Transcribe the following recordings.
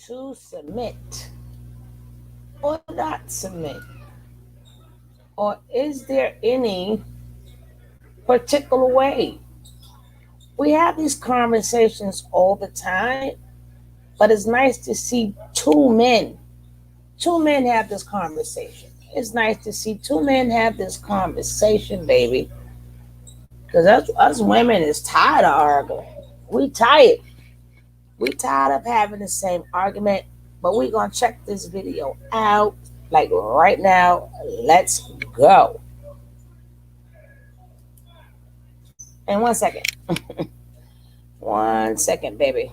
to submit or not submit? Or is there any particular way? We have these conversations all the time, but it's nice to see two men have this conversation. It's nice to see two men have this conversation, baby. Because us women is tired of arguing. We tired. We tired of having the same argument. But we're gonna check this video out like right now. Let's go. And 1 second. 1 second, baby.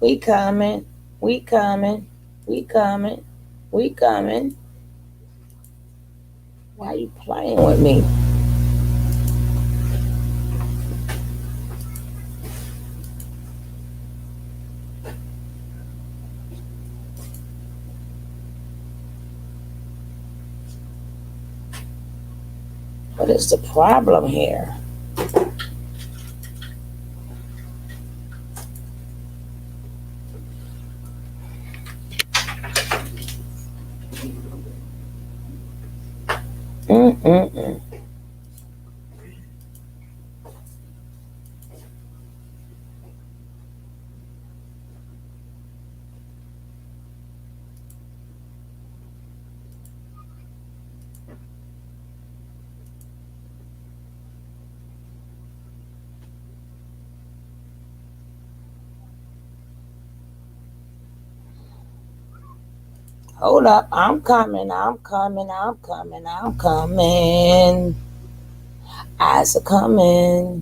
We coming. We coming. We coming. We coming. Why are you playing with me? What is the problem here? Mm-mm-mm. Hold up. I'm coming. I'm coming. I'm coming. I'm coming. Eyes are coming.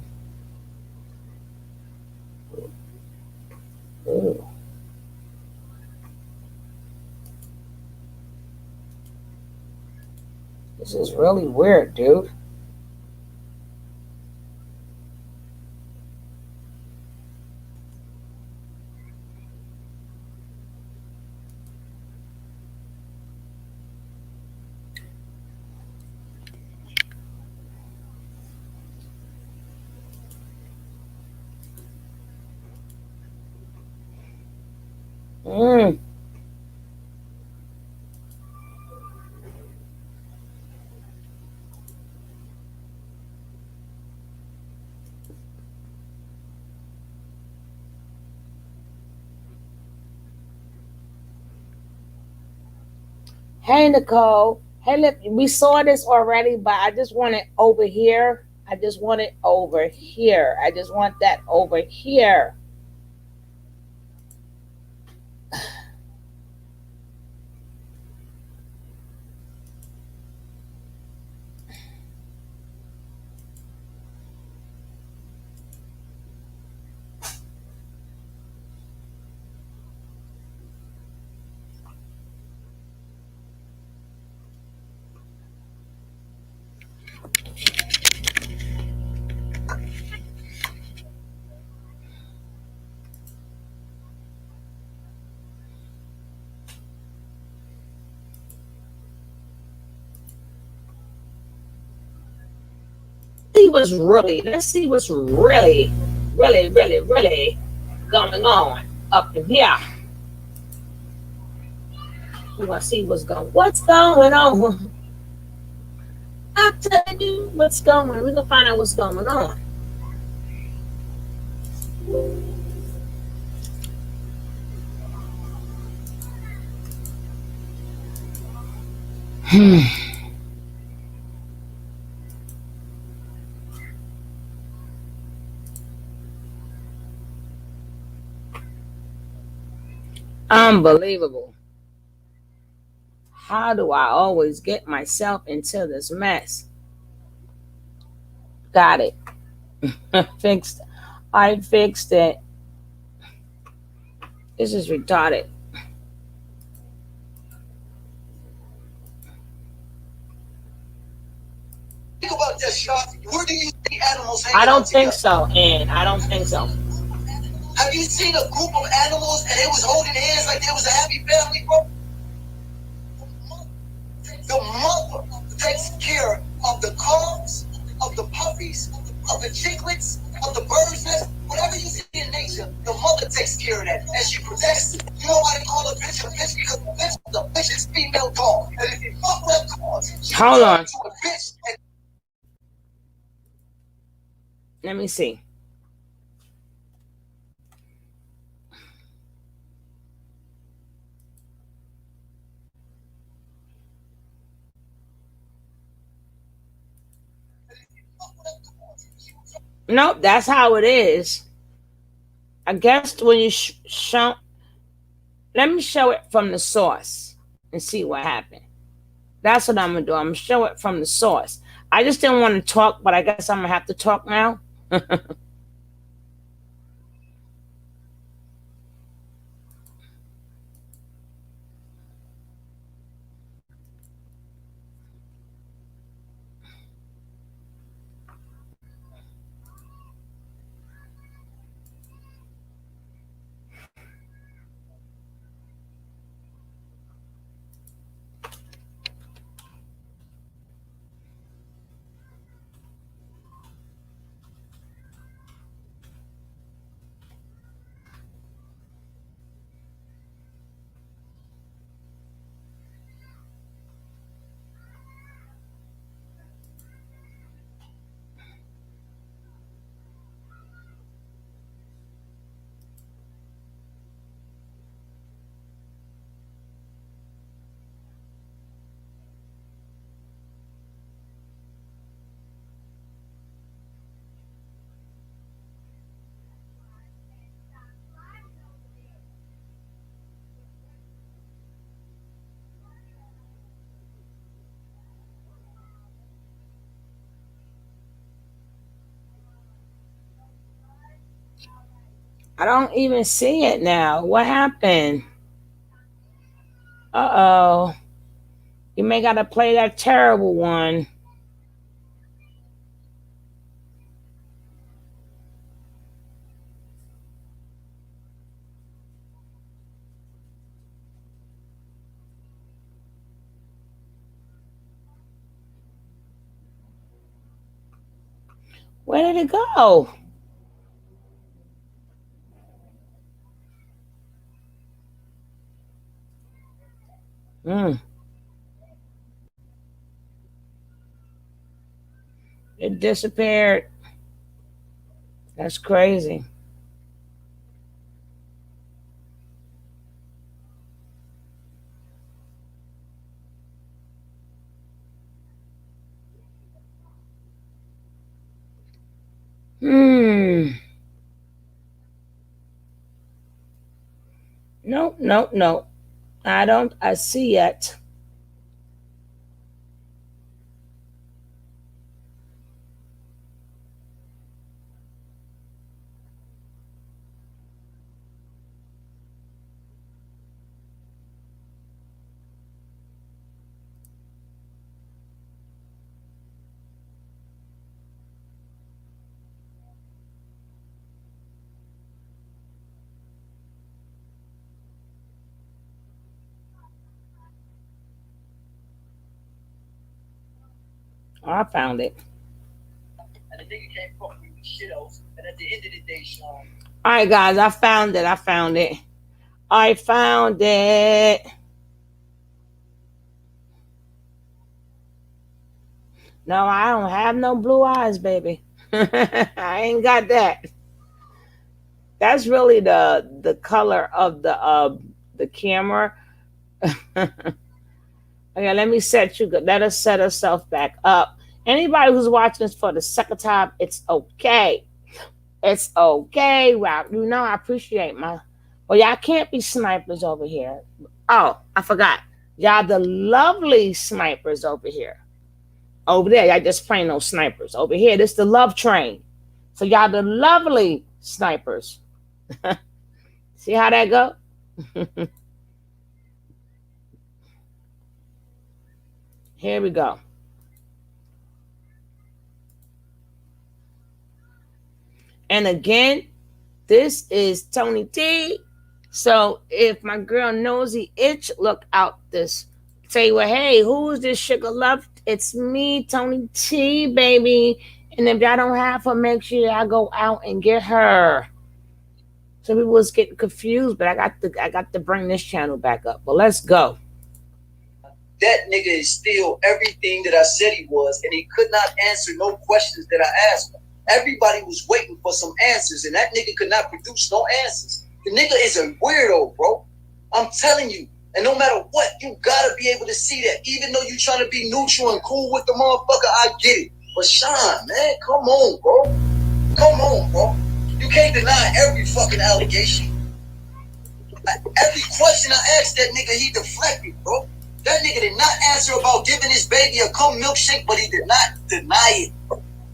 Ooh. This is really weird, dude. Mm. Hey, Nicole. Hey, look, we saw this already, but I just want it over here. I just want it over here. I just want that over here. Let's see what's really going on up in here. We want to see what's going on. I'm telling you what's going on. We're gonna find out what's going on. Unbelievable. How do I always get myself into this mess? Got it. Fixed. I fixed it. This is retarded. Think about that, Shark. Where do you see animals I hanging out don't think together? so, and I don't think so. Have you seen a group of animals and they was holding hands like they was a happy family, bro? The mother takes care of the calves, of the puppies, of the chicklets, of the birds' nest, whatever you see in nature, the mother takes care of that and she protects it. You know why they call a bitch a bitch? Because the bitch is female dog. And if you fuck with that dog, she will Hold turn on. into a bitch. And Let me see. Nope, that's how it is. I guess when you show, let me show it from the source and see what happened. That's what I'm gonna do. I'm gonna show it from the source. I just didn't want to talk, but I guess I'm gonna have to talk now. I don't even see it now. What happened? Uh oh. You may gotta play that terrible one. Where did it go? Hmm. It disappeared. That's crazy. Hmm. Nope, nope, nope. I don't. I see it. Oh, I found it. the nigga can't fuck me with shittos. And at the end of the day, Sean, All right, guys. I found it. I found it. I found it. No, I don't have no blue eyes, baby. I ain't got that. That's really the color of the camera. Okay, let me set you. Let us set ourselves back up. Anybody who's watching this for the second time, it's okay. It's okay. Wow, you know I appreciate Well, y'all can't be snipers over here. Oh, I forgot. Y'all the lovely snipers over here. Over there, y'all just plain old snipers. Over here, this the love train. So y'all the lovely snipers. See how that go? Here we go. And again, this is Tony T. So if my girl Nosy Itch look out this, say, well, hey, who's this sugar love? It's me, Tony T, baby. And if y'all don't have her, make sure y'all go out and get her. Some people was getting confused, but I got to bring this channel back up. But let's go. That nigga is still everything that I said he was, and he could not answer no questions that I asked him. Everybody was waiting for some answers, and that nigga could not produce no answers. The nigga is a weirdo, bro. I'm telling you. And no matter what, you gotta be able to see that. Even though you trying to be neutral and cool with the motherfucker, I get it. But Sean, man, come on, bro. Come on, bro. You can't deny every fucking allegation. Every question I asked that nigga, he deflected, bro. That nigga did not answer about giving his baby a cum milkshake, but he did not deny it.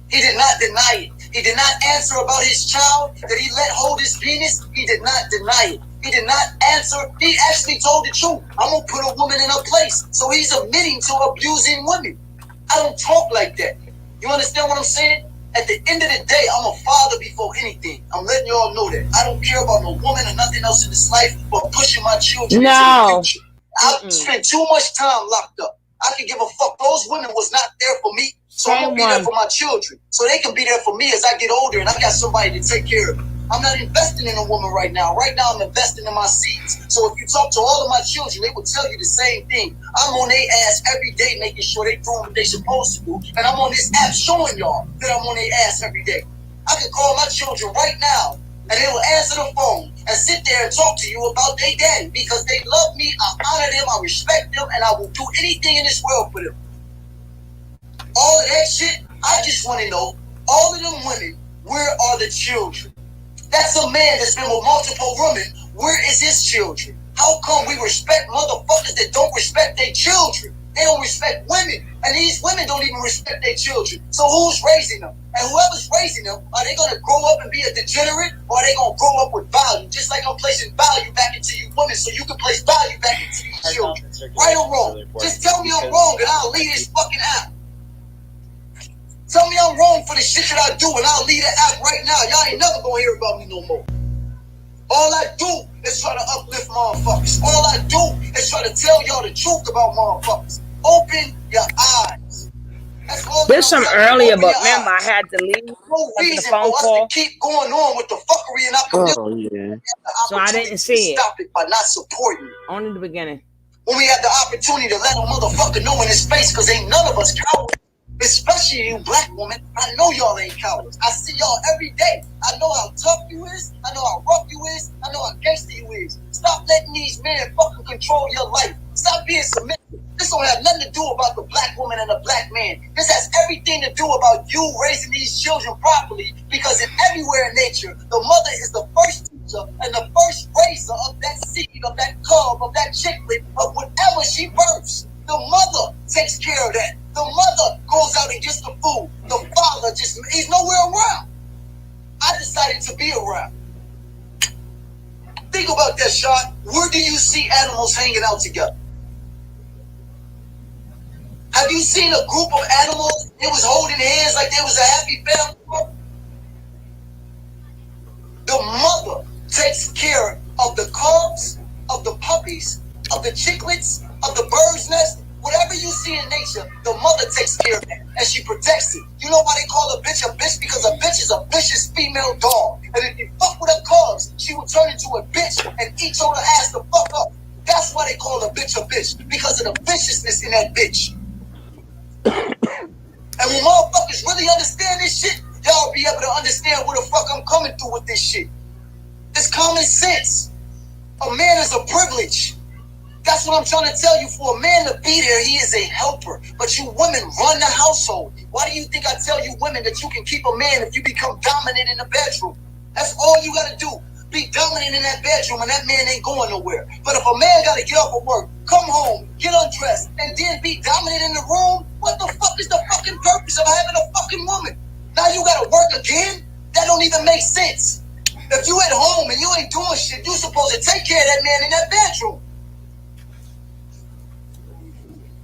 He did not deny it. He did not answer about his child that he let hold his penis. He did not deny it. He did not answer. He actually told the truth. I'm going to put a woman in her place. So he's admitting to abusing women. I don't talk like that. You understand what I'm saying? At the end of the day, I'm a father before anything. I'm letting y'all know that. I don't care about no woman or nothing else in this life but pushing my children into the future. I've spent too much time locked up. I can give a fuck. Those women was not there for me, so I'm gonna be there for my children, so they can be there for me as I get older and I got somebody to take care of me. I'm not investing in a woman right now. Right now, I'm investing in my seeds. So if you talk to all of my children, they will tell you the same thing. I'm on their ass every day, making sure they doing what they supposed to do, and I'm on this app showing y'all that I'm on their ass every day. I can call my children right now, and they will answer the phone and sit there and talk to you about their daddy because they love me, I honor them, I respect them, and I will do anything in this world for them. All of that shit, I just want to know, all of them women, where are the children? That's a man that's been with multiple women. Where is his children? How come we respect motherfuckers that don't respect their children? They don't respect women, and these women don't even respect their children. So who's raising them? And whoever's raising them, are they going to grow up and be a degenerate, or are they going to grow up with value? Just like I'm placing value back into you women, so you can place value back into these children. Right or wrong? Just tell me I'm wrong, and I'll leave this fucking app. Tell me I'm wrong for the shit that I do, and I'll leave the app right now. Y'all ain't never going to hear about me no more. All I do is try to uplift motherfuckers. All I do is try to tell y'all the truth about motherfuckers. Open your eyes. That's all. There's some earlier, but remember I had to leave. No reason for us to keep going on with the fuckery in our community. Oh, yeah. So I didn't see it. Stop it by not supporting it. Only the beginning. When we have the opportunity to let a motherfucker know in his face, because ain't none of us cowards. Especially you black women, I know y'all ain't cowards. I see y'all every day. I know how tough you is. I know how rough you is. I know how gangster you is. Stop letting these men fucking control your life. Stop being submissive. This don't have nothing to do about the black woman and the black man. This has everything to do about you raising these children properly, because in everywhere in nature, the mother is the first teacher and the first raiser of that seed, of that cub, of that chicklet, of whatever she births. The mother takes care of that. The mother goes out and gets the food. The father he's nowhere around. I decided to be around. Think about that, Sean. Where do you see animals hanging out together? Have you seen a group of animals that was holding hands like they was a happy family? The mother takes care of the cubs, of the puppies, of the chicklets, of the bird's nest. Whatever you see in nature, the mother takes care of it, and she protects it. You know why they call a bitch? Because a bitch is a vicious female dog. And if you fuck with her cubs, she will turn into a bitch and eat your ass the fuck up. That's why they call a bitch, because of the viciousness in that bitch. And when motherfuckers really understand this shit, y'all be able to understand where the fuck I'm coming through with this shit. It's common sense. A man is a privilege. That's what I'm trying to tell you. For a man to be there, he is a helper. But you women run the household. Why do you think I tell you women that you can keep a man if you become dominant in the bedroom? That's all you got to do. be dominant in that bedroom, and that man ain't going nowhere. But if a man got to get off of work, come home, get undressed, and then be dominant in the room, what the fuck is the fucking purpose of having a fucking woman? Now you got to work again? That don't even make sense. If you at home and you ain't doing shit, you supposed to take care of that man in that bedroom.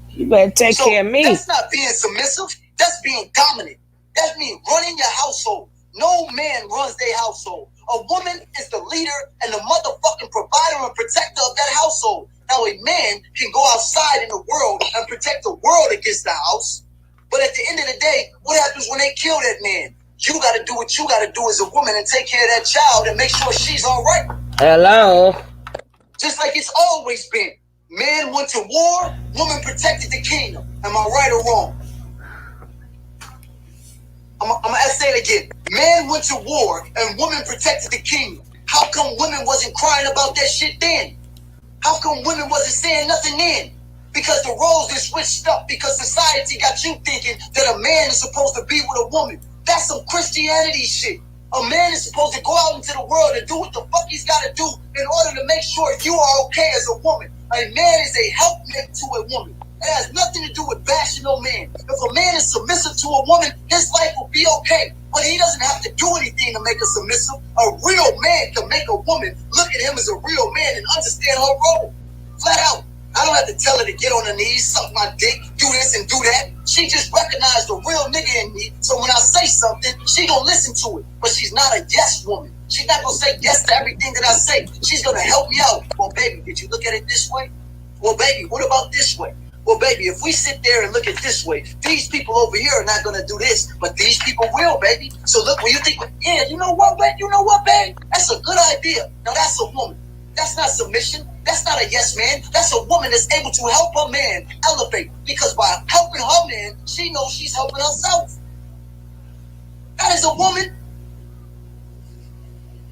You better take care of me. That's not being submissive. That's being dominant. That means running your household. No man runs their household. A woman is the leader and the motherfucking provider and protector of that household. Now a man can go outside in the world and protect the world against the house. But at the end of the day, what happens when they kill that man? You got to do what you got to do as a woman and take care of that child and make sure she's all right. Hello. Just like it's always been. Man went to war, woman protected the kingdom. Am I right or wrong? I'm going to say it again. Man went to war and woman protected the kingdom. How come women wasn't crying about that shit then? How come women wasn't saying nothing then? Because the roles is switched up, because society got you thinking that a man is supposed to be with a woman. That's some Christianity shit. A man is supposed to go out into the world and do what the fuck he's got to do in order to make sure you are okay as a woman. A man is a helpmate to a woman. It has nothing to do with bashing no man. If a man is submissive to a woman, his life will be okay. But he doesn't have to do anything to make her submissive. A real man can make a woman look at him as a real man and understand her role. Flat out. I don't have to tell her to get on her knees, suck my dick, do this and do that. She just recognized the real nigga in me. So when I say something, she gonna listen to it. But she's not a yes woman. She's not gonna say yes to everything that I say. She's gonna help me out. Well, baby, did you look at it this way? Well, baby, what about this way? Well, baby, if we sit there and look at this way, these people over here are not gonna do this, but these people will, baby. So look, when you think, yeah, you know what, babe? That's a good idea. Now that's a woman. That's not submission. That's not a yes man. That's a woman that's able to help her man elevate. Because by helping her man, she knows she's helping herself. That is a woman.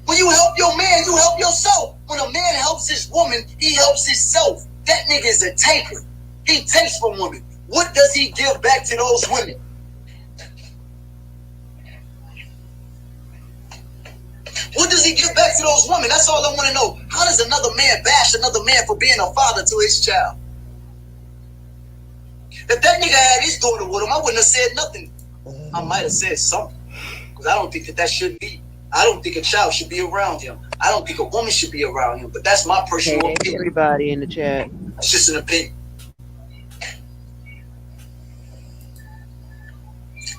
When you help your man, you help yourself. When a man helps his woman, he helps himself. That nigga is a taker. He takes from women. What does he give back to those women? What does he give back to those women? That's all I want to know. How does another man bash another man for being a father to his child? If that nigga had his daughter with him, I wouldn't have said nothing. I might have said something. Because I don't think that should be. I don't think a child should be around him. I don't think a woman should be around him. But that's my personal opinion. Everybody in the chat. It's just an opinion.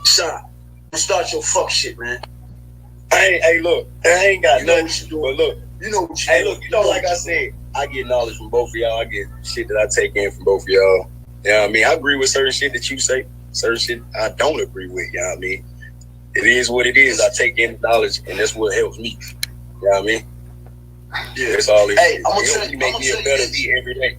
Son, start your fuck shit, man. Hey, look, I ain't got nothing to do, but look, you know what you hey, look, like I said, I get knowledge from both of y'all. I get shit that I take in from both of y'all. You know what I mean? I agree with certain shit that you say. Certain shit I don't agree with, you know what I mean? It is what it is. I take in knowledge, and that's what helps me. You know what I mean? Yeah, that's all it is. Hey, I'm gonna tell you, make me a better me every day.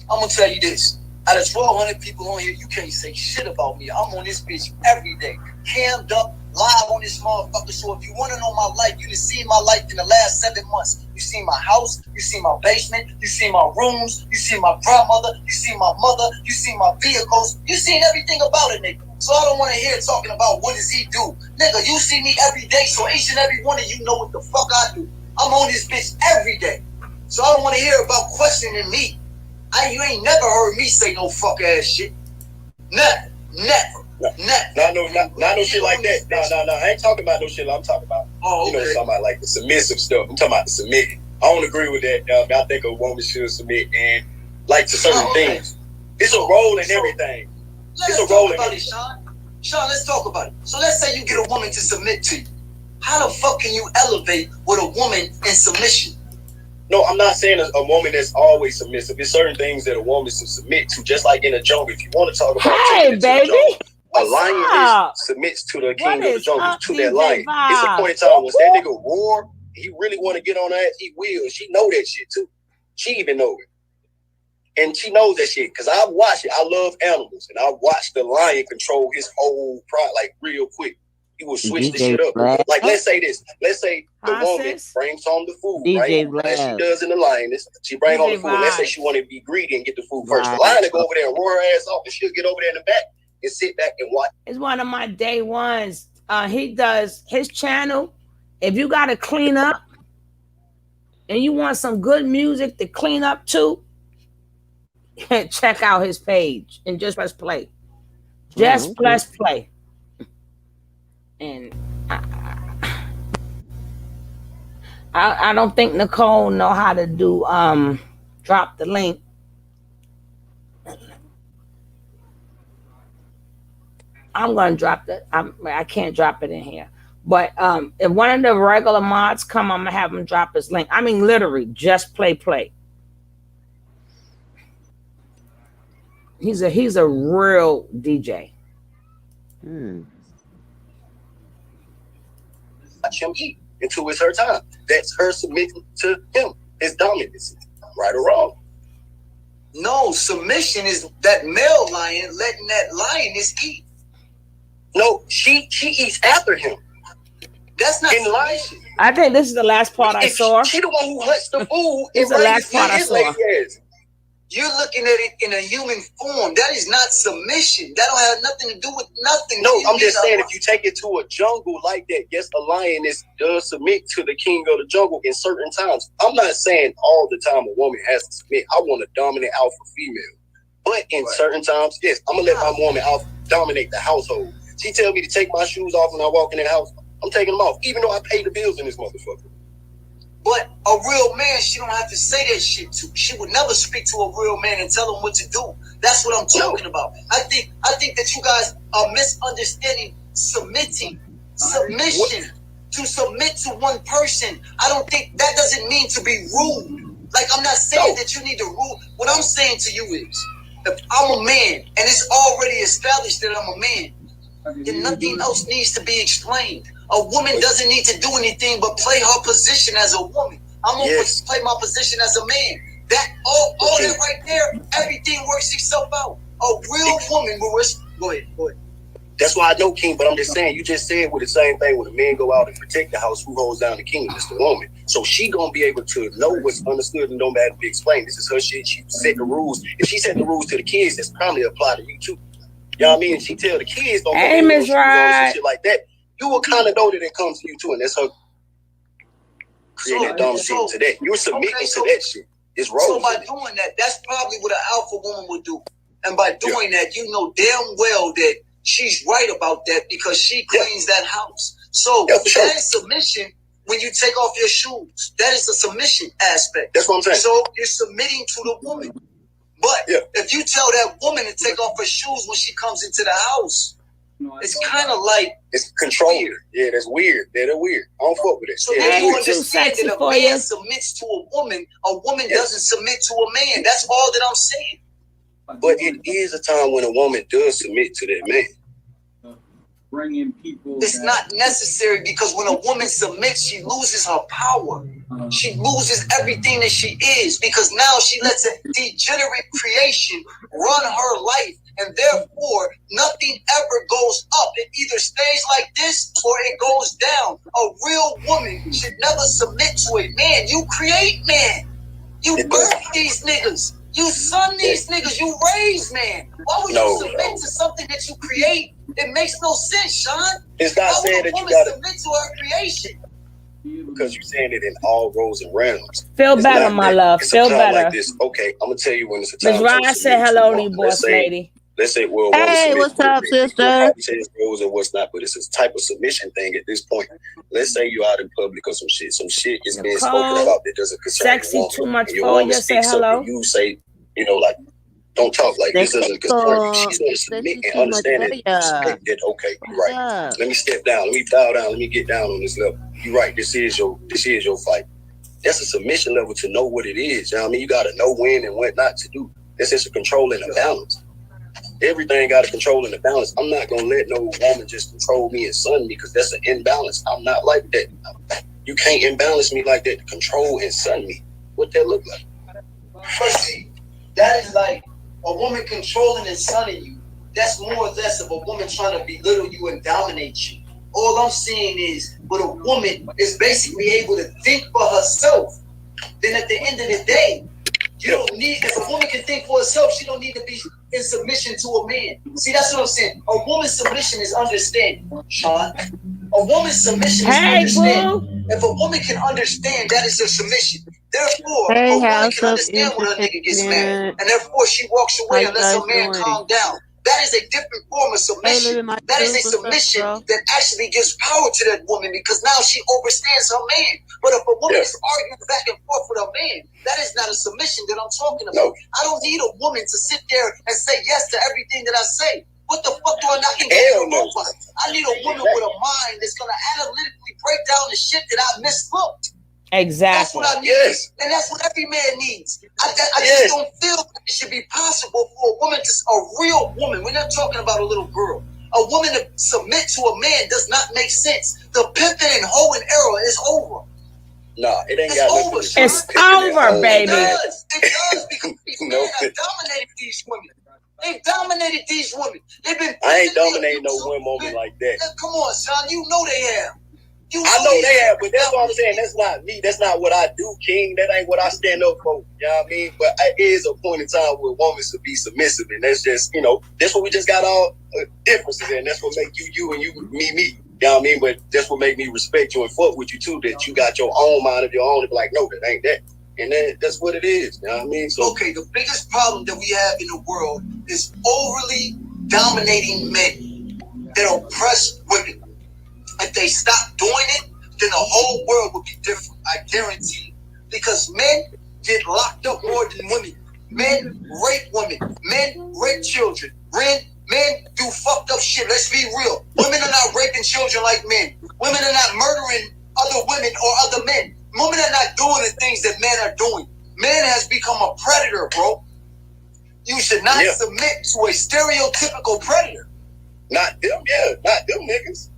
I'm gonna tell you this. Out of 1,200 people on here, you can't say shit about me. I'm on this bitch every day. Cammed up, live on this motherfucker. So if you want to know my life, you can see my life in the last 7 months. You see my house, you see my basement, you see my rooms, you see my grandmother, you see my mother, you see my vehicles, you seen everything about it, nigga. So I don't want to hear talking about what does he do. Nigga, you see me every day, so each and every one of you know what the fuck I do. I'm on this bitch every day. So I don't want to hear about questioning me. You ain't never heard me say no fuck ass shit. Never. Not no shit like that. No. I ain't talking about no shit. I'm talking about, okay. Talking about like the submissive stuff. I'm talking about the submitting. I don't agree with that. I think a woman should submit and like to certain things. It's a role in everything. It's a role in everything. Sean, let's talk about it. So let's say you get a woman to submit to you. How the fuck can you elevate with a woman in submission? No, I'm not saying a woman that's always submissive. There's certain things that a woman should submit to, just like in a jungle. If you want to talk about hey, baby. A lion submits to the king of the jungle, to that lion. It's a point in time once that nigga roar, he really want to get on her ass, he will. She know that shit too. She even know it. And she knows that shit because I watch it. I love animals. And I watched the lion control his whole pride like real quick. He will switch the shit up. Like, let's say this. Let's say the woman brings home the food, right? As she does in the lioness. She brings home the food. Let's say she want to be greedy and get the food first. The lion will go over there and roar her ass off, and she'll get over there in the back and sit back and watch. It's one of my day ones. He does his channel. If you got to clean up, and you want some good music to clean up too, check out his page and just press play. Just press play. And I don't think Nicole know how to do drop the link. I'm gonna drop that. I can't drop it in here. But if one of the regular mods come, I'm gonna have him drop his link. I mean, literally, just play. He's a real DJ. Watch him eat until it's her time. That's her submitting to him. His dominance, right or wrong. No, submission is that male lion letting that lioness eat. No, she eats after him. That's not submission. I think this is the last part I saw. She the one who hunts the food. It's the last part I saw. You're looking at it in a human form. That is not submission. That don't have nothing to do with nothing. No, I'm just saying, if you take it to a jungle like that, yes, a lioness does submit to the king of the jungle in certain times. I'm not saying all the time a woman has to submit. I want a dominant alpha female. But in certain times, yes, I'm going to let my woman dominate the household. She tell me to take my shoes off when I walk in the house. I'm taking them off, even though I pay the bills in this motherfucker. But a real man, she don't have to say that shit to. She would never speak to a real man and tell him what to do. That's what I'm talking about. I think that you guys are misunderstanding submission. To submit to one person. I don't think that doesn't mean to be rude. Like, I'm not saying that you need to rule. What I'm saying to you is, if I'm a man and it's already established that I'm a man, then nothing else needs to be explained. A woman doesn't need to do anything but play her position as a woman. I'm going to play my position as a man. That all that right there, everything works itself out. A real woman will risk. Go ahead. That's why I know, King, but I'm just saying, you just said with the same thing, when the men go out and protect the house, who holds down the kingdom? It's the woman. So she gonna be able to know what's understood and don't have to be explained. This is her shit. She set the rules. If she set the rules to the kids, that's probably apply to you too. You know what I mean? She tell the kids don't go Miss Right. Shit like that. You will kind of know that it comes to you too, and that's her creating that dumb shit to that. You're submitting to that shit. It's wrong. So by doing that, that's probably what an alpha woman would do. And by doing that, you know damn well that she's right about that because she cleans that house. So that is submission when you take off your shoes. That is the submission aspect. That's what I'm saying. So you're submitting to the woman. But if you tell that woman to take off her shoes when she comes into the house, it's kind of like it's control. Yeah, that's weird. They're weird. I don't fuck with it. So then you understand that a man submits to a woman doesn't submit to a man. That's all that I'm saying. But it is a time when a woman does submit to that man. Bringing people. It's not necessary because when a woman submits, she loses her power. She loses everything that she is because now she lets a degenerate creation run her life. And therefore, nothing ever goes up. It either stays like this or it goes down. A real woman should never submit to a man. You create man. You birth these niggas. You son these niggas. You raise man. Why would you submit to something that you create? It makes no sense, Sean. It's not saying that you gotta submit to her creation. Because you're saying it in all roles and realms. Feel better, my love. Feel better. Like this. Okay, I'm gonna tell you when it's a time. Ms. Ryan said hello to you, boss lady. Let's say, well, hey, what's up, sister? It's roles and what's not, but it's a type of submission thing at this point. Let's say you're out in public or some shit. Some shit is being spoken about that doesn't concern sexy you. Too much for you. Say hello. You say, you know, like, don't talk like this doesn't concern you. She's going to submit and understand that. Okay, you're right. Let me step down. Let me bow down. Let me get down on this level. You're right. This is your fight. That's a submission level to know what it is. You know what I mean? You got to know when and what not to do. That's just a control and a balance. Everything got a control and a balance. I'm not going to let no woman just control me and son me because that's an imbalance. I'm not like that. You can't imbalance me like that to control and son me. What that look like? First, see, that is like a woman controlling and sonning you. That's more or less of a woman trying to belittle you and dominate you. All I'm saying is, but a woman is basically able to think for herself. Then at the end of the day, you don't need, if a woman can think for herself, she don't need to be in submission to a man. See, that's what I'm saying. A woman's submission is understanding, Sean. A woman's submission is understanding. If a woman can understand, that is her submission. Therefore, Hey, a woman House can of understand when a nigga gets mad, Entertainment. and therefore she walks How away you and lets her guys man doing? calm down. That is a different form of Hey, submission. Living My That is a Truth. What's up, submission bro? that actually gives power to that woman because now she understands her man. But if a woman is arguing back and forth with her man, that is not a submission that I'm talking about. No. I don't need a woman to sit there and say yes to everything that I say. What the fuck do I not get a robot? I need a woman with a mind that's gonna analytically break down the shit that I mislooked. Exactly. That's what I need. Yes. And that's what every man needs. I just don't feel like it should be possible for a woman a real woman, we're not talking about a little girl. A woman to submit to a man does not make sense. The pimping and hoeing era is over. Nah, it ain't got over. It's over, baby. It does because these men have dominated these women. They've dominated these women. They've been. I ain't dominating no one woman like that. Come on, son. You know they have. I know they have, but that's what I'm saying. That's not me. That's not what I do, King. That ain't what I stand up for. You know what I mean? But it is a point in time where women should be submissive, and that's just, that's what we just got all differences in. That's what make you and you, me. You know what I mean? But that's what make me respect you and fuck with you too. That you got your own mind of your own. And be like, no, that ain't that. And that's what it is. You know what I mean? So okay, the biggest problem that we have in the world is overly dominating men that oppress women. If they stop doing it, then the whole world would be different. I guarantee. Because men get locked up more than women. Men rape women. Men rape children. Men do fucked up shit. Let's be real. Women are not raping children like men. Women are not murdering other women or other men. Women are not doing the things that men are doing. Man has become a predator, bro. You should not submit to a stereotypical predator. Not them, not them niggas.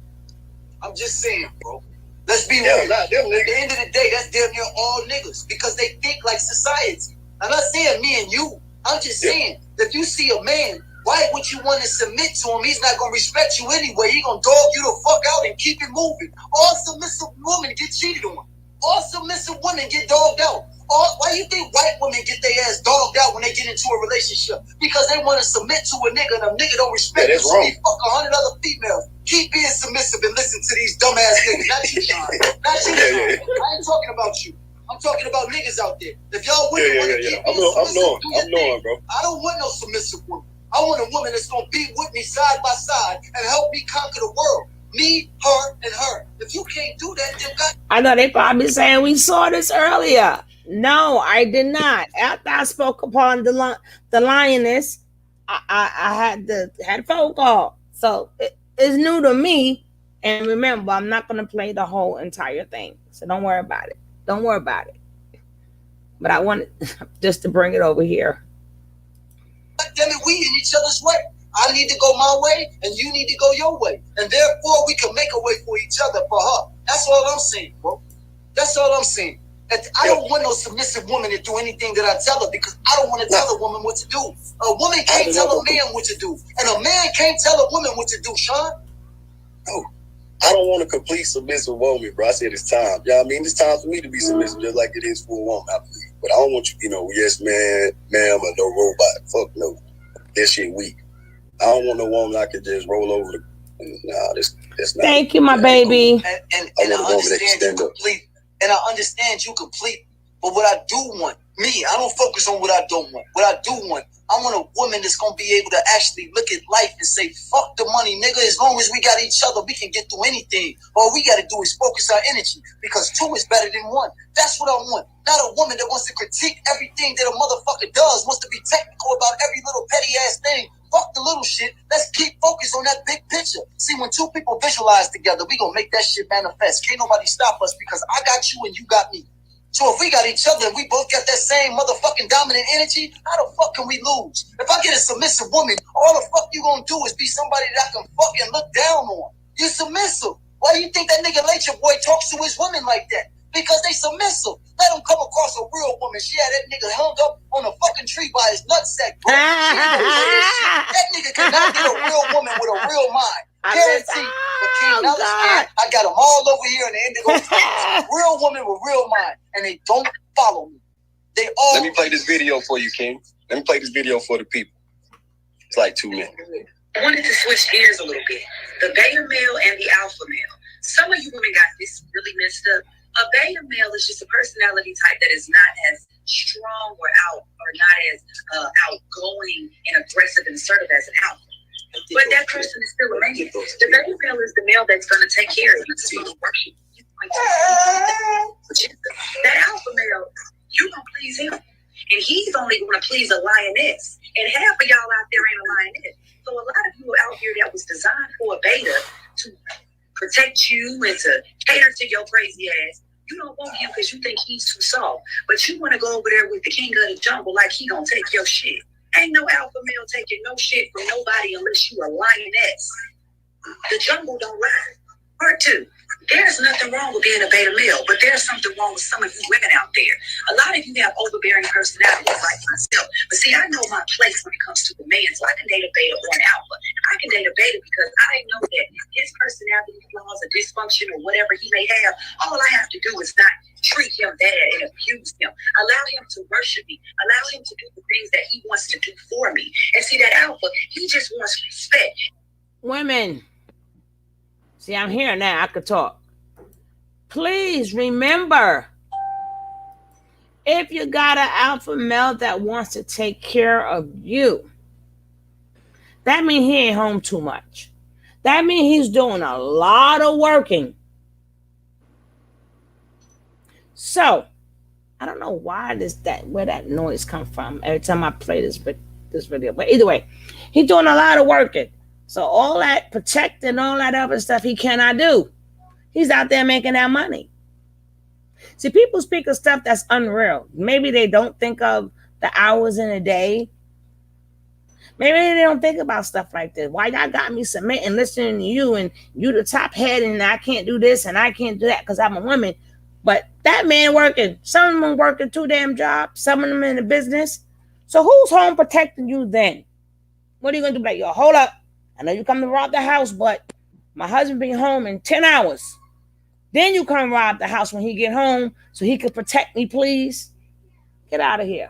I'm just saying, bro. Let's be real. Not them niggas. At the end of the day, that's damn near all niggas because they think like society. I'm not saying me and you. I'm just saying, if you see a man, why would you want to submit to him? He's not going to respect you anyway. He's going to dog you the fuck out and keep it moving. All submissive women get cheated on. All submissive women get dogged out. Why do you think white women get their ass dogged out when they get into a relationship? Because they want to submit to a nigga and a nigga don't respect them, so they fuck 100 other females. Keep being submissive and listen to these dumbass niggas. Not you, Sean. Not you, Sean. I ain't talking about you. I'm talking about niggas out there. If y'all women want to keep being submissive, I'm knowing, bro. I don't want no submissive woman. I want a woman that's going to be with me side by side and help me conquer the world. Me, her, and her. If you can't do that, then God. I know they probably saying we saw this earlier. No, I did not. After I spoke upon the lioness, I had a phone call. So it's new to me. And remember, I'm not going to play the whole entire thing. So don't worry about it. Don't worry about it. But I wanted just to bring it over here. Damn it, we in each other's way. I need to go my way, and you need to go your way. And therefore, we can make a way for each other, for her. That's all I'm saying, bro. That's all I'm saying. And I don't want no submissive woman to do anything that I tell her because I don't want to tell a woman what to do. A woman can't tell a man what to do. And a man can't tell a woman what to do, Sean. No. I don't want a complete submissive woman, bro. I said it's time. You know what I mean? It's time for me to be submissive just like it is for a woman, I believe. But I don't want you, yes, man, ma'am, or no robot. Fuck no. That shit weak. I don't want no woman I can just roll over the. Nah, that's not. Thank you, my baby. And I understand you complete. And I understand you complete. But what I do want, me, I don't focus on what I don't want. What I do want, I want a woman that's gonna be able to actually look at life and say, "Fuck the money, nigga. As long as we got each other, we can get through anything. All we gotta do is focus our energy because two is better than one." That's what I want. Not a woman that wants to critique everything that a motherfucker does, wants to be technical about every little petty ass thing. Fuck the little shit. Let's keep focused on that big picture. See, when two people visualize together, we gonna make that shit manifest. Can't nobody stop us because I got you and you got me. So if we got each other and we both got that same motherfucking dominant energy, how the fuck can we lose? If I get a submissive woman, all the fuck you gonna do is be somebody that I can fucking look down on. You submissive. Why do you think that nigga Nature Boy talks to his women like that? Because they submissive. Let him come across a real woman. She had that nigga hung up on a fucking tree by his nutsack, bro. That nigga cannot get a real woman with a real mind. Guaranteed. But King Knowledge, man, I got them all over here in the Indigo. Real woman with real mind. And they don't follow me. They all. Let me play this video for you, King. Let me play this video for the people. It's like 2 minutes. I wanted to switch gears a little bit. The beta male and the alpha male. Some of you women got this really messed up. A beta male is just a personality type that is not as strong or not as outgoing and aggressive and assertive as an alpha. But that person is still a male. The beta male is the male that's going to take care of you. He's going to worship you. That alpha male, you going to please him. And he's only going to please a lioness. And half of y'all out there ain't a lioness. So a lot of you out here that was designed for a beta to protect you and to cater to your crazy ass, you don't want him because you think he's too soft. But you want to go over there with the king of the jungle like he gonna take your shit. Ain't no alpha male taking no shit from nobody unless you a lioness. The jungle don't lie. Part 2. There's nothing wrong with being a beta male, but there's something wrong with some of you women out there. A lot of you have overbearing personalities like myself. But see, I know my place when it comes to the man, so I can date a beta or an alpha. I can date a beta because I know that his personality flaws or dysfunction or whatever he may have, all I have to do is not treat him bad and abuse him. Allow him to worship me. Allow him to do the things that he wants to do for me. And see, that alpha, he just wants respect. Women. See, I'm here now. I could talk. Please remember, if you got an alpha male that wants to take care of you, that means he ain't home too much. That means he's doing a lot of working. So, I don't know why where that noise come from every time I play this video. But either way, he's doing a lot of working. So all that protecting, all that other stuff he cannot do. He's out there making that money. See, people speak of stuff that's unreal. Maybe they don't think of the hours in a day. Maybe they don't think about stuff like this. Why y'all got me submitting, listening to you, and you the top head, and I can't do this and I can't do that because I'm a woman. But that man working, some of them working 2 damn jobs, some of them in the business. So who's home protecting you then? What are you going to do? Like, yo, hold up. I know you come to rob the house, but my husband be home in 10 hours. Then you come rob the house when he get home so he can protect me, please. Get out of here.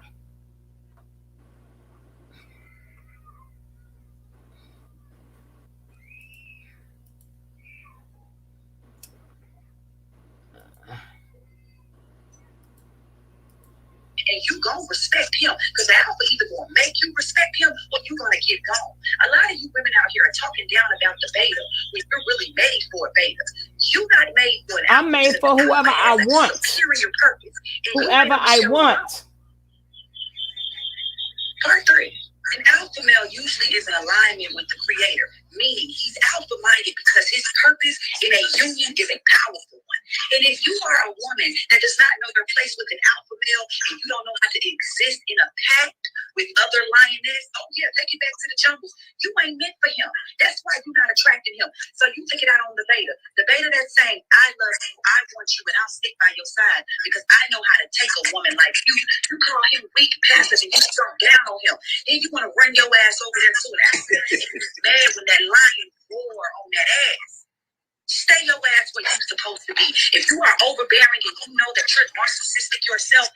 And you gonna respect him because the alpha either gonna make you respect him or you gonna get gone. A lot of you women out here are talking down about the beta when you're really made for a beta. You not made for an alpha. I'm made for whoever I want. Superior purpose. Whoever I want. Part 3. An alpha male usually is in alignment with the creator, meaning he's alpha-minded because his purpose in a union is a powerful one. And if you are a woman that does not know your place with an alpha male and you don't know how to exist in a pact with other lioness, oh yeah, take it back to the jungle. You ain't meant for him. That's why you're not attracting him. So you take it out on the beta. The beta that's saying, I love you, I want you, and I'll stick by your side because I know how to take a woman like you. You call him weak, passive, and you jump down on him. Then you want to run your ass over there to an accident. You're mad when that lion roar on that ass. Stay your ass where you're supposed to be. If you are overbearing and you know that you're narcissistic yourself,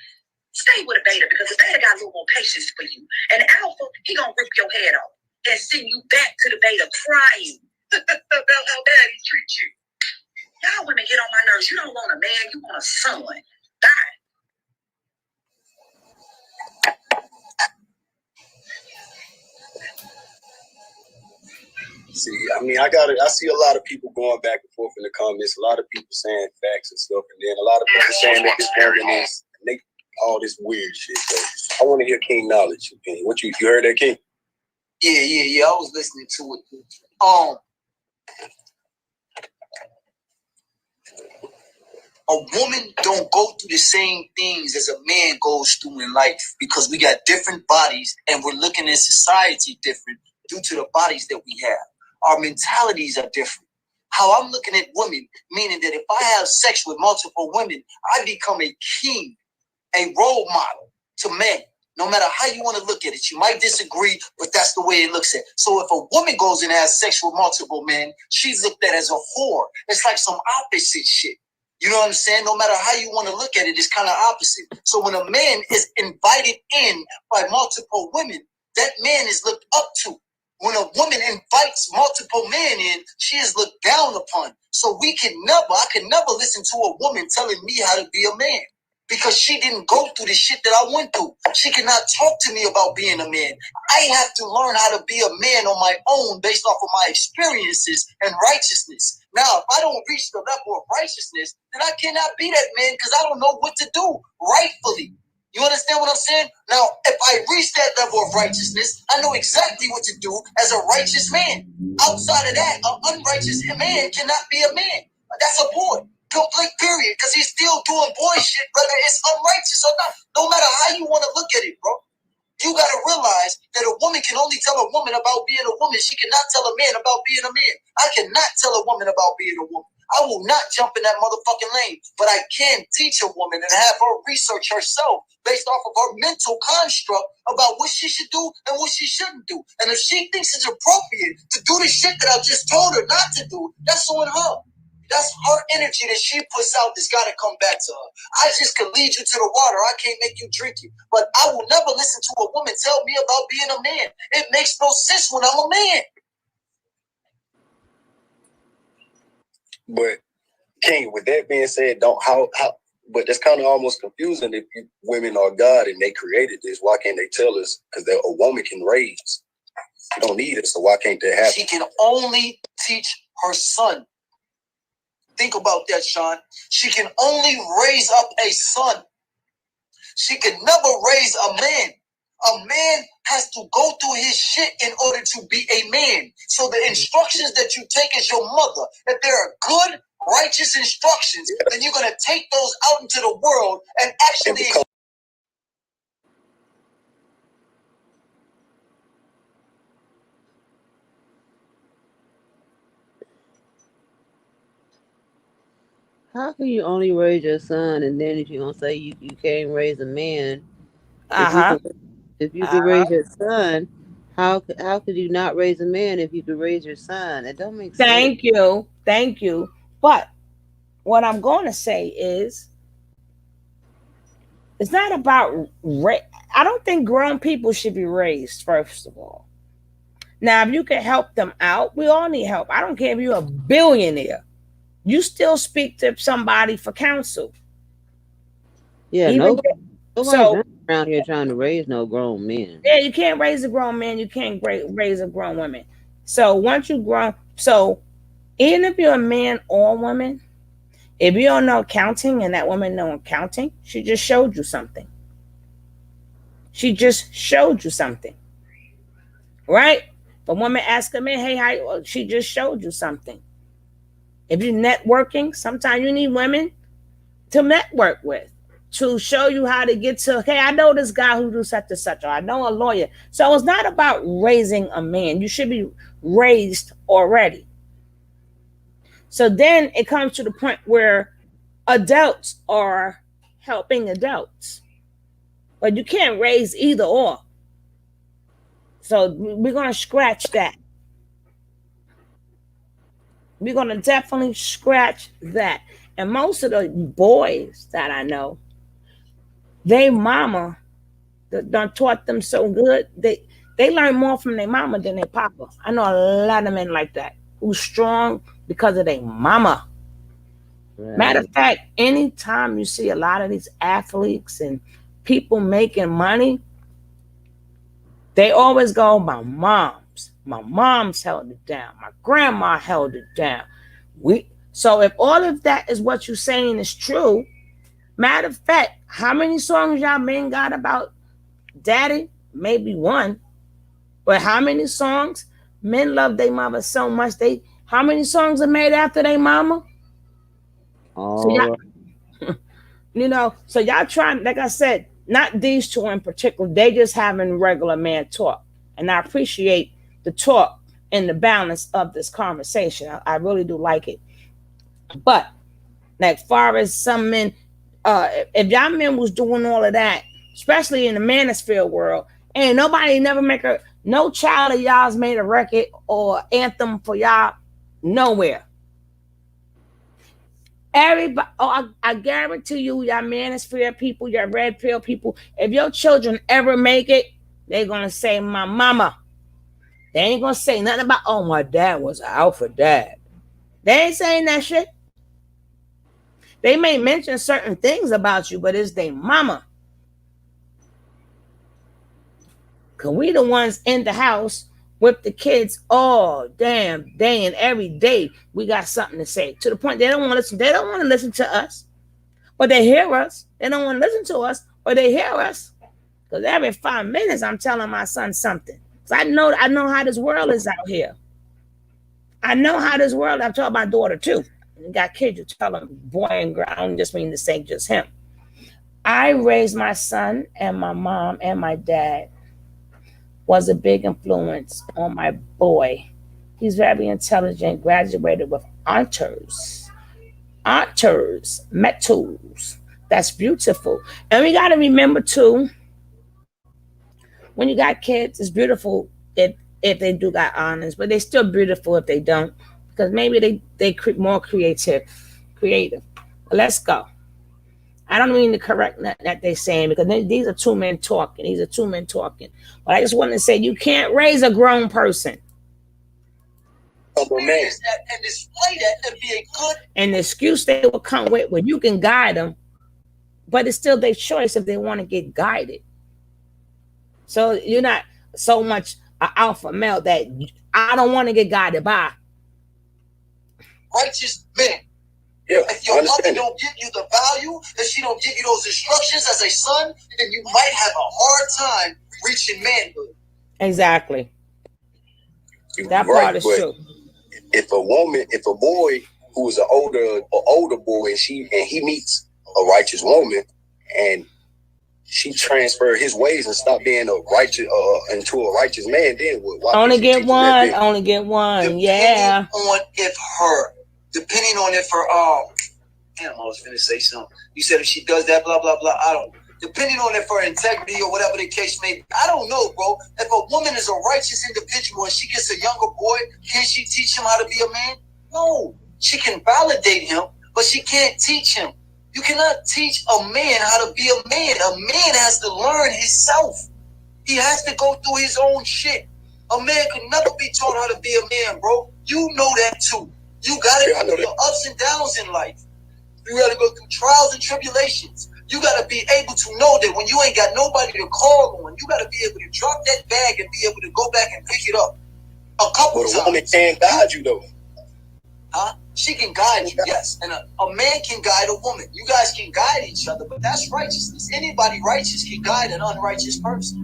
stay with a beta because the beta got a little more patience for you. An alpha, he gonna rip your head off and send you back to the beta crying about how bad he treats you. Y'all women get on my nerves. You don't want a man, you want a son. Bye. See, I mean, I see a lot of people going back and forth in the comments. A lot of people saying facts and stuff, and then a lot of people saying that this woman is all this weird shit. So I want to hear King Knowledge opinion. What you heard that, King? Yeah. I was listening to it. A woman don't go through the same things as a man goes through in life because we got different bodies and we're looking at society different due to the bodies that we have. Our mentalities are different. How I'm looking at women, meaning that if I have sex with multiple women, I become a king, a role model to men. No matter how you want to look at it, you might disagree, but that's the way it looks at. So if a woman goes and has sex with multiple men, she's looked at as a whore. It's like some opposite shit. You know what I'm saying? No matter how you want to look at it, it's kind of opposite. So when a man is invited in by multiple women, that man is looked up to. When a woman invites multiple men in, she is looked down upon. So I can never listen to a woman telling me how to be a man. Because she didn't go through the shit that I went through. She cannot talk to me about being a man. I have to learn how to be a man on my own based off of my experiences and righteousness. Now, if I don't reach the level of righteousness, then I cannot be that man because I don't know what to do rightfully. You understand what I'm saying? Now, if I reach that level of righteousness, I know exactly what to do as a righteous man. Outside of that, an unrighteous man cannot be a man. That's a boy. Complete period. Because he's still doing boy shit, whether it's unrighteous or not. No matter how you want to look at it, bro. You got to realize that a woman can only tell a woman about being a woman. She cannot tell a man about being a man. I cannot tell a woman about being a woman. I will not jump in that motherfucking lane. But I can teach a woman and have her research herself based off of her mental construct about what she should do and what she shouldn't do. And if she thinks it's appropriate to do the shit that I just told her not to do, that's on her. That's her energy that she puts out that's got to come back to her. I just can lead you to the water. I can't make you drink it. But I will never listen to a woman tell me about being a man. It makes no sense when I'm a man. But King, with that being said, but that's kind of almost confusing. If women are God and they created this, why can't they tell us? Because a woman can raise. You don't need it, so why can't that happen? She can only teach her son. Think about that, Sean. She can only raise up a son. She can never raise a man. A man has to go through his shit in order to be a man. So the instructions that you take as your mother, if they are good, righteous instructions, then you're going to take those out into the world and actually... How can you only raise your son, and then if you're gonna say you can't raise a man, if you can raise your son, how could you not raise a man if you could raise your son? It don't make sense. Thank you. But what I'm going to say is, it's not about I don't think grown people should be raised. First of all, now if you can help them out, we all need help. I don't care if you're a billionaire. You still speak to somebody for counsel. Yeah, nobody's around here trying to raise no grown men. Yeah, you can't raise a grown man. You can't raise a grown woman. So once you grown, so even if you're a man or a woman, if you don't know counting and that woman know counting, she just showed you something. She just showed you something, right? The woman asked a man, "Hey, how?" She just showed you something. If you're networking, sometimes you need women to network with, to show you how to get to, hey, I know this guy who do such and such, or I know a lawyer. So it's not about raising a man. You should be raised already. So then it comes to the point where adults are helping adults. But you can't raise either or. So we're going to scratch that. We're going to definitely scratch that. And most of the boys that I know, they mama done taught them so good. They learn more from their mama than their papa. I know a lot of men like that who's strong because of their mama. Right. Matter of fact, anytime you see a lot of these athletes and people making money, they always go, my mom's held it down. My grandma held it down. So if all of that is what you're saying is true, matter of fact, how many songs y'all men got about daddy? Maybe one. But how many songs? Men love their mama so much. How many songs are made after their mama? So y'all, so y'all trying, like I said, not these two in particular. They just having regular man talk. And I appreciate the talk and the balance of this conversation. I really do like it. But like far as some men, if y'all men was doing all of that, especially in the manosphere world, ain't nobody never no child of y'all's made a record or anthem for y'all nowhere. Everybody, I guarantee you, y'all manosphere people, your red pill people, if your children ever make it, they're gonna say my mama. They ain't gonna say nothing about, oh, my dad was an alpha dad. They ain't saying that shit. They may mention certain things about you, but it's their mama. Cause we the ones in the house with the kids all damn day and every day. We got something to say. To the point they don't want to listen. They don't want to listen to us. But they hear us. They don't want to listen to us, but they hear us. Because every 5 minutes I'm telling my son something. So I know how this world is out here. I know how this world. I've told my daughter too. You got kids, you tell them boy and girl. I don't just mean to say just him. I raised my son, and my mom and my dad was a big influence on my boy. He's very intelligent, graduated with honors, medals. That's beautiful. And we got to remember too, when you got kids, it's beautiful if they do got honors, but they're still beautiful if they don't, because maybe they more creative. But let's go. I don't mean to correct that they're saying, because these are two men talking. But I just want to say, you can't raise a grown person. And display that and be a good. And the excuse they will come with, where you can guide them, but it's still their choice if they want to get guided. So you're not so much an alpha male that I don't want to get guided by. Righteous men. Yeah, if your mother don't give you the value, if she don't give you those instructions as a son, then you might have a hard time reaching manhood. Exactly. That part is true. If a boy who is an older boy, and he meets a righteous woman, and she transfer his ways and stop being a righteous into a righteous man, then what? Only get one. Yeah. Depending on if her damn, I was gonna say something. You said if she does that, blah blah blah. I don't. Depending on if her integrity or whatever the case may be, I don't know, bro. If a woman is a righteous individual and she gets a younger boy, can she teach him how to be a man? No, she can validate him, but she can't teach him. You cannot teach a man how to be a man. A man has to learn himself. He has to go through his own shit. A man could never be taught how to be a man, bro. You know that too. You gotta go through the ups and downs in life. You gotta go through trials and tribulations. You gotta be able to know that when you ain't got nobody to call on, you gotta be able to drop that bag and be able to go back and pick it up a couple times. But a woman can't guide you though. Huh? She can guide you, yes. And a man can guide a woman. You guys can guide each other, but that's righteousness. Anybody righteous can guide an unrighteous person.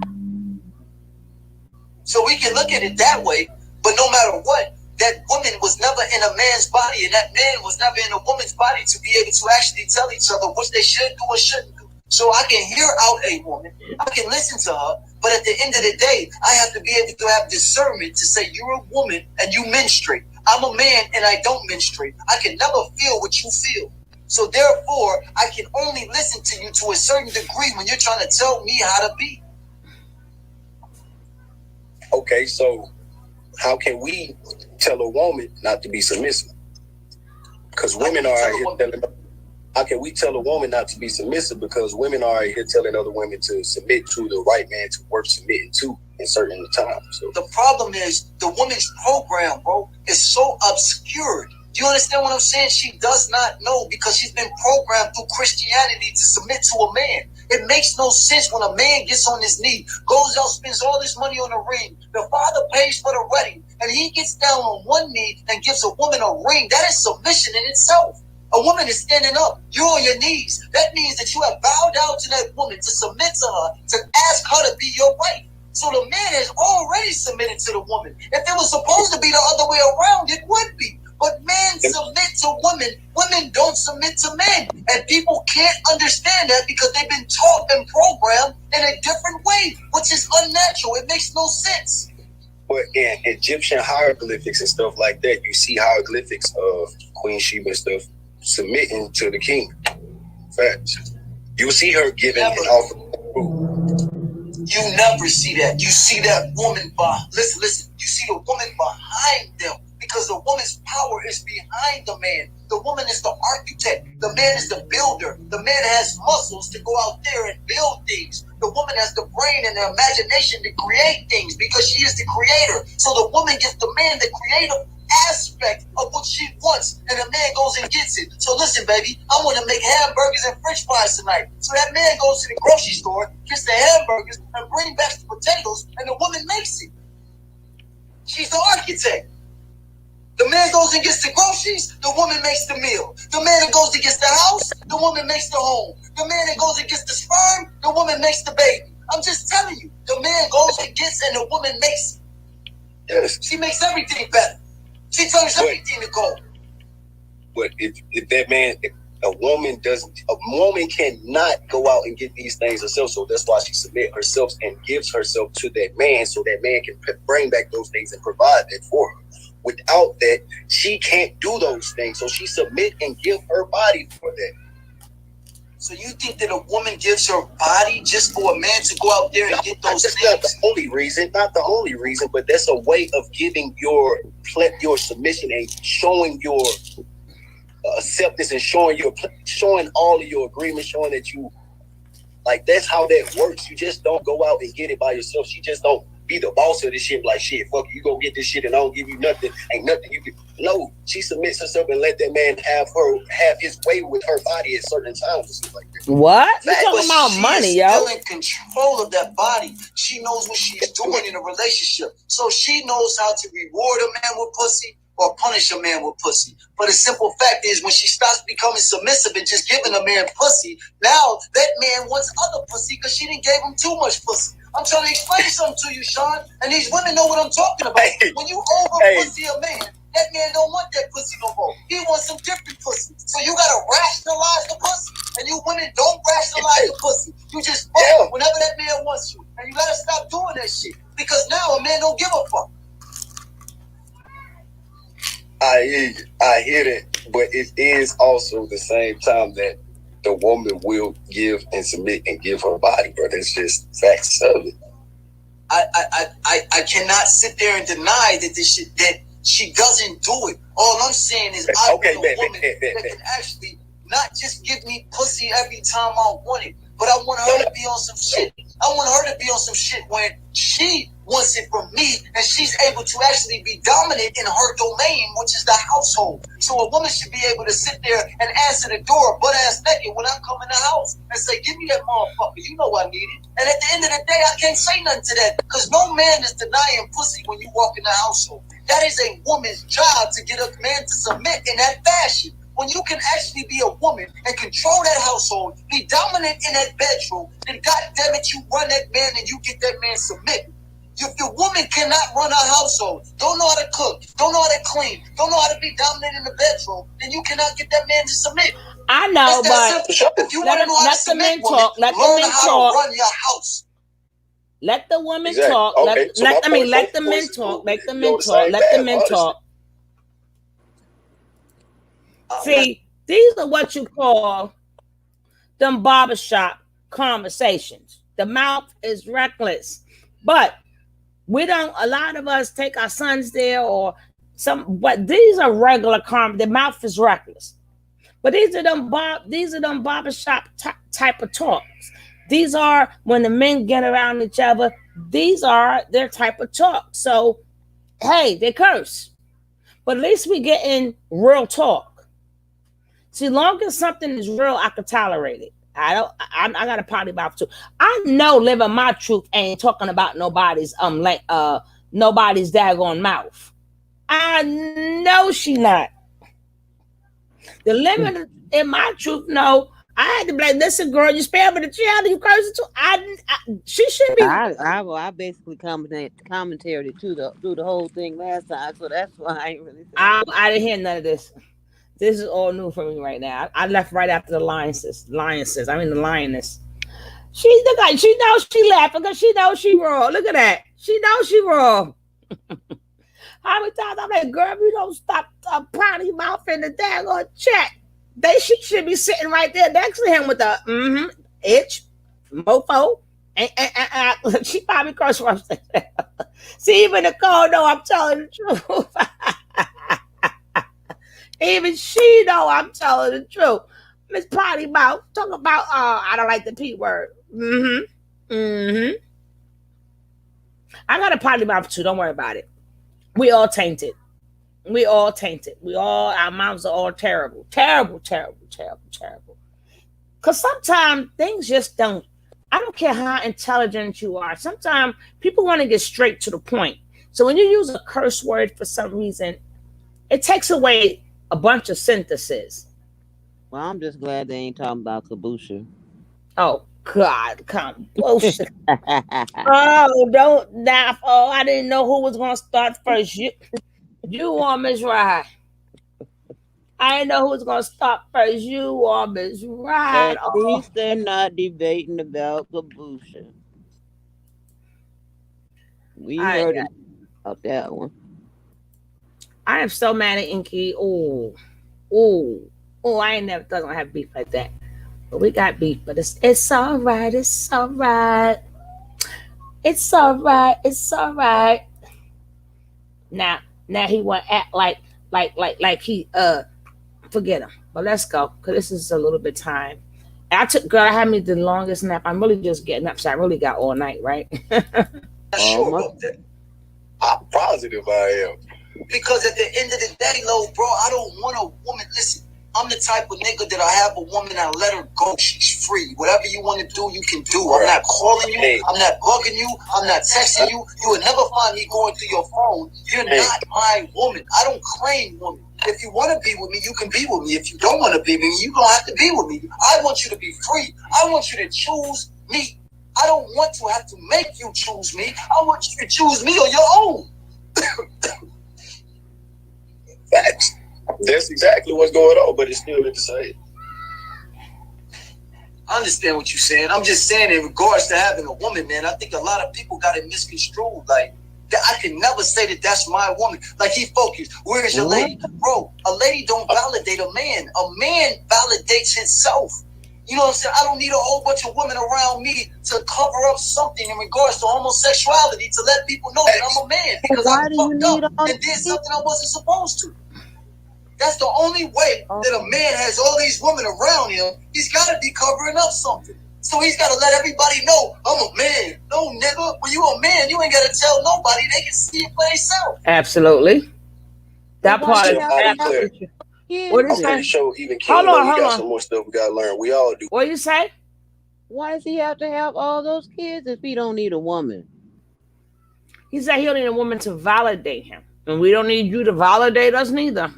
So we can look at it that way, but no matter what, that woman was never in a man's body, and that man was never in a woman's body to be able to actually tell each other what they should do or shouldn't do. So I can hear out a woman, I can listen to her, but at the end of the day, I have to be able to have discernment to say, you're a woman and you menstruate. I'm a man and I don't menstruate. I can never feel what you feel. So therefore, I can only listen to you to a certain degree when you're trying to tell me how to be. Okay, so how can we tell a woman not to be submissive? Because women are out here telling. How can we tell a woman not to be submissive? Because women are out here telling other women to submit to the right man to worth submitting to in certain times. So the problem is the woman's program, bro, is so obscured. Do you understand what I'm saying? She does not know because she's been programmed through Christianity to submit to a man. It makes no sense when a man gets on his knee, goes out, spends all this money on a ring. The father pays for the wedding, and he gets down on one knee and gives a woman a ring. That is submission in itself. A woman is standing up. You're on your knees. That means that you have bowed down to that woman to submit to her, to ask her to be your wife. So the man has already submitted to the woman. If it was supposed to be the other way around, it would be. But men submit to women. Women don't submit to men. And people can't understand that because they've been taught and programmed in a different way, which is unnatural. It makes no sense. But in Egyptian hieroglyphics and stuff like that, you see hieroglyphics of Queen Sheba and stuff submitting to the king. Facts. You see her giving an offer. You never see that. You see that woman listen. You see the woman behind them. Because the woman's power is behind the man. The woman is the architect. The man is the builder. The man has muscles to go out there and build things. The woman has the brain and the imagination to create things because she is the creator. So the woman gives the man the creative aspect of what she wants, and the man goes and gets it. So listen, baby, I want to make hamburgers and french fries tonight. So that man goes to the grocery store, gets the hamburgers, and brings back the potatoes, and the woman makes it. She's the architect. The man goes and gets the groceries, the woman makes the meal. The man that goes and gets the house, the woman makes the home. The man that goes and gets the sperm, the woman makes the baby. I'm just telling you, the man goes and gets and the woman makes it. Yes. She makes everything better. She turns everything to gold. But if that man, if a woman cannot go out and get these things herself. So that's why she submits herself and gives herself to that man, so that man can bring back those things and provide that for her. Without that, she can't do those things. So she submit and give her body for that. So you think that a woman gives her body just for a man to go out there and get those things? Not the only reason, but that's a way of giving your submission and showing your acceptance and showing all of your agreement, showing that you, like, that's how that works. You just don't go out and get it by yourself. She just don't be the boss of this shit. Like, shit, fuck you, go get this shit and I don't give you nothing. Ain't nothing you can. No, she submits herself and let that man have his way with her body at certain times and stuff like that. What? You talking about money, yo? She's still in control of that body. She knows what she's doing in a relationship. So she knows how to reward a man with pussy or punish a man with pussy. But the simple fact is, when she stops becoming submissive and just giving a man pussy, now that man wants other pussy because she didn't give him too much pussy. I'm trying to explain something to you, Sean, and these women know what I'm talking about. When you pussy a man, that man don't want that pussy no more. He wants some different pussy. So you gotta rationalize the pussy, and you women don't rationalize the pussy. You just fuck whenever that man wants you, and you gotta stop doing that shit because now a man don't give a fuck. I hear that, but it is also the same time that the woman will give and submit and give her body, bro. That's just facts of it. I cannot sit there and deny that this shit, that she doesn't do it. All I'm saying is I want a woman that can actually not just give me pussy every time I want it, but I want her to be on some shit. I want her to be on some shit when she wants it from me and she's able to actually be dominant in her domain, which is the household. So a woman should be able to sit there and answer the door butt ass naked when I come in the house and say, give me that motherfucker, you know I need it. And at the end of the day, I can't say nothing to that because no man is denying pussy when you walk in the household. That is a woman's job to get a man to submit in that fashion. When you can actually be a woman and control that household, be dominant in that bedroom, then goddamn it, you run that man and you get that man submitted. If the woman cannot run her household, don't know how to cook, don't know how to clean, don't know how to be dominant in the bedroom, then you cannot get that man to submit. I know, but if you want to know how to submit, talk. Let the men talk. Run your house. Let the women talk. Okay. Let the men talk. Let the men talk. Let the men talk. See, these are what you call them barbershop conversations. The mouth is reckless, but we don't. A lot of us take our sons there or some. But these are regular The mouth is reckless, but these are them barbershop type of talks. These are when the men get around each other. These are their type of talk. So, hey, they curse, but at least we get in real talk. See, long as something is real, I can tolerate it. I got a potty mouth too. I know living my truth ain't talking about nobody's daggone mouth. I know she not. The limit in my truth, no. I had to be like, listen, girl, you spare me the child, you cursing too. She should be. I basically commentated through the whole thing last time, so that's why I ain't really. I didn't hear none of this. This is all new for me right now. I left right after the lioness. The lioness. She knows she laughing because she knows she wrong. Look at that. She knows she wrong. How many times I'm like, girl, if you don't stop pounding your mouth in the daggone chat, she should be sitting right there next to him with the itch, mofo. And she probably cursed worse. See, even Nicole know I'm telling the truth. Even she know I'm telling the truth. Miss Potty Mouth talk about I don't like the P word. Mm-hmm. I got a potty mouth too. Don't worry about it. We all tainted. We all tainted. Our mouths are all terrible. Terrible, terrible, terrible, terrible. Because sometimes things just don't. I don't care how intelligent you are. Sometimes people want to get straight to the point. So when you use a curse word for some reason, it takes away a bunch of synthesis. Well, I'm just glad they ain't talking about Kabusha. Oh, God, come bullshit. Oh, don't laugh. Oh, I didn't know who was going to start first. You are Miss Right. I didn't know who was going to start first. You are Miss Right. At least they're not debating about Kabusha. We heard about that one. I am so mad at Inky. Oh, I ain't never thought I was gonna have beef like that. But we got beef. But it's all right. It's all right. It's all right. It's all right. Now he want to act like he forget him. But let's go, cause this is a little bit time. I had me the longest nap. I'm really just getting up, so I really got all night, right? Not sure about that. I'm positive I am. Because at the end of the day, bro, I don't want a woman. Listen, I'm the type of nigga that I have a woman, I let her go. She's free. Whatever you want to do, you can do. I'm not calling you. I'm not bugging you. I'm not texting you. You will never find me going through your phone. You're not my woman. I don't claim woman. If you want to be with me, you can be with me. If you don't want to be with me, you don't have to be with me. I want you to be free. I want you to choose me. I don't want to have to make you choose me. I want you to choose me on your own. Facts. That's exactly what's going on, but it's still the same. I understand what you're saying. I'm just saying in regards to having a woman, man, I think a lot of people got it misconstrued. Like, I can never say that that's my woman. Like, he focused. Where is your lady? Bro, a lady don't validate a man. A man validates himself. You know what I'm saying? I don't need a whole bunch of women around me to cover up something in regards to homosexuality to let people know that I'm a man because I fucked up and did something I wasn't supposed to. That's the only way that a man has all these women around him. He's got to be covering up something. So he's got to let everybody know, I'm a man. No, nigga, when you a man, you ain't got to tell nobody. They can see it for themselves. Absolutely. That part is absolutely. What is that? Show even hold on. Got some more stuff we got to learn. We all do. What you say? Why does he have to have all those kids if he don't need a woman? He said he don't need a woman to validate him. And we don't need you to validate us neither.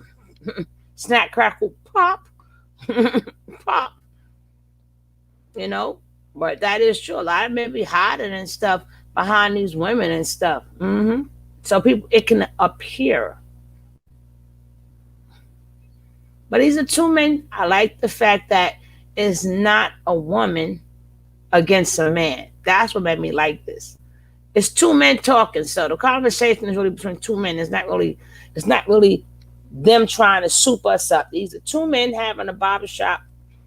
Snack, crackle, pop. Pop. You know? But that is true. A lot of men be hiding and stuff behind these women and stuff. Mm-hmm. So people, it can appear. But these are two men. I like the fact that it's not a woman against a man. That's what made me like this. It's two men talking. So the conversation is really between two men. It's not really them trying to soup us up. These are two men having a barbershop,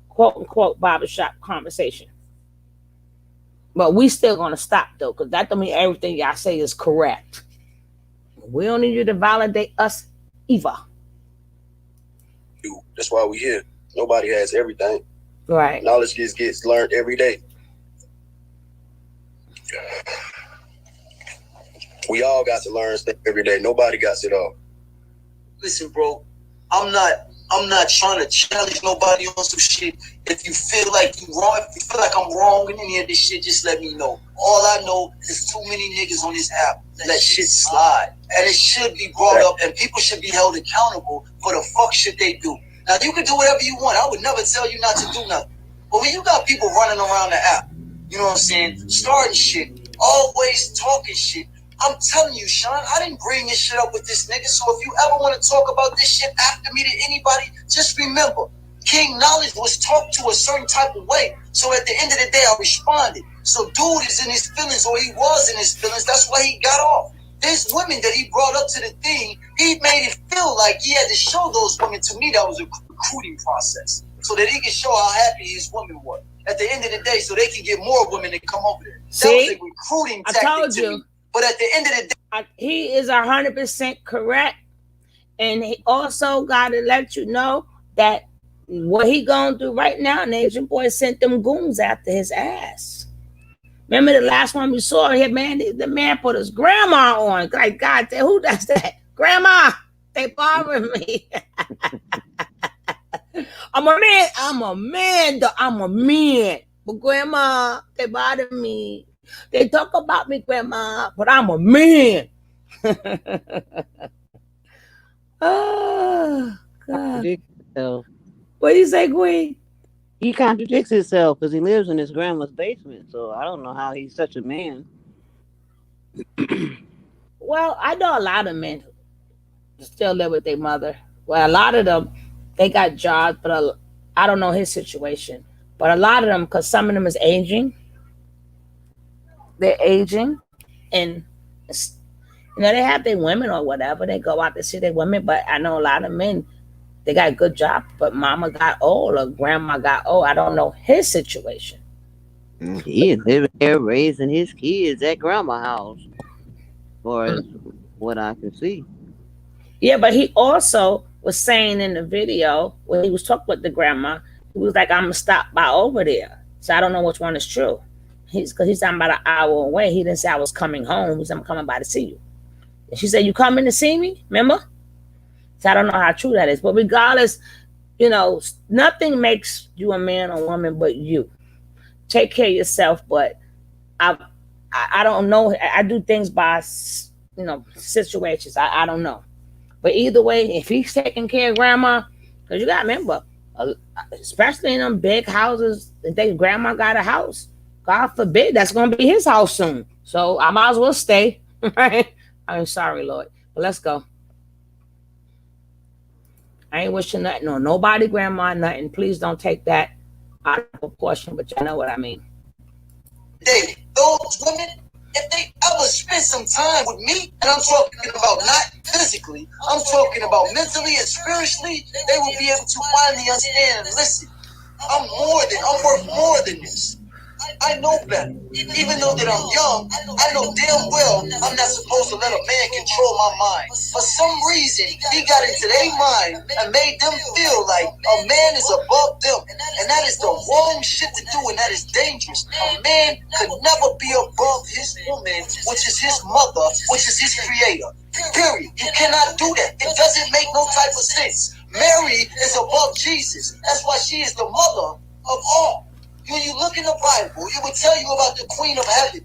quote unquote, barbershop conversation. But we still gonna stop though, because that don't mean everything y'all say is correct. We don't need you to validate us either. That's why we here. Nobody has everything. Right. Knowledge gets learned every day. We all got to learn stuff every day. Nobody got it all. Listen, bro, I'm not trying to challenge nobody on some shit. If you feel like you wrong, if you feel like I'm wrong in any of this shit, just let me know. All I know is too many niggas on this app let shit slide. And it should be brought up and people should be held accountable for the fuck shit they do. Now, you can do whatever you want. I would never tell you not to do nothing. But when you got people running around the app, you know what I'm saying, starting shit, always talking shit, I'm telling you, Sean, I didn't bring this shit up with this nigga. So if you ever want to talk about this shit after me to anybody, just remember, King Knowledge was talked to a certain type of way. So at the end of the day, I responded. So dude is in his feelings, or he was in his feelings. That's why he got off. There's women that he brought up to the thing. He made it feel like he had to show those women to me. That was a recruiting process. So that he can show how happy his women were. At the end of the day, so they can get more women to come over there. That was a recruiting tactic to me. But at the end of the day, he is 100% correct, and he also got to let you know that what he going through right now, Nation Boy sent them goons after his ass. Remember the last one we saw here, man? The man put his grandma on. Like, God, who does that? Grandma, they bothering me. I'm a man. I'm a man. I'm a man. But grandma, they bother me. They talk about me, grandma, but I'm a man. Oh, God. What do you say, Gwen? He contradicts himself because he lives in his grandma's basement. So I don't know how he's such a man. Well, I know a lot of men still live with their mother. Well, a lot of them, they got jobs, but I don't know his situation. But a lot of them, because some of them is aging, they're aging, and they have their women or whatever. They go out to see their women, but I know a lot of men, they got a good job, but mama got old or grandma got old. I don't know his situation. He is living there raising his kids at grandma's house, as far as what I can see. Yeah, but he also was saying in the video when he was talking with the grandma, he was like, "I'm gonna stop by over there." So I don't know which one is true. Because he's talking about an hour away. He didn't say I was coming home. He said I'm coming by to see you. And she said, "You coming to see me?" Remember? So I don't know how true that is. But regardless, nothing makes you a man or woman but you. Take care of yourself. But I don't know. I do things by situations. I don't know. But either way, if he's taking care of grandma, because you got to remember, especially in them big houses, if they grandma got a house, God forbid, that's going to be his house soon. So I might as well stay. Right? I'm sorry, Lord. But let's go. I ain't wishing nothing on nobody, grandma, nothing. Please don't take that out of proportion, but you know what I mean. Those women, if they ever spend some time with me, and I'm talking about not physically, I'm talking about mentally and spiritually, they will be able to finally understand, listen, I'm worth more than this. I know better. Even though that I'm young, I know damn well I'm not supposed to let a man control my mind. For some reason, he got into their mind and made them feel like a man is above them. And that is the wrong shit to do, and that is dangerous. A man could never be above his woman, which is his mother, which is his creator. Period. You cannot do that. It doesn't make no type of sense. Mary is above Jesus. That's why she is the mother of all. When you look in the Bible, it will tell you about the Queen of Heaven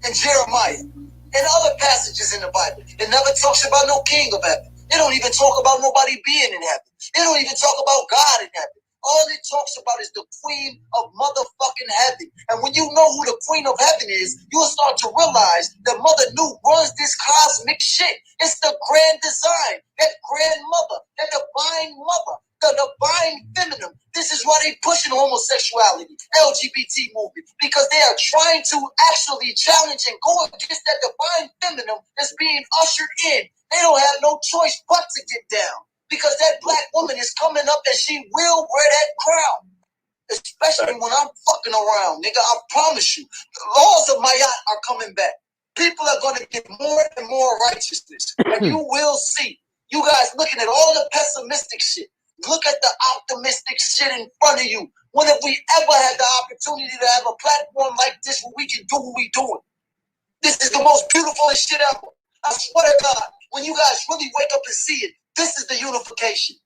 and Jeremiah and other passages in the Bible. It never talks about no King of Heaven. It don't even talk about nobody being in heaven. It don't even talk about God in heaven. All it talks about is the Queen of motherfucking Heaven. And when you know who the Queen of Heaven is, you'll start to realize that Mother New runs this cosmic shit. It's the grand design, that grandmother, that divine mother, the divine feminine. This is why they pushing homosexuality, LGBT movement, because they are trying to actually challenge and go against that divine feminine that's being ushered in. They don't have no choice but to get down, because that black woman is coming up and she will wear that crown. Especially when I'm fucking around, nigga. I promise you. The laws of Mayat are coming back. People are going to get more and more righteousness. And you will see. You guys looking at all the pessimistic shit. Look at the optimistic shit in front of you. When have we ever had the opportunity to have a platform like this where we can do what we doing? This is the most beautiful shit ever. I swear to God, when you guys really wake up and see it, this is the unification.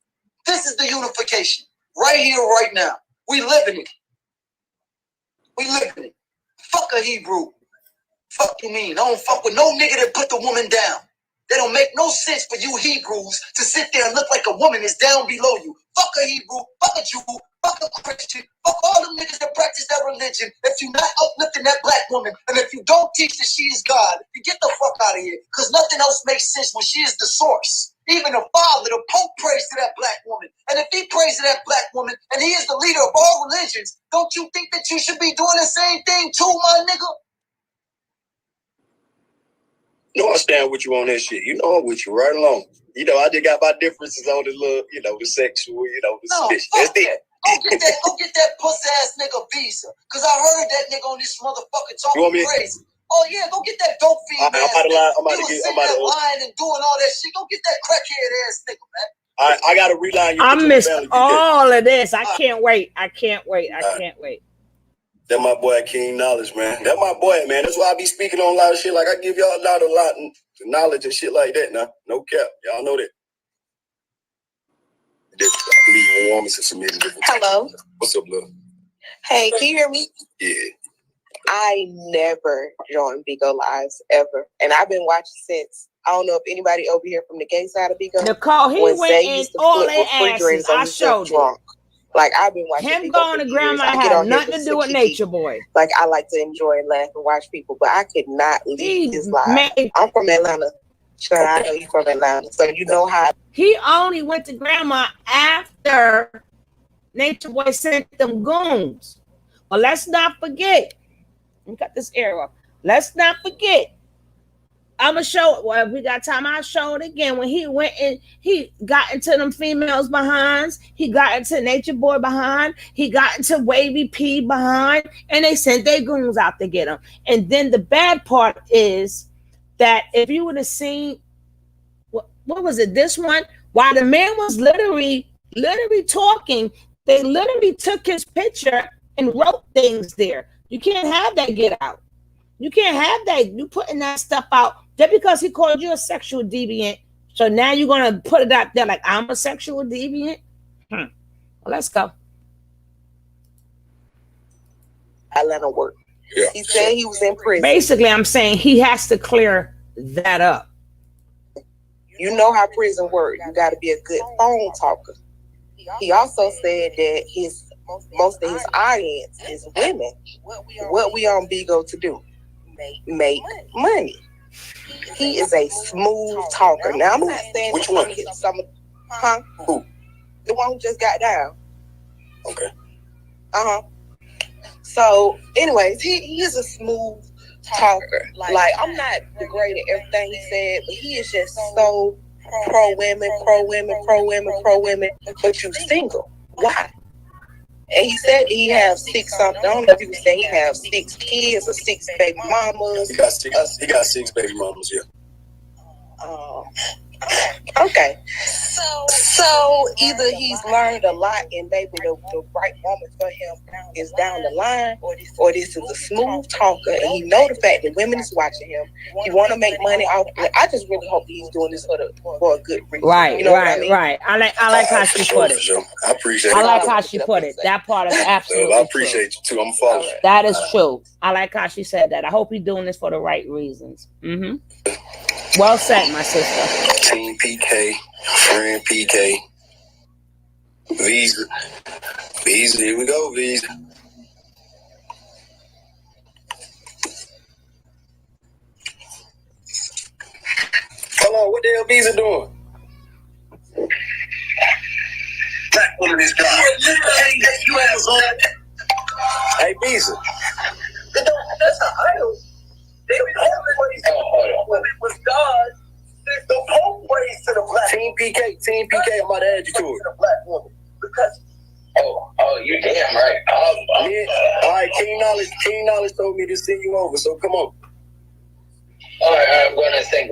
This is the unification. Right here, right now. We live in it. We live in it. Fuck a Hebrew. Fuck you mean? I don't fuck with no nigga that put the woman down. They don't make no sense for you Hebrews to sit there and look like a woman is down below you. Fuck a Hebrew, fuck a Jew, fuck a Christian, fuck all them niggas that practice that religion. If you're not uplifting that black woman, and if you don't teach that she is God, you get the fuck out of here. Because nothing else makes sense when she is the source. Even the father, the Pope, prays to that black woman. And if he prays to that black woman, and he is the leader of all religions, don't you think that you should be doing the same thing too, my nigga? You know, I stand with you on that shit. You know, I'm with you right along. You know, I just got my differences on the little, the sexual, the That's it. Go get that pussy ass nigga visa. Cause I heard that nigga on this motherfucker talking crazy. Oh yeah, go get that dope fiend ass nigga. I'm about to lying and doing all that shit. Go get that crackhead ass nigga, man. I gotta reline you. I missed all of this. I can't wait. I can't wait. That my boy King Knowledge, man. That my boy, man. That's why I be speaking on a lot of shit. Like I give y'all a lot of knowledge and shit like that now. No cap. Y'all know that. I believe warm is a Hello. What's up, love? Hey, can you hear me? Yeah. I never joined Bigo Lives ever. And I've been watching since, I don't know if anybody over here from the gay side of Bigo. Nicole, he went in all their asses. I showed it. Like, I've been watching him going to grandma had nothing to do with Nature Boy. Like, I like to enjoy and laugh and watch people, but I could not leave his live. I'm from Atlanta. Sure, I know you from Atlanta, so you know how. He only went to grandma after Nature Boy sent them goons. But let's not forget. Let me cut this arrow. Let's not forget. I'm gonna show it. Well, if we got time, I'll show it again. When he went in, he got into them females behinds. He got into Nature Boy behind. He got into Wavy P behind, and they sent their goons out to get him. And then the bad part is that if you would have seen, what was it? This one, while the man was literally talking, they literally took his picture and wrote things there. You can't have that get out. You can't have that. You putting that stuff out just because he called you a sexual deviant. So now you're gonna put it out there like I'm a sexual deviant. Well, let's go. Atlanta work. Yeah. He said he was in prison. Basically, I'm saying he has to clear that up. You know how prison works. You got to be a good phone talker. He also said that most of his audience is women. What we on Bigo to do? Make money. He is a smooth talker. Now I'm not saying which one? Who? The one who just got down. Okay. So, anyways, he is a smooth talker. Like, I'm not degrading everything he said, but he is just so pro women. But you single. Why? And he said he have 6 something. I don't know if he was saying he have 6 kids or 6 baby mamas. He got 6 baby mamas, yeah. Okay. So either he's learned a lot and maybe the right woman for him is down the line, or this is a smooth talker and he know the fact that women is watching him. He want to make money off. I just really hope he's doing this for a good reason. Right, you know what I mean? Right. I like how she put it. Sure. I appreciate it. I like how she put it. That part is absolutely I appreciate you too. I'm following. That is true. I like how she said that. I hope he's doing this for the right reasons. Well said, my sister. Team PK, friend PK, Visa, here we go, Visa. Hold on, what the hell Visa doing? Black woman is gone. Hey, Visa. That's an idol. They was God. The Pope ways to the black Team PK, I'm about to add you to it. the black woman. Because you damn right. All right, King Knowledge told me to send you over, so come on. all right, I'm gonna sing.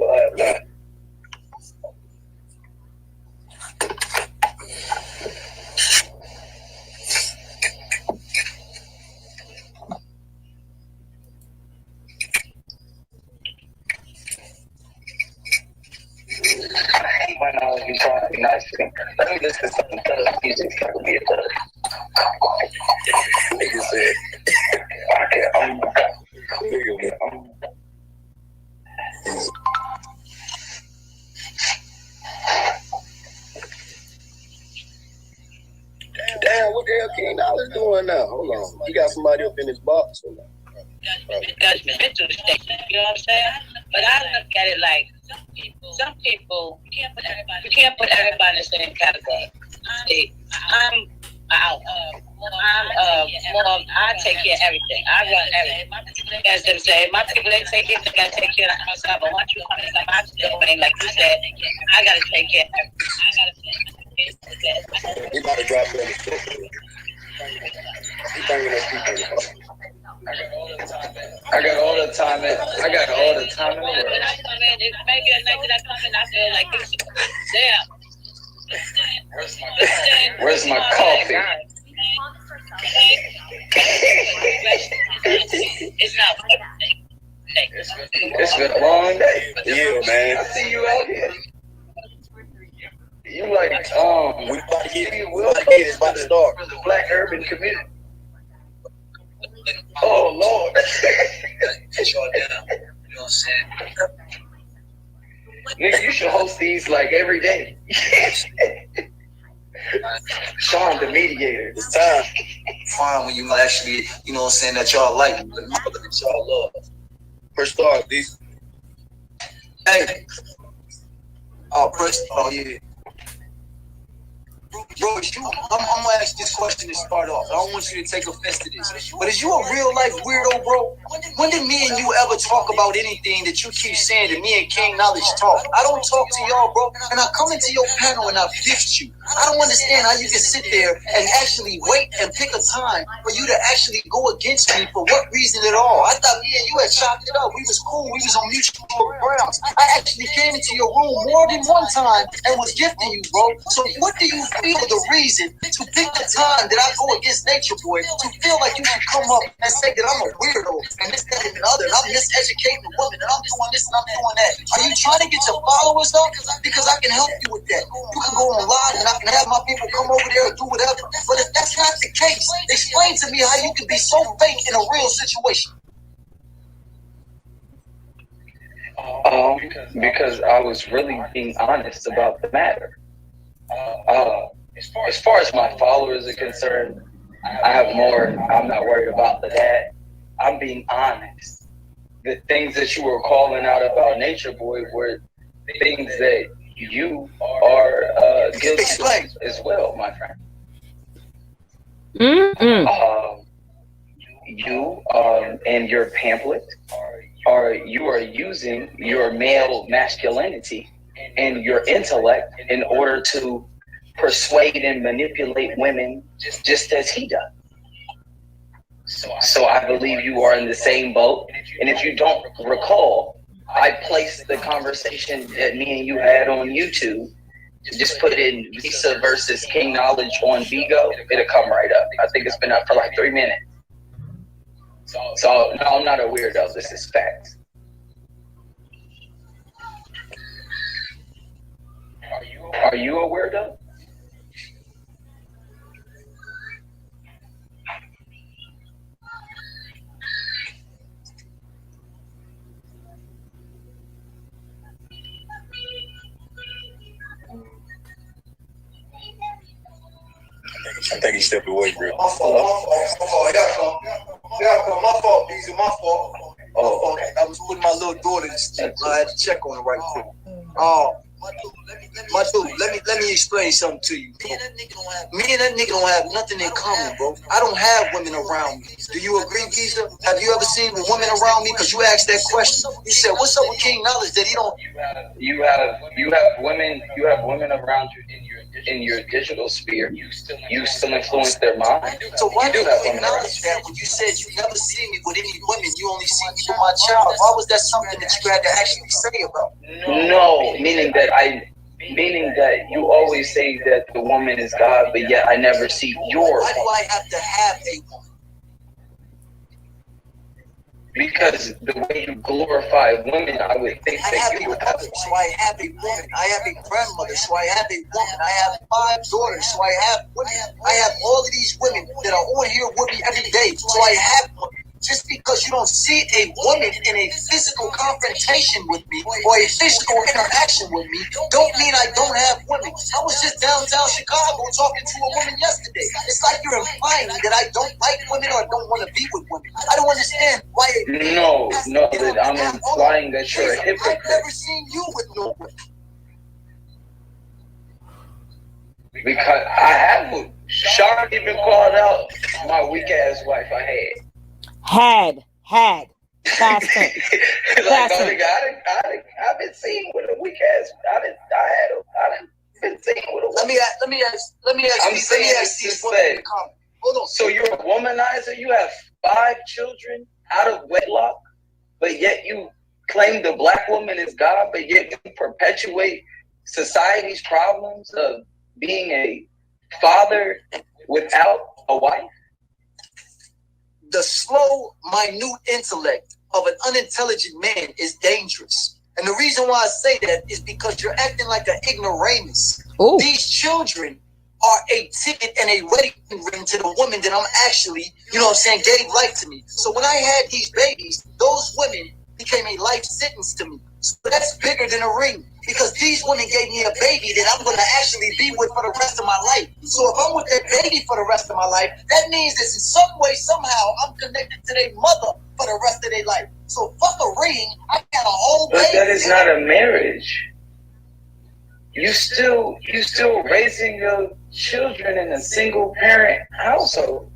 When I was trying to be nice to him. Let me listen to some music. That would be a good. Nigga said, damn, what the hell King Knowledge doing now? Hold on. He got somebody up in his box or not? Judgment, mental state. You know what I'm saying? But I look at it like some people you can't put everybody in the same category. I'm out. I take care of everything. I run everything. As them say, my people they take it, they gotta take care of myself. But once you come into my thing, like you said, I gotta take care of everything. He about to drop in. He bringing us people. I got all the time in the world. Maybe a night that I come in, I feel like this. Damn. Where's my coffee? It's not everything. It's been a long day. Yeah, man. I see you out here. You like, We about to get it. It's about to start. the black urban community. Oh, Lord. Put y'all down. You know what I'm saying? Nigga, you should host these like every day. Sean, the mediator. It's time. Fine when you actually, you know what I'm saying, that y'all like, that y'all love. First start, these. Hey. Oh yeah. Bro, I'm gonna ask this question to start off. I don't want you to take offense to this. But is you a real life weirdo, bro? When did me and you ever talk about anything that you keep saying that me and King Knowledge talk? I don't talk to y'all, bro. And I come into your panel and I gift you. I don't understand how you can sit there and actually wait and pick a time for you to actually go against me for what reason at all. I thought me and you had chopped it up. We was cool. We was on mutual grounds. I actually came into your room more than one time and was gifting you, bro. So what do you feel the reason to pick the time that I go against Nature Boy to feel like you can come up and say that I'm a weirdo and this, that, and the other, and I'm miseducating the woman, and I'm doing this and I'm doing that? Are you trying to get your followers up? Because I can help you with that. You can go on live and I can have my people come over there and do whatever. But if that's not the case, explain to me how you can be so fake in a real situation. Because I was really being honest about the matter. As far as my followers are concerned, I have more. I'm not worried about that. I'm being honest. The things that you were calling out about Nature Boy were things that you are guilty of as well, my friend. You and your pamphlet you are using your male masculinity and your intellect in order to persuade and manipulate women just as he does. So I believe you are in the same boat. And if you don't recall, I placed the conversation that me and you had on YouTube. Just put in Visa versus King Knowledge on Bigo. It'll come right up. I think it's been up for like 3 minutes. So no, I'm not a weirdo. This is facts. Are you a weirdo? I think he stepped away, bro. My fault. My fault. These are my fault. Oh, okay. I was putting my little daughter to sleep. I had to check on her right quick. My dude, let me explain something to you. Me and that nigga don't have nothing in common, bro. I don't have women around me. Do you agree, Keisha? Have you ever seen women around me? Because you asked that question. You said, "What's up with King Knowledge that he don't?" You have women around you in your digital sphere. You still influence their mind. So why do you acknowledge that when you said you never see me with any women, you only see me with my child? Why was that something that you had to actually say about? No, meaning that you always say that the woman is God, but yet I never see yours. Why do I have to have a woman? Because the way you glorify women, I would think that you would have one. So I have a woman. I have a grandmother. So I have a woman. I have 5 daughters. So I have women. I have all of these women that are on here with me every day. So I have women. Just because you don't see a woman in a physical confrontation with me or a physical interaction with me, don't mean I don't have women. I was just downtown Chicago talking to a woman yesterday. It's like you're implying that I don't like women or don't want to be with women. I don't understand why. No, that I'm implying that you're a hypocrite. I've never seen you with no women. Because I have one. Sean even called out my weak ass wife I had. Had. Past tense. Like, I've been seen with a weak ass. I've been seen with a. Let me ask these women. Hold on. So you're a womanizer. You have 5 children out of wedlock, but yet you claim the black woman is God, but yet you perpetuate society's problems of being a father without a wife. The slow, minute intellect of an unintelligent man is dangerous. And the reason why I say that is because you're acting like an ignoramus. Ooh. These children are a ticket and a wedding ring to the woman that I'm actually, gave life to me. So when I had these babies, those women became a life sentence to me. So that's bigger than a ring, because these women gave me a baby that I'm going to actually be with for the rest of my life. So if I'm with that baby for the rest of my life, that means that in some way, somehow, I'm connected to their mother for the rest of their life. So fuck a ring, I got a whole baby. But that is not a marriage. You still raising your children in a single parent household.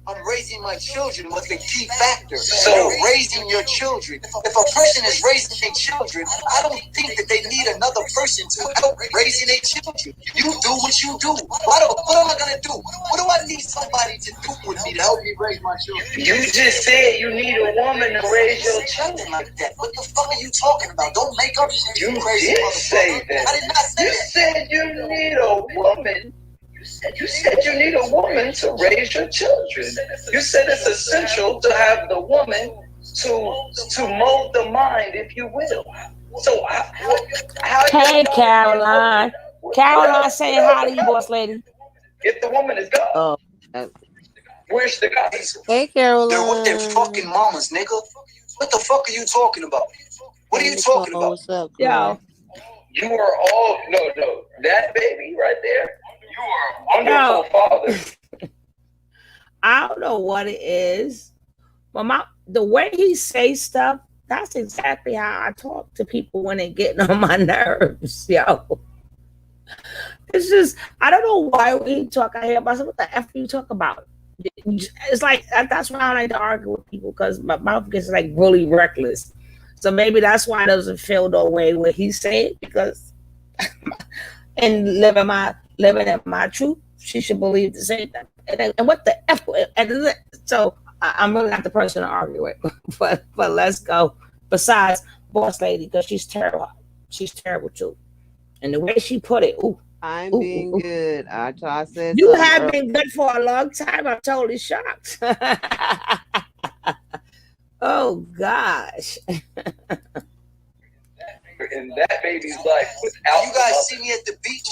I'm raising my children was the key factor. So raising your children. If a person is raising their children, I don't think that they need another person to help raising their children. You do what you do. What am I gonna do? What do I need somebody to do with me to help me raise my children? You just said you need a woman to raise your children like that. What the fuck are you talking about? Don't make up shit. You did say that. I did not say that. You said you need a woman. You said you need a woman to raise your children. You said it's essential to have the woman to mold the mind, if you will. So how hey, Caroline. Caroline saying hi to you, boss lady. If the woman is God, where's the God? Hey, Caroline. They're with their fucking mamas, nigga. What the fuck are you talking about? What are you talking about? What's up, yo? You are all no. That baby right there. You are a wonderful father. I don't know what it is, but the way he says stuff, that's exactly how I talk to people when they're getting on my nerves, yo. It's just, I don't know why we talk out here about what the F you talk about. It's like, that's why I like to argue with people, because my mouth gets like really reckless. So maybe that's why it doesn't feel the way when he say it, because and living in my truth, she should believe the same thing. And what the F? And so I'm really not the person to argue with. But let's go. Besides, boss lady, because she's terrible. She's terrible too. And the way she put it, I'm being good. I said you have been good for a long time. I'm totally shocked. Oh gosh. In that baby's life, you guys see me at the beach.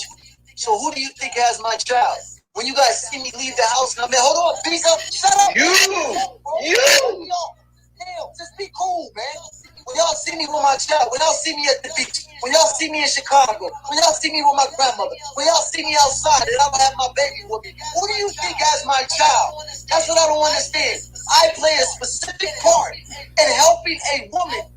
So who do you think has my child? When you guys see me leave the house, and I'm like, hold on, Bigo, shut up. You. Damn, just be cool, man. When y'all see me with my child, when y'all see me at the beach, when y'all see me in Chicago, when y'all see me with my grandmother, when y'all see me outside and I'm gonna have my baby with me, who do you think has my child? That's what I don't understand. I play a specific part in helping a woman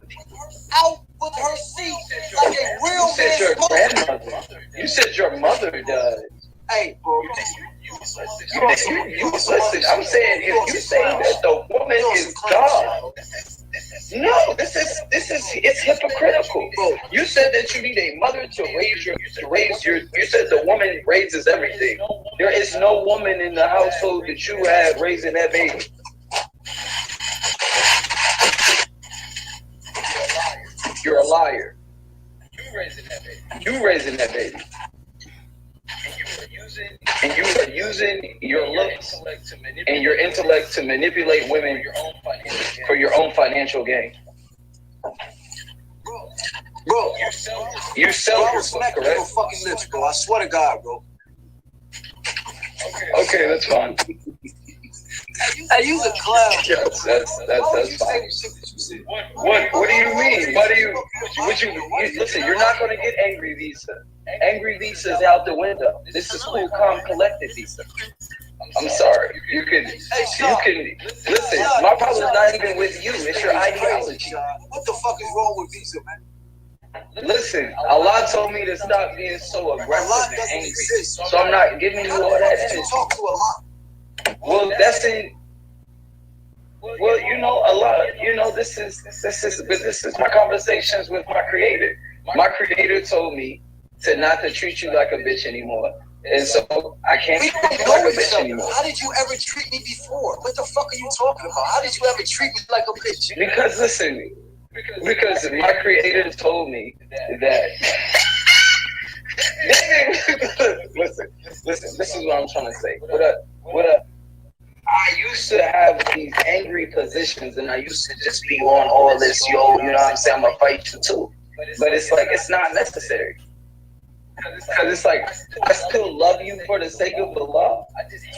out with her seat like a real man. You said your grandmother. You said your mother does. Hey, bro. You listen. I'm saying if you say that the woman is God, no, this is it's hypocritical. You said that you need a mother to raise your. You said the woman raises everything. There is no woman in the household that you have raising that baby. You're a liar. You raising that baby. And you are using your looks and your intellect to manipulate women for your own financial gain. Bro, you sell your smack your fucking lips, bro. I swear to God, bro. Okay, that's fine. Hey, you a clown. Yes, that's fine. What do you mean? Listen, you're not going to get angry visa. Angry visa is out the window. This is cool, calm, collected visa. I'm sorry. You can listen. My problem is not even with you. It's your ideology. What the fuck is wrong with visa, man? Listen, Allah told me to stop being so aggressive and angry. So I'm not giving you all that energy. Talk to Allah. Well, that's it. Well, Allah, this is my conversations with my creator. My creator told me not to treat you like a bitch anymore. And so I can't treat you like a bitch anymore. How did you ever treat me before? What the fuck are you talking about? How did you ever treat me like a bitch? Because listen, because my creator told me that listen, this is what I'm trying to say. What up? I used used to have these angry positions, and I used to just be on all this, yo, you know what I'm saying? I'm gonna fight you too. But it's like, it's not necessary. Because it's like, I still love you for the sake of the love.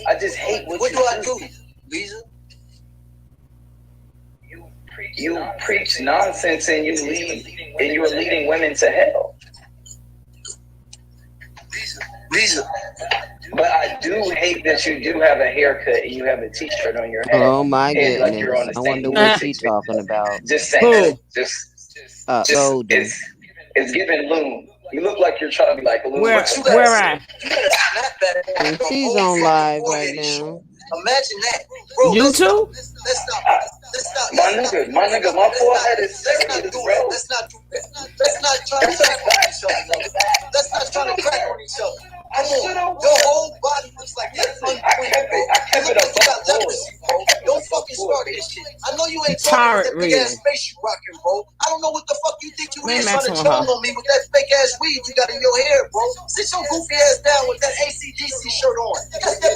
I just hate what do I do, Lisa? You preach nonsense and you're leading women to hell. Lisa. But I do hate that you do have a haircut and you have a t-shirt on your head. Oh my goodness. Like you're on the I wonder what she's talking about. Just saying. Golden. It's giving loom. You look like you're trying to be like a loom. Where at? And she's on live right now. Imagine that. Bro, YouTube? Let's stop. My nigga, my forehead is serious, bro. Let's not do that. Let's not try to crack on each other. Let's not try to crack on each other. Come on. Your whole body looks like that. I kept it up. Don't fucking start this shit. I know you ain't talking with that big ass face you rocking, bro. I don't know what the fuck you think you is trying to tell on me with that fake ass weave you got in your hair, bro. Sit your goofy ass down with that ACDC shirt on.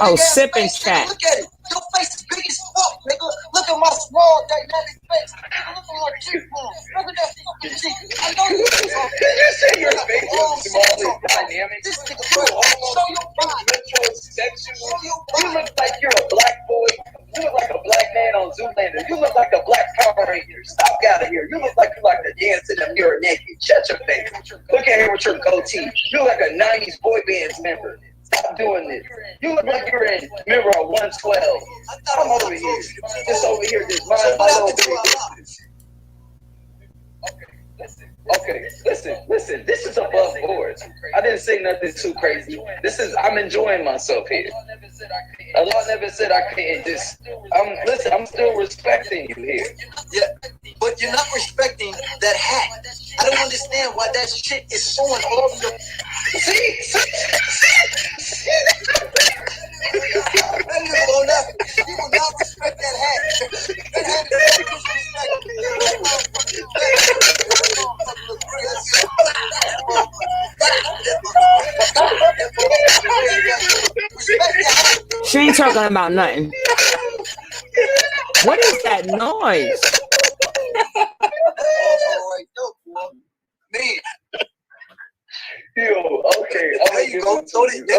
Oh, sipping chat. Look at it. Your face is big as fuck, nigga. Look at my small dynamic face. Look at my cheekbone. Look at that fucking cheek. I know you ain't talking. Did you say your face is small and dynamic? This nigga, bro. Show your body. You look like you're a black boy. You look like a black man on Zoolander. You look like a black Power Ranger. Stop out of here. You look like you like to dance in the mirror naked. Shut your face. Look at here with your goatee. You look like a 90s boy band member. Stop doing this. You look like you're in member of 112. I'm over here. Just over here. Just mind my little business. Okay, listen. This is above board. I didn't say nothing too crazy. I'm enjoying myself here. Allah never said I couldn't just. I'm still respecting you here. Yeah, but you're not respecting that hat. I don't understand why that shit is showing all of your. See? You will not respect that hat. That hat is She ain't talking about nothing. What is that noise? Man. Yo, okay. There you go. Throw it. I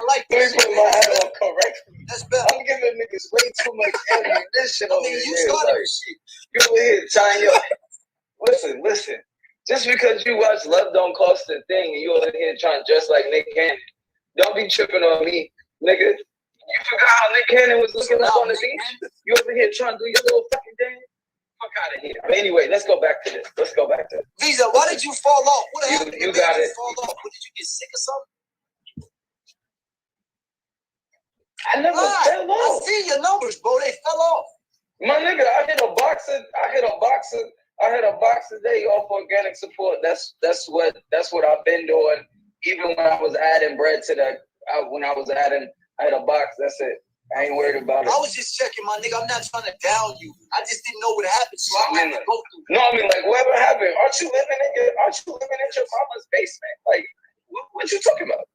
like this. Let me put my hat on correctly. That's better. I'm giving niggas way too much ammunition over here. You started this shit. You over here tying your... Listen. Just because you watch Love Don't Cost a Thing and you over here trying to dress like Nick Cannon, don't be tripping on me, nigga. You forgot how Nick Cannon was looking like on the beach? You over here trying to do your little fucking thing? Fuck out of here. But anyway, let's go back to this. Visa, why did you fall off? What happened? You got it. Fall off? Did you get sick or something? I never fell off. I see your numbers, bro. They fell off. My nigga, I hit a boxer day off organic support. That's what I've been doing. Even when I was adding bread to that, I had a box. That's it. I ain't worried about it. I was just checking, my nigga. I'm not trying to down you. I just didn't know what happened, so I had to go through. No, I mean, like, whatever happened? Aren't you living in your mama's basement? Like, what you talking about?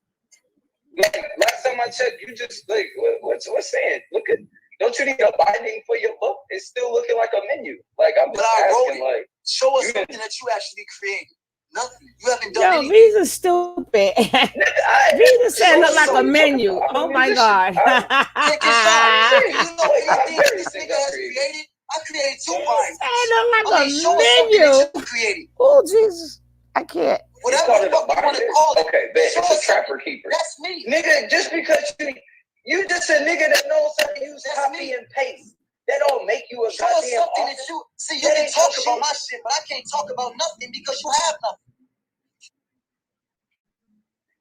Like, last time I checked, you just like what's saying? Look at. Don't you need a binding for your book? It's still looking like a menu. Like I'm just asking, like, show us something that you actually created. Nothing. You haven't done anything. Visa's stupid. Visa said look like a menu. Oh my God. You know anything this nigga has created? I created 2 bindings. It look like a menu. Oh Jesus. I can't. Whatever the fuck you want to call it. Okay, bet. It's a trapper keeper. That's me. Nigga, just because you just a nigga that knows how to use copy and paste. That don't make you a goddamn something that you see. You can talk about my shit, but I can't talk about nothing because you have nothing.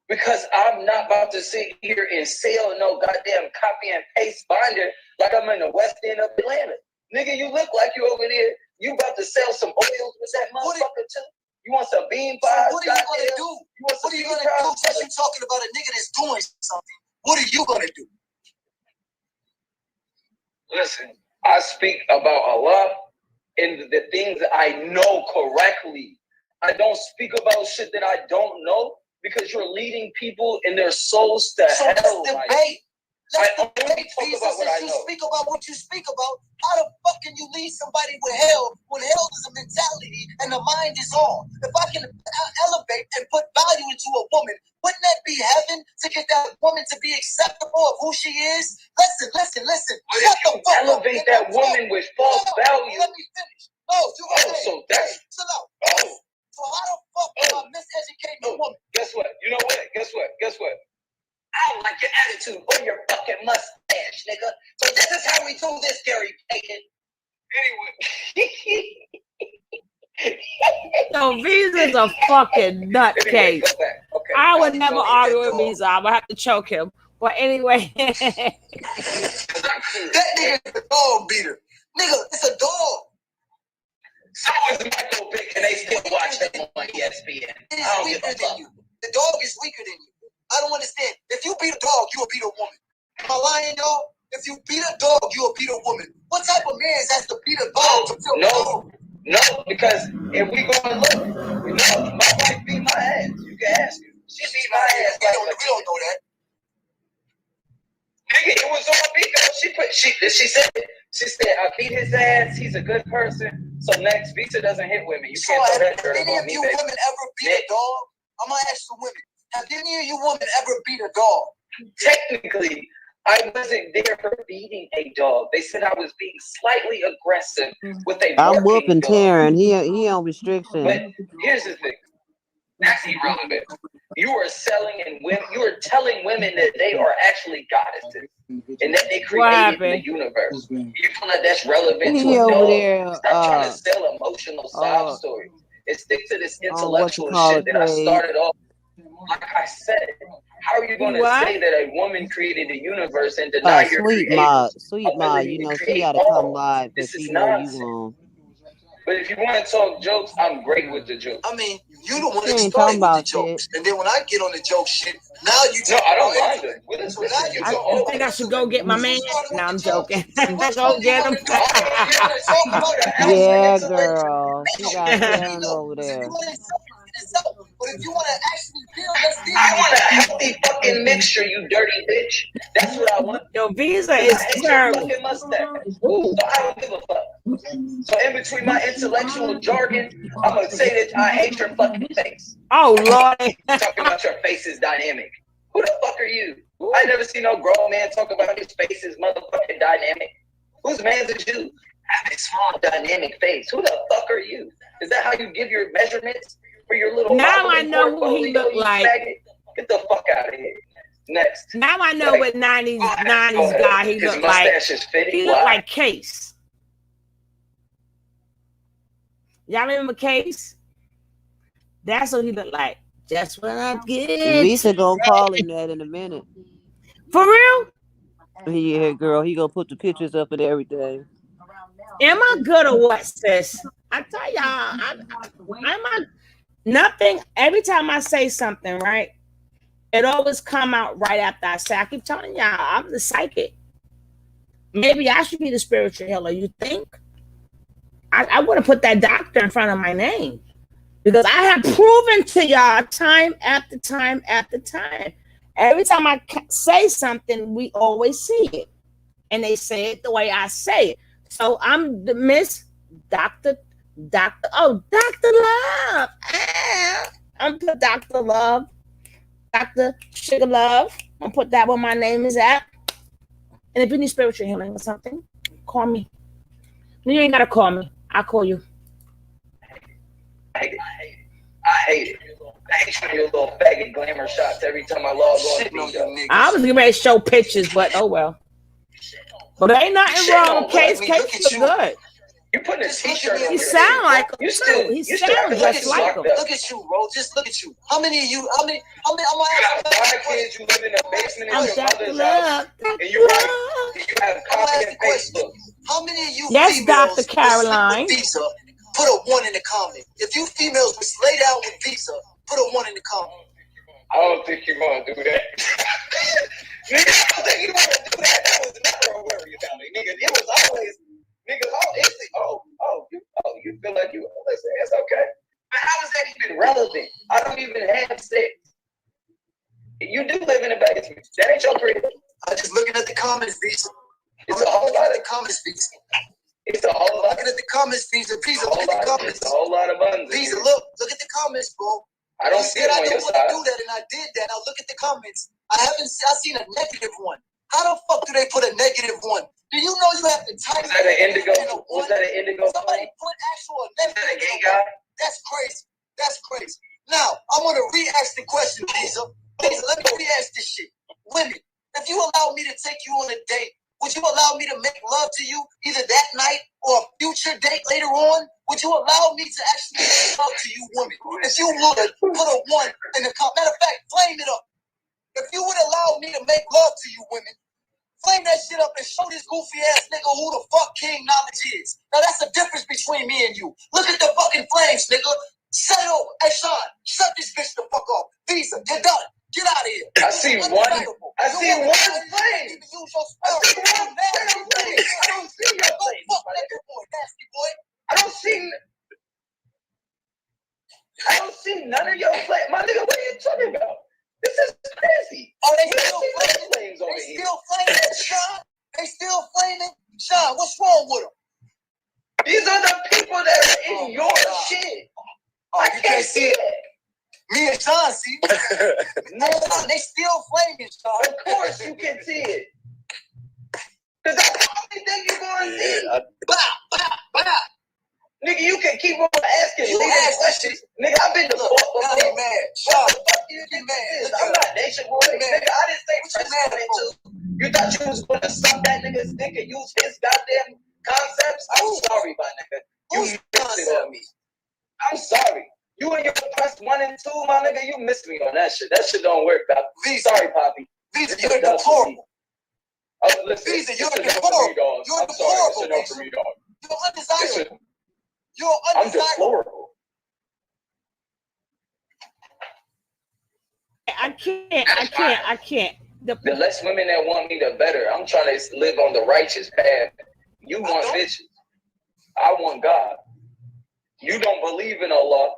Because I'm not about to sit here and sell no goddamn copy and paste binder like I'm in the West End of Atlanta. Nigga, you look like you over there. You about to sell some oils with that motherfucker too. You want some bean pies? What are you gonna do? What are you gonna do? Since you talking about a nigga that's doing something, what are you gonna do? Listen, I speak about Allah and the things I know correctly. I don't speak about shit that I don't know because you're leading people and their souls to hell. Debate. You speak about what you speak about. How the fuck can you lead somebody with hell when hell is a mentality and the mind is all? If I can elevate and put value into a woman, wouldn't that be heaven to get that woman to be acceptable of who she is? Listen. But if you elevate that woman with false value. Let me finish. So that's chill out. So how the fuck am I miseducating a woman? Guess what? You know what? Guess what? I don't like your attitude or your fucking mustache, nigga. So this is how we do this, Gary Payton. Anyway. So Visa's a fucking nutcase. Okay. I would never argue with Visa. I'm gonna have to choke him. But anyway. That nigga is a dog beater. Nigga, it's a dog. So is Michael Vick and they still watch him on ESPN. It's weaker than you. The dog is weaker than you. I don't understand. If you beat a dog, you'll beat a woman. Am I lying, y'all? If you beat a dog, you'll beat a woman. What type of man has to beat a dog to feel No, because if we go and look, my wife beat my ass. You can ask her. She beat my ass. We don't know that. Nigga, it was on Bigo. She said, I beat his ass. He's a good person. So next, Visa doesn't hit women. You can't throw that dirt on me. Have any of you women ever beat a dog? I'm gonna ask the women. Have any of you women ever beat a dog? Technically, I wasn't there for beating a dog. They said I was being slightly aggressive with a I'm whooping dog. Taryn. He on restriction. But here's the thing. That's irrelevant. You are you are telling women that they are actually goddesses and that they created the universe. You feel like that's relevant to a dog? Stop trying to sell emotional sob stories and stick to this intellectual shit that I started off. Like I said, how are you going to say that a woman created the universe and deny your creator? Sweet Ma, you know she got to come live. This is nonsense. But if you want to talk jokes, I'm great with the jokes. I mean, you the one that started with the jokes. And then when I get on the joke shit, now you No, I don't mind it. I think I should go get my man. No, I'm joking. Go get him. Yeah, girl. She got Taryn over there. But if you want to actually feel, I want a healthy fucking mixture, you dirty bitch. That's what I want. Yo, Visa is terrible. So I don't give a fuck. So in between my intellectual jargon, I'm gonna say that I hate your fucking face. Oh Lord, talking about your face is dynamic. Who the fuck are you? I never seen no grown man talk about his face is motherfucking dynamic. Whose man's is you? Have a small dynamic face. Who the fuck are you? Is that how you give your measurements? For your little now I know who he looked like. Get the fuck out of here. Next. Now I know what 90s guy he looked like. He looked like Case. Y'all remember Case? That's what he looked like. Just when I get. Lisa gonna call him that in a minute. For real? Yeah, girl. He gonna put the pictures up and everything. Am I good or what, sis? I tell y'all, I'm nothing. Every time I say something, right, it always come out right after I say. I keep telling y'all, I'm the psychic. Maybe I should be the spiritual healer. You think? I would have put that doctor in front of my name because I have proven to y'all time after time after time. Every time I say something, we always see it, and they say it the way I say it. So I'm the Miss Dr. Love. I'm put Dr. Love, Dr. Sugar Love. I'm gonna put that where my name is at. And if you need spiritual healing or something, call me. You ain't gotta call me. I'll call you. I hate it. I hate your little faggot glamour shots every time I log on. I was getting ready to show pictures, but oh well. But there ain't nothing wrong with Case. Case look good. You putting a t-shirt on. You sound like him. You still sound just like him. Look at you, bro. Just look at you. How many of you? I'm you have 5 kids. You live in a basement in your mother's house, and you have copy and Facebook. How many of you? Yes, Dr. Caroline. Visa, put a 1 in the comment. If you females just lay down with Visa, put a 1 in the comment. I don't think you want to do that. Nigga, I don't think you want to do that. That was never a worry about me, nigga. It was always, nigga, you feel like you, listen, it's okay. But how is that even relevant? I don't even have sex. You do live in a basement. That ain't your crib. I'm just looking at comments, Visa. It's a whole lot of comments, Visa. It's a whole lot. Look at the comments, Visa. Visa, look at the comments. It's a whole lot of buttons. Visa, look at the comments, bro. I don't see it on your side. I do that, and I did that. Now look at the comments. I seen a negative one. How the fuck do they put a negative one? Do you know you have to type? Was that an indigo? Was that an indigo? Somebody put actual negative. That's crazy. That's crazy. Now I want to re-ask the question, Visa. Visa, let me re-ask this shit. Women, if you allow me to take you on a date, would you allow me to make love to you either that night or a future date later on? Would you allow me to actually make love to you, women? If you would, put a 1 in the comment. Matter of fact, flame it up. If you would allow me to make love to you, women, flame that shit up and show this goofy ass nigga who the fuck King Knowledge is. Now that's the difference between me and you. Look at the fucking flames, nigga. Set it over. Hey, Sean, shut this bitch the fuck off. Visa, you're done. Get out of here. I see one. I see one flame. I see one flame. I don't see your flame. Fuck that good boy, nasty boy. I don't see none of your flame. My nigga, what are you talking about? This is crazy. Are they still flaming? They still flaming, Sean? They still flaming? Sean, what's wrong with them? These are the people that are in your shit. Oh, you can't see it. Me and Sean see. No, they still flaming, Sean. Of course you can see it. Because that's the only thing you're going to see. Bah. Nigga, you can keep on asking questions. Nigga, I've been to court before. Now you mad. Sean, you get mad. I'm not nation boy. Nigga, I didn't say what you mad at. You thought you was going to suck that nigga's dick and use his goddamn concepts? I'm sorry, my nigga. You missed it on me. I'm sorry. You and your press 1 and 2, my nigga, you missed me on that shit. That shit don't work, Poppy. Sorry, Poppy. Visa, you're deplorable. Oh, listen, Visa, you're deplorable. You're deplorable, Visa. You're undesirable. You're undesirable. I'm deplorable. I can't. The less women that want me, the better. I'm trying to live on the righteous path. You want bitches. I want God. You don't believe in Allah.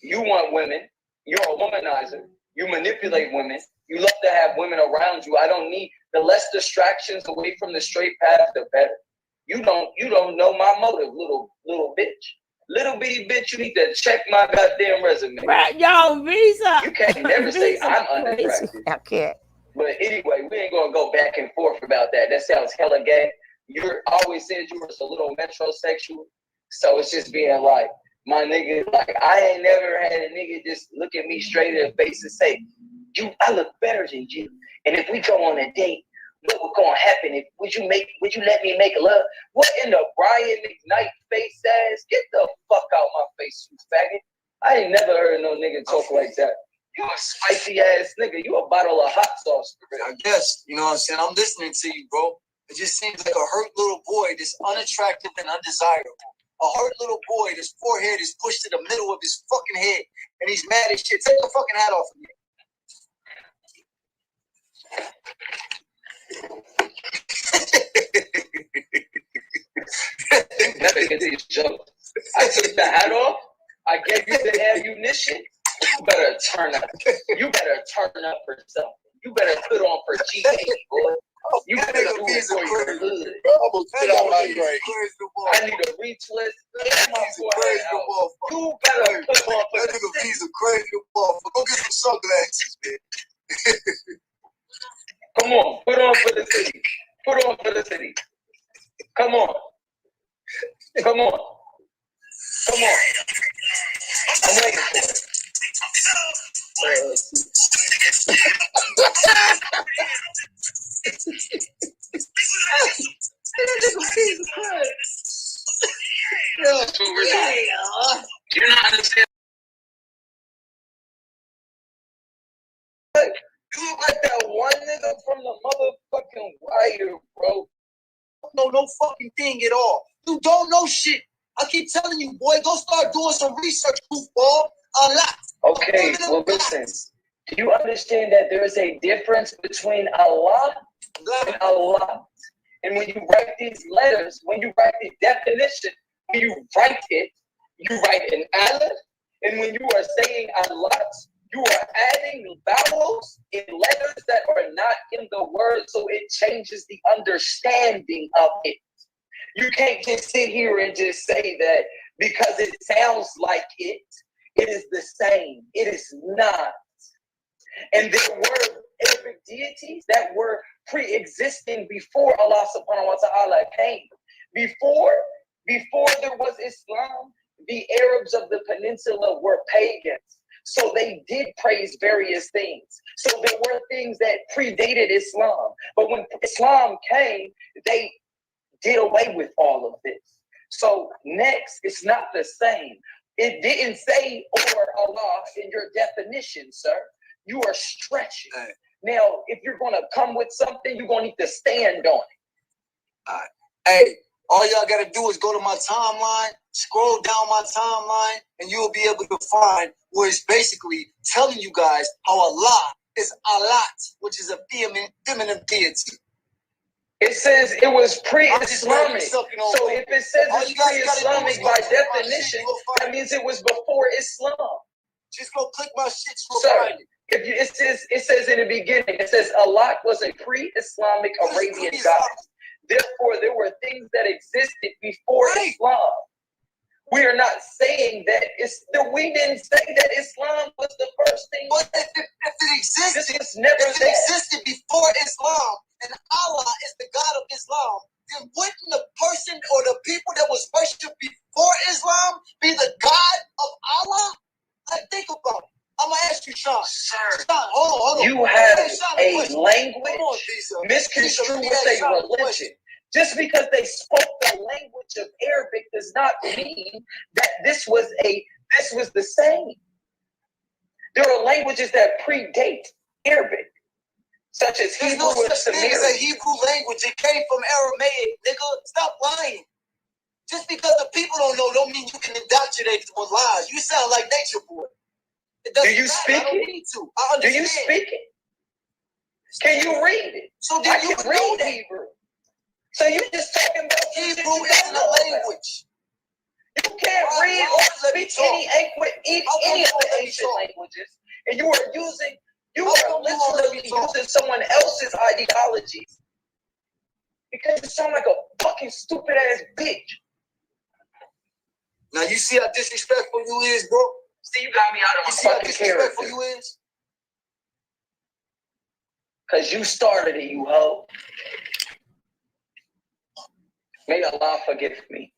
You want women. You're a womanizer. You manipulate women. You love to have women around you. I don't need the less distractions away from the straight path, the better. You don't know my motive, little bitch. Little bitty bitch, you need to check my goddamn resume. Right, yo, Visa. You can't never say I'm unattractive. I can't. But anyway, we ain't gonna go back and forth about that. That sounds hella gay. You always said you were a little metrosexual. So it's just being like, my nigga, like I ain't never had a nigga just look at me straight in the face and say, I look better than you. And if we go on a date, what was gonna happen? Would you let me make love? What in the Brian McKnight face ass? Get the fuck out my face, you faggot. I ain't never heard no nigga talk like that. You a spicy ass nigga. You a bottle of hot sauce. I guess, you know what I'm saying? I'm listening to you, bro. It just seems like a hurt little boy that's unattractive and undesirable. A hurt little boy, his forehead is pushed to the middle of his fucking head, and he's mad as shit. Take the fucking hat off of me. Never get these jokes. I took the hat off. I gave you the ammunition. You better turn up. You better turn up for something. You better put on for GA, boy. You better do it for your hood. I need a retwist. You better put on for that nigga Visa crazy motherfucker. Go get some sunglasses, man. Come on, put on for the city. Put on for the city. Come on. Come on. Come on. I'm waiting for it. You're not understanding. You look like that one nigga from the motherfucking Wire, bro. Don't know no fucking thing at all. You don't know shit. I keep telling you, boy, go start doing some research, goofball. A lot. Okay, well, listen. Do you understand that there is a difference between Allah and Allah? And when you write these letters, when you write the definition, when you write it, you write an Allah. And when you are saying Allah, You are adding vowels in letters that are not in the word, so it changes the understanding of it. You can't just sit here and just say that because it sounds like it is the same. It is not. And there were Arabic deities that were pre-existing before Allah subhanahu wa ta'ala came. Before there was Islam, the Arabs of the peninsula were pagans. So they did praise various things. So there were things that predated Islam. But when Islam came, they did away with all of this. So next, it's not the same. It didn't say or Allah in your definition, sir. You are stretching. Right. Now, if you're going to come with something, you're going to need to stand on it. All right. Hey, all y'all got to do is go to my timeline, scroll down my timeline, and you'll be able to find where it's basically telling you guys how Allah is Alat, which is a feminine deity. It says it was pre-Islamic. So if it says it's pre-Islamic by definition, that means it was before Islam. Just go click my shit. Sir, it says in the beginning, it says Allah was a pre-Islamic Arabian god. Therefore, there were things that existed before Islam. We are not saying that we didn't say that Islam was the first thing. But if it existed before Islam, and Allah is the God of Islam, then wouldn't the person or the people that was worshipped before Islam be the God of Allah? Like, think about it. I'm gonna ask you, Sean. Sir, Sean, hold on. You have a language misconstrued with a religion. Just because they spoke the language of Arabic does not mean that this was the same. There are languages that predate Arabic, such as Hebrew. There's no such thing as a Hebrew language. It came from Aramaic, nigga. Stop lying. Just because the people don't mean you can indoctrinate them with lies. You sound like Nature Boy. Do you speak it? Do you speak it? Can you read it? So then you can read Hebrew. So you just talking about Hebrew isn't a language. You can't read or speak any of the ancient languages, and you are literally using someone else's ideologies because you sound like a fucking stupid ass bitch. Now you see how disrespectful you is, bro. See, you got me out of my fucking character. You is? Cause you started it, you hoe. May Allah forgive me.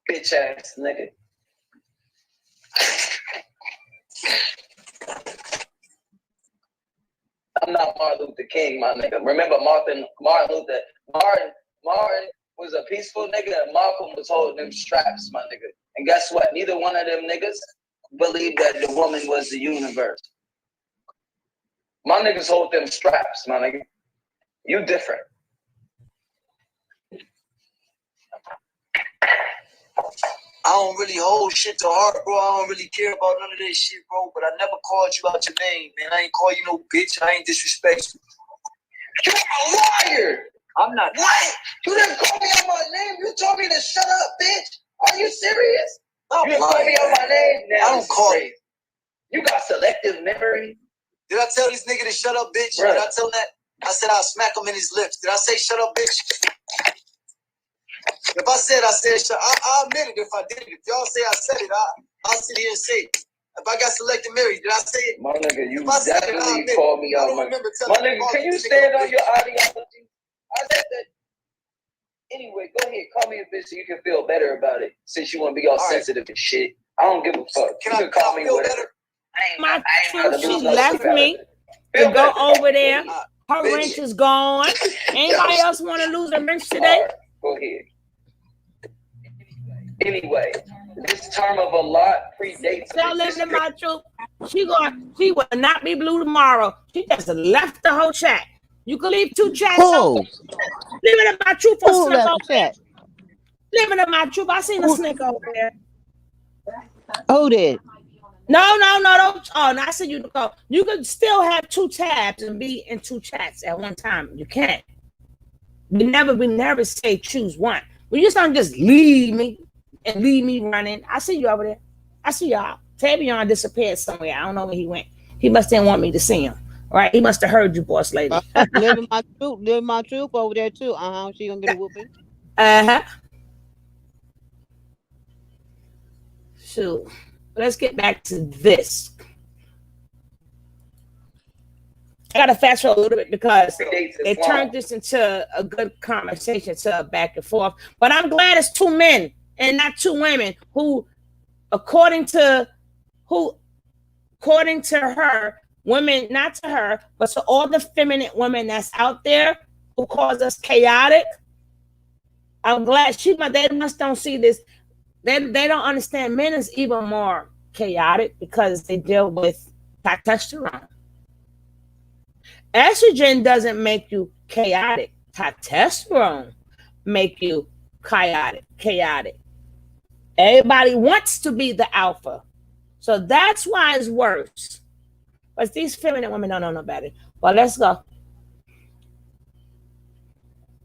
Bitch ass nigga. I'm not Martin Luther King, my nigga. Remember Martin was a peaceful nigga and Malcolm was holding them straps, my nigga. And guess what? Neither one of them niggas believed that the woman was the universe. My niggas hold them straps, my nigga. You different. I don't really hold shit to heart, bro. I don't really care about none of this shit, bro. But I never called you out your name, man. I ain't call you no bitch. I ain't disrespect you. You're a liar. I'm not. What? You didn't call me out my name. You told me to shut up, bitch. Are you serious? You didn't call me out my name. Now I don't call you. You got selective memory. Did I tell this nigga to shut up, bitch? Right. Did I tell him that? I said I'll smack him in his lips. Did I say shut up, bitch? If I said shut, I'll admit it if I did it. If y'all say I said it, I'll sit here and say it. If I got selective memory, did I say it? My nigga, you definitely called me out. My nigga, can you stand on your ideology? I said that. Anyway, go ahead, call me a bitch so you can feel better about it. Since you want to be all sensitive and shit. I don't give a fuck. Can you call me whatever? My truth, she left me to go over there. Her wrench is gone. Anybody else want to lose a wrench today? Right, go ahead. Anyway, this term of a lot predates. Tell them my truth. She will not be blue tomorrow. She just left the whole chat. You can leave 2 chats open. Leave it in my truth or snake over there. Leave it in my truth. I seen a snake over there. Who did? No, don't. Oh, no, I said you to go. You could still have 2 tabs and be in 2 chats at one time. You can't. We never say choose one. We just don't just leave me running. I see you over there. I see y'all. Tavion disappeared somewhere. I don't know where he went. He must didn't want me to see him. Right? He must have heard you, boss lady. Living my truth over there too. She gonna get a whooping. Uh-huh. So let's get back to this. I gotta fast forward a little bit because they turned this into a good conversation, to a back and forth. But I'm glad it's two men and not two women who, according to her, women, not to her, but to all the feminine women that's out there who calls us chaotic. I'm glad they must don't see this. They don't understand men is even more chaotic because they deal with testosterone. Estrogen doesn't make you chaotic. Testosterone make you chaotic. Everybody wants to be the alpha. So that's why it's worse. But these feminine women don't know no better. Well, let's go.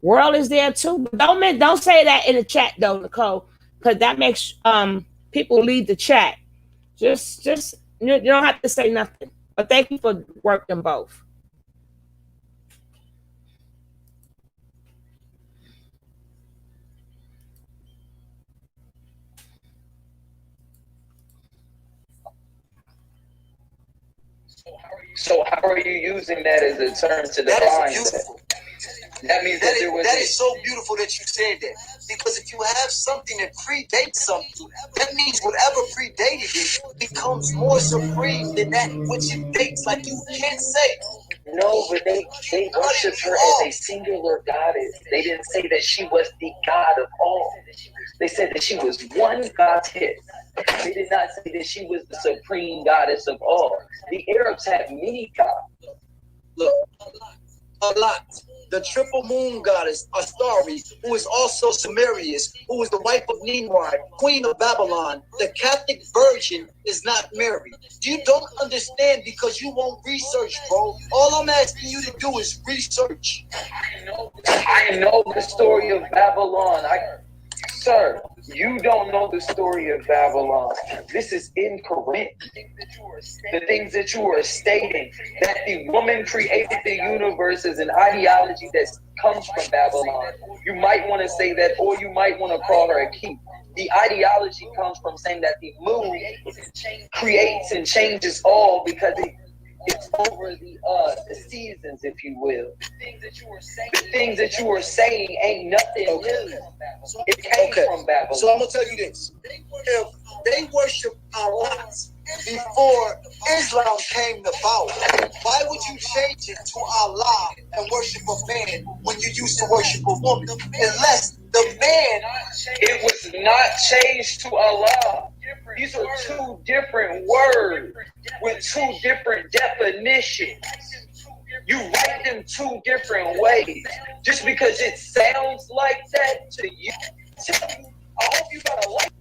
World is there too. But don't say that in the chat though, Nicole, because that makes people leave the chat. Just you don't have to say nothing. But thank you for working both. So how are you using that as a term to define that? That means that is so beautiful that you said that. Because if you have something that predates something, that means whatever predated it becomes more supreme than that which it dates. Like you can't say. No, but they worship her as a singular goddess. They didn't say that she was the God of all. They said that she was one Godhead. They did not say that she was the supreme goddess of all. The Arabs have many gods. Look, a lot. The triple moon goddess, Astari, who is also Sumerius, who is the wife of Nimrod, queen of Babylon. The Catholic Virgin is not Mary. You don't understand because you won't research, bro. All I'm asking you to do is research. I know the story of Babylon. Sir, you don't know the story of Babylon. This is incorrect. The things that you are stating, that the woman created the universe, is an ideology that comes from Babylon. You might want to say that, or you might want to call her a key. The ideology comes from saying that the moon creates and changes all because it's over the seasons, if you will. The things that you were saying ain't nothing new. It came from Babylon. So I'm gonna tell you this: if they worship Allah before Islam came about, why would you change it to Allah and worship a man when you used to worship a woman? Unless the man, it was not changed to Allah. These are two different words with two different definitions. You write them two different ways. Just because it sounds like that to you, I hope you got a like.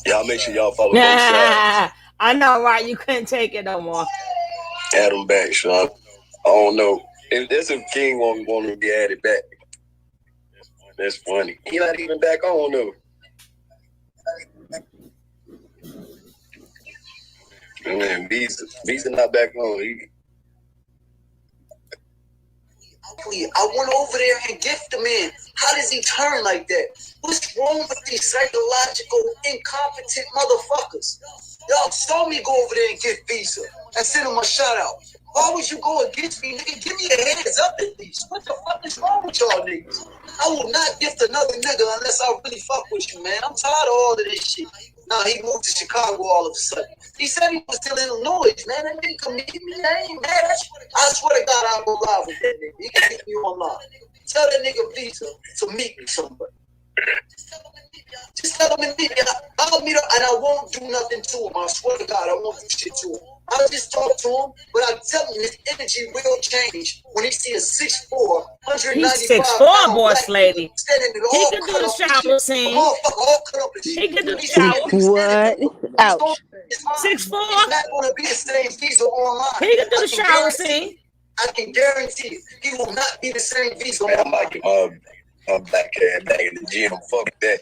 Y'all make sure y'all follow both sides. I know, right? You couldn't take it no more. Add them back, Sean. I don't know. If there's a king want to be added back. That's funny. He not even back on though. Man, Visa not back on. I went over there and gift the man. How does he turn like that? What's wrong with these psychological, incompetent motherfuckers? Y'all saw me go over there and get Visa and send him a shout out. Why would you go against me, nigga? Give me a hands up at least. What the fuck is wrong with y'all niggas? I will not gift another nigga unless I really fuck with you, man. I'm tired of all of this shit. Nah, he moved to Chicago all of a sudden. He said he was still in Illinois, man. That nigga come meet me. I ain't mad. I swear to God, I'll go live with that nigga. He can meet me online. Tell that nigga Visa to meet me somewhere. Just tell him to meet me. I'll meet him and I won't do nothing to him. I swear to God, I won't do shit to him. I'll just talk to him, but I tell him his energy will change when he see a 6'4", 195 6'4", boss lady. He can do the shower scene. He can do the shower. What? Ouch. 6'4". He's not going to be the same Visa online. He can do the shower scene. I can guarantee you, he will not be the same Visa Man, online. I might get my black cat back in the gym. Fuck that.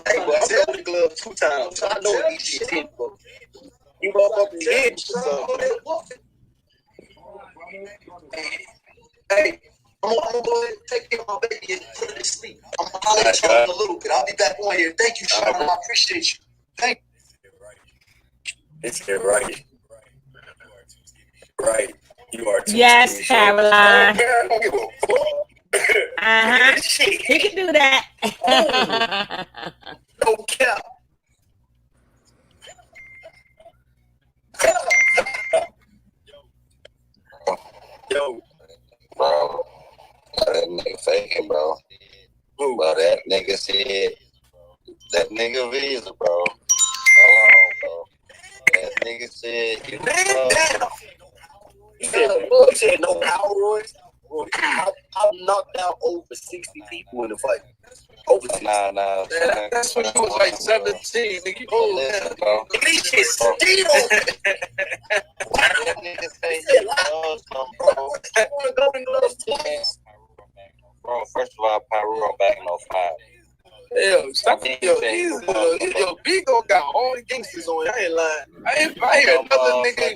Hey, boy, I said with the glove 2 times. So I know what these shit hit, bro. You motherfuckers hit so. Hey, I'm gonna go ahead and take care of my baby and put her to sleep. I'm gonna holler at you in a little bit. I'll be back on here. Thank you, Sean. I appreciate you. Thank you. It's right. Right. You are too. Yes, Caroline. He can do that. No cap. Yo, bro, that nigga faking, bro. Bro, that nigga said, that nigga Visa, bro. Hold on, bro. That nigga said, you said no power, Royce. I've knocked out over 60 people in the fight. Over 60. Nah. That's when you was like 17, nigga. You old now, bro. These shit still. that nigga say he loves them, bro. I want to go in those twice. Bro, first of all, Pyro don't back no 5. Yo, stop. Yo, Bigo got all the gangsters on. I ain't lying. I hear another nigga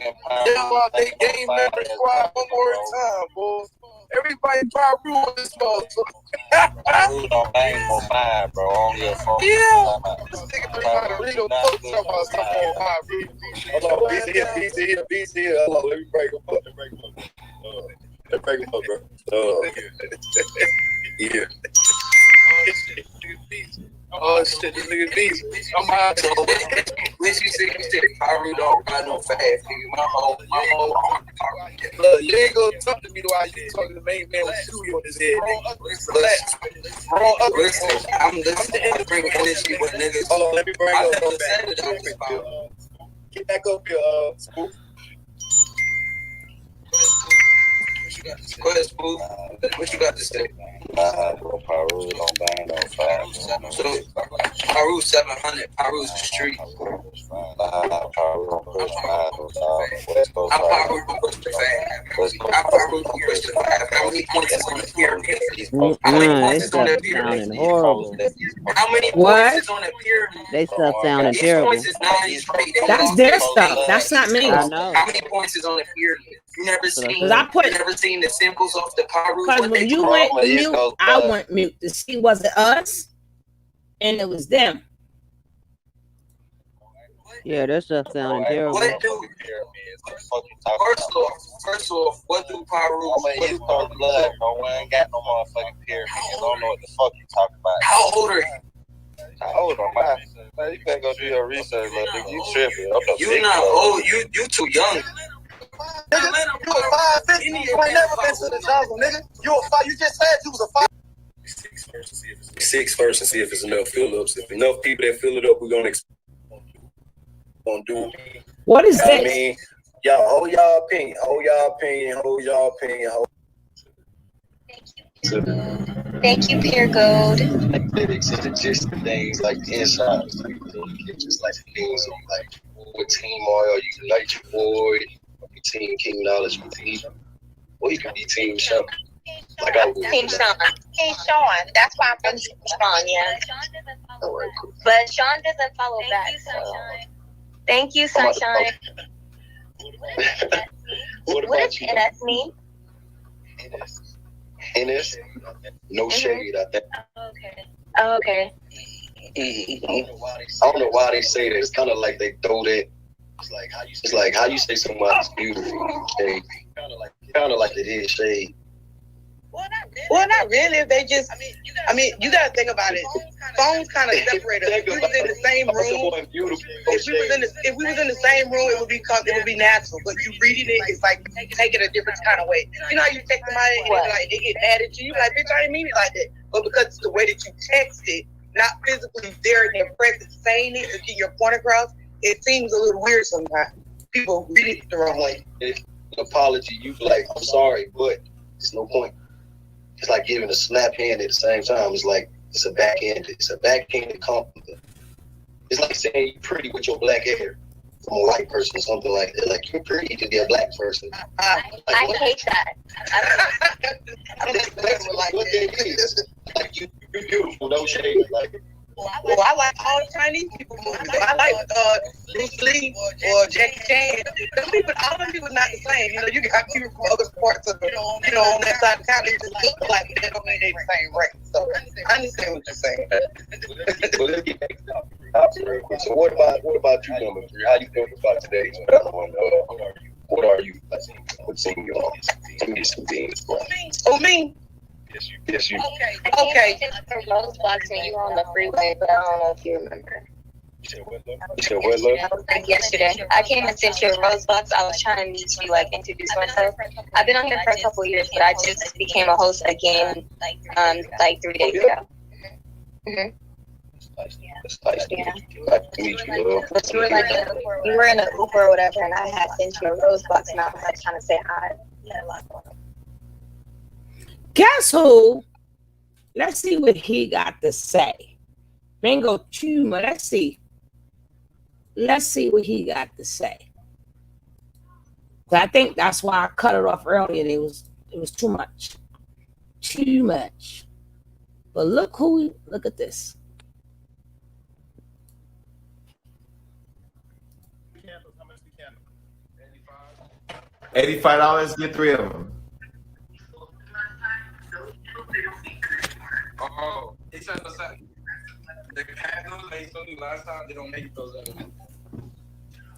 yell out they game member squad one more time, boy. Everybody try to rule this motherfucker. Pyro don't bang no 5, bro. Only a 4. Yeah. This nigga trying to read a book talking about something on my read. Hold on, BC here. Hold on, let me break him up. Let's break him up, bro. Yeah. Oh shit, this nigga beast. I'm out. When she said Pyro don't ride no fast, nigga, my whole look, you ain't gonna talk to me the way you talking to the main man with Chewy on his head, nigga. Listen, I'm listening to bring energy with niggas. Hold on, let me bring up Get back up here, Spook. Go ahead, Spook. What you got to say? Nah, bro, Pyro don't bang no 5. So, Pyro 700, Pyro's the street. Nah, Pyro don't push 5. West Coast I Pyro don't push the 5. I Pyro don't push the 5. How many points is on the pyramid? How many points is on the pyramid? Horrible. How many points is on the pyramid? They stuff sounding terrible. Points is 9 straight. That's their stuff. That's not me. I know. How many points is on the pyramid? You never seen the symbols of the Pyro? Because when you went mute, I went mute to see was it us, and it was them. Yeah, that stuff sounding terrible. What do? First off, what do Pyro? I'm an East Coast blood, bro. We ain't got no motherfucking pyramid. You don't know what the fuck you talking about. How old are you? How old am I? Man, you better go do your research, little nigga. You tripping. You not old. You too young. Nigga, you a 5'50". You ain't never been to the jungle, nigga. You a 5. You just said you was a 5. 6 first and see if it's enough fill-ups. If enough people that fill it up, we're gonna do it. What is that? I mean, y'all hold y'all opinion. Thank you, Pure Gold. Critics and just things like inside, just like things like what team are you? Like your boy, Team King Knowledge, or you can be Team Sean. Like I would. Team Sean. Team Sean. That's why I'm from Team Sean, yeah. All right, cool. But Sean doesn't follow back. Thank you, Sunshine. What What about does you? NS mean? NS? No shade, I think. Okay. Oh, okay. I don't know why they say that. It's kind of like they throw that. It's like how you say somebody's beautiful. Shade. Kind of like it is shade. Well, not really. If they just, I mean, you gotta think about it. Phones kind of separate us. If we was in the same room, if we was in the same room, it would be natural. But you reading it, it's like take it a different kind of way. You know how you text somebody and like they get mad at you? You like, bitch, I didn't mean it like that. But because it's the way that you text it, not physically there in your presence saying it to get your point across, it seems a little weird sometimes. People read it the wrong way. An apology, you be like, I'm sorry, but there's no point. It's like giving a slap hand at the same time. It's like it's a backhanded compliment. It's like saying you're pretty with your black hair from a white person or something like that. Like you're pretty to be a black person. I hate that. That's like you're beautiful, no shade. Like Well, I like all the Chinese people movies. I like Bruce Lee or Jackie Chan. All them people not the same. You know, you got people from other parts of the, on that side of the country just look like they don't mean they the same race. So I understand what you're saying. Well, let's get back to the real quick. So what about you, number 3? How you feeling about today's one? What are you? What's in your give me some things, bro. Oh, me? Yes, you. Okay. For Rose Box when you were on the freeway, but I don't know if you remember. You said what, love? That was like yesterday. I came and sent you a Rose Box. I was trying to meet you, like introduce myself. I've been on here for a couple years, but I just became a host again, like 3 days ago. Mm-hmm. It's nice to meet you, love. But you were in an Uber or whatever, and I had sent you a Rose Box, and I was like trying to say hi. Guess who? Let's see what he got to say. Bingo Chuma. Let's see. Let's see what he got to say. I think that's why I cut it off earlier. It was too much. Too much. But look at this. $85, get 3 of them. Oh, he said the candles they told me last time they don't make those anymore.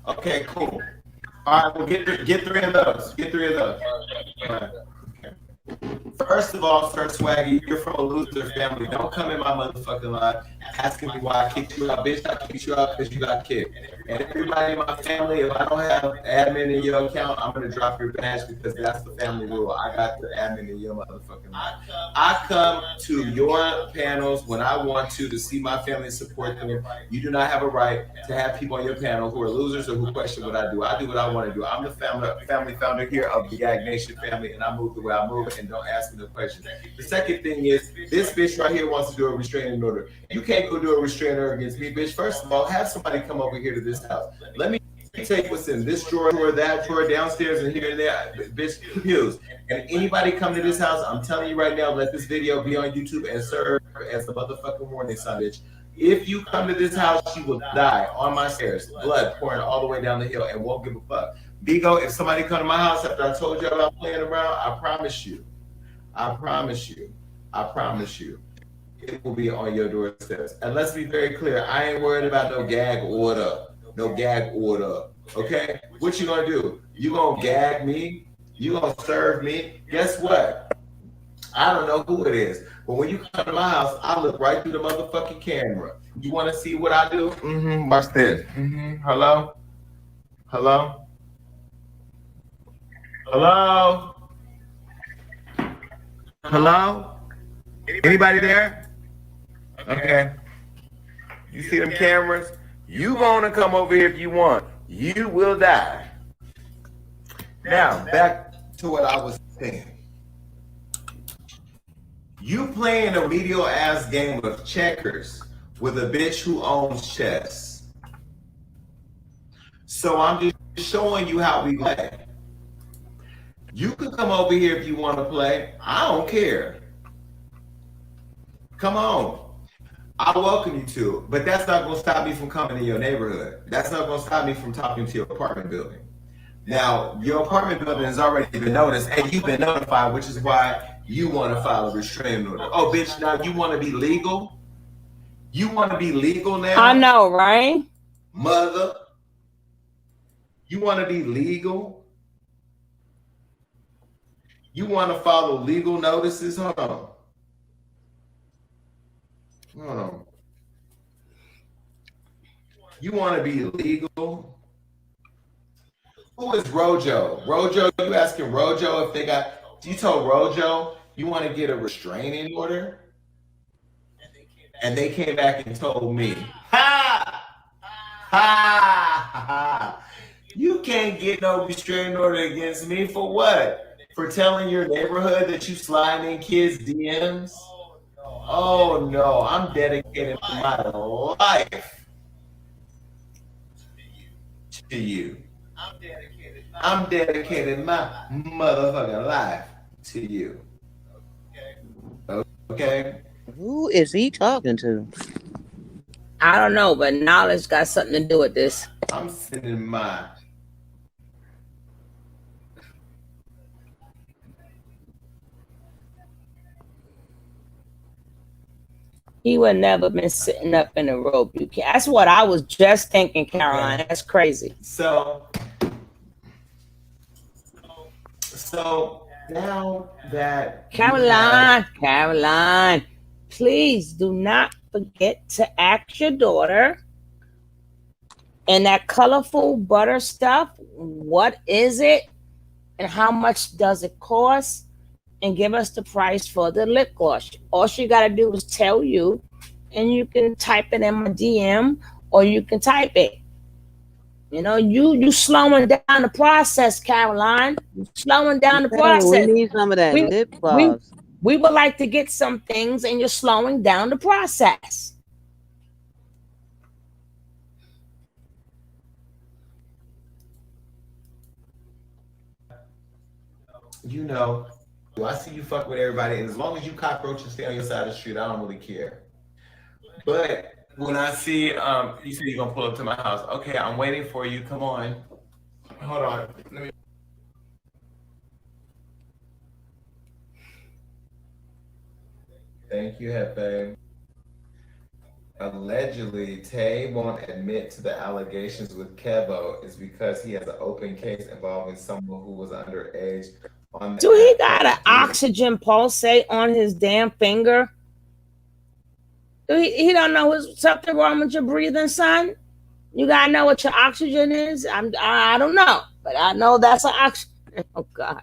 Okay, cool. All right, well get 3 of those. Get 3 of those. All right. Okay. First of all, Sir Swaggy, you're from a loser family. Don't come in my motherfucking life asking me why I kicked you out. Bitch, I kicked you out because you got kicked. And everybody in my family, if I don't have admin in your account, I'm going to drop your badge because that's the family rule. I got the admin in your motherfucking life. I come to your panels when I want to see my family and support them. You do not have a right to have people on your panel who are losers or who question what I do. I do what I want to do. I'm the family founder here of the Gag Nation family, and I move the way I move, and don't ask me no questions. The second thing is, this bitch right here wants to do a restraining order. You can't go do a restraining order against me, bitch. First of all, have somebody come over here to this house. Let me tell you what's in this drawer, that drawer, downstairs, and here and there. Bitch, confused. And anybody come to this house, I'm telling you right now, let this video be on YouTube and serve as the motherfucking warning sign, bitch. If you come to this house, you will die on my stairs. Blood pouring all the way down the hill and won't give a fuck. Bigo, if somebody come to my house after I told you about playing around, I promise you, it will be on your doorsteps. And let's be very clear, I ain't worried about no gag order. Okay? What you gonna do? You gonna gag me? You gonna serve me? Guess what? I don't know who it is, but when you come to my house, I look right through the motherfucking camera. You wanna see what I do? Watch this. Hello? Anybody there? Okay. You see them cameras? You gonna come over here if you want. You will die. Now, back to what I was saying. You playing a medial ass game of checkers with a bitch who owns chess. So I'm just showing you how we play. You can come over here if you want to play. I don't care. Come on. I welcome you to, but that's not going to stop me from coming to your neighborhood. That's not going to stop me from talking to your apartment building. Now, your apartment building has already been noticed, and you've been notified, which is why you want to file a restraining order. Oh, bitch, now you want to be legal? You want to be legal now? I know, right? Mother. You want to be legal? You want to follow legal notices? Hold on. You want to be legal? Who is Rojo? Rojo, you asking Rojo if they got, you told Rojo you want to get a restraining order? And they came back and told me, ha! Ha! Ha! You can't get no restraining order against me for what? For telling your neighborhood that you sliding in kids' DMs? Oh no, I'm dedicating my life to you. I'm dedicating my motherfucking life to you. Okay? Who is he talking to? I don't know, but knowledge got something to do with this. I'm sending my. He would never been sitting up in a robe. You can't. That's what I was just thinking, Caroline. That's crazy. So now that Caroline, please do not forget to ask your daughter and that colorful butter stuff. What is it, and how much does it cost? And give us the price for the lip gloss. All she got to do is tell you, and you can type it in my DM, or you can type it. You know, you slowing down the process, Caroline. You slowing down the process. We need some of that lip gloss. We would like to get some things, and you're slowing down the process. You know, I see you fuck with everybody, and as long as you cockroaches stay on your side of the street, I don't really care. But when I see, you said you're gonna pull up to my house. Okay, I'm waiting for you. Come on. Hold on. Let me. Thank you, Hefe. Allegedly, Tay won't admit to the allegations with Kevo is because he has an open case involving someone who was underage. Do he got an oxygen pulsate on his damn finger? He don't know something wrong with your breathing, son? You gotta know what your oxygen is. I don't know, but I know that's an oxygen. Oh God.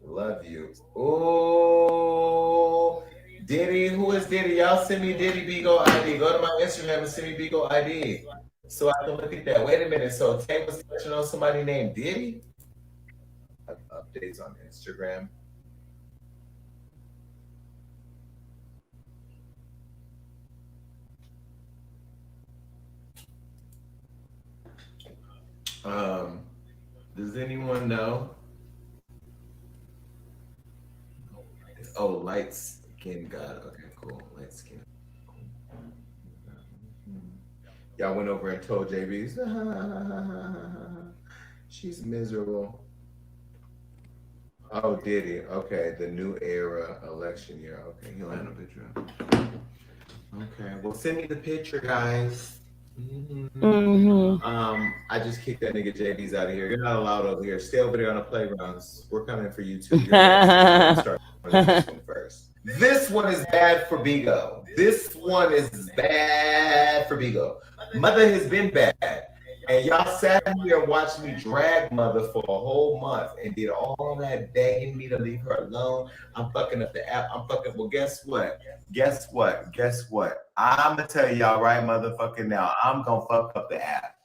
Love you. Oh, Diddy, who is Diddy? Y'all send me Diddy Bigo ID. Go to my Instagram and send me Bigo ID so I can look at that. Wait a minute. So Tay was touching on somebody named Diddy? Updates on Instagram. Does anyone know? Oh, light skin God. Okay, cool. Light skin. Y'all went over and told JB's. She's miserable. Oh, Diddy. Okay, the new era election year. Okay, he'll have a picture. Okay, well, send me the picture, guys. I just kicked that nigga JB's out of here. You're not allowed over here. Stay over there on the playgrounds. We're coming for you too. You're start this one first. This one is bad for Bigo. This one is bad for Bigo. Mother has been bad. And y'all sat here and watched me drag Mother for a whole month and did all that begging me to leave her alone. I'm fucking up the app. Well, guess what? I'm gonna tell y'all right motherfucking now. I'm gonna fuck up the app.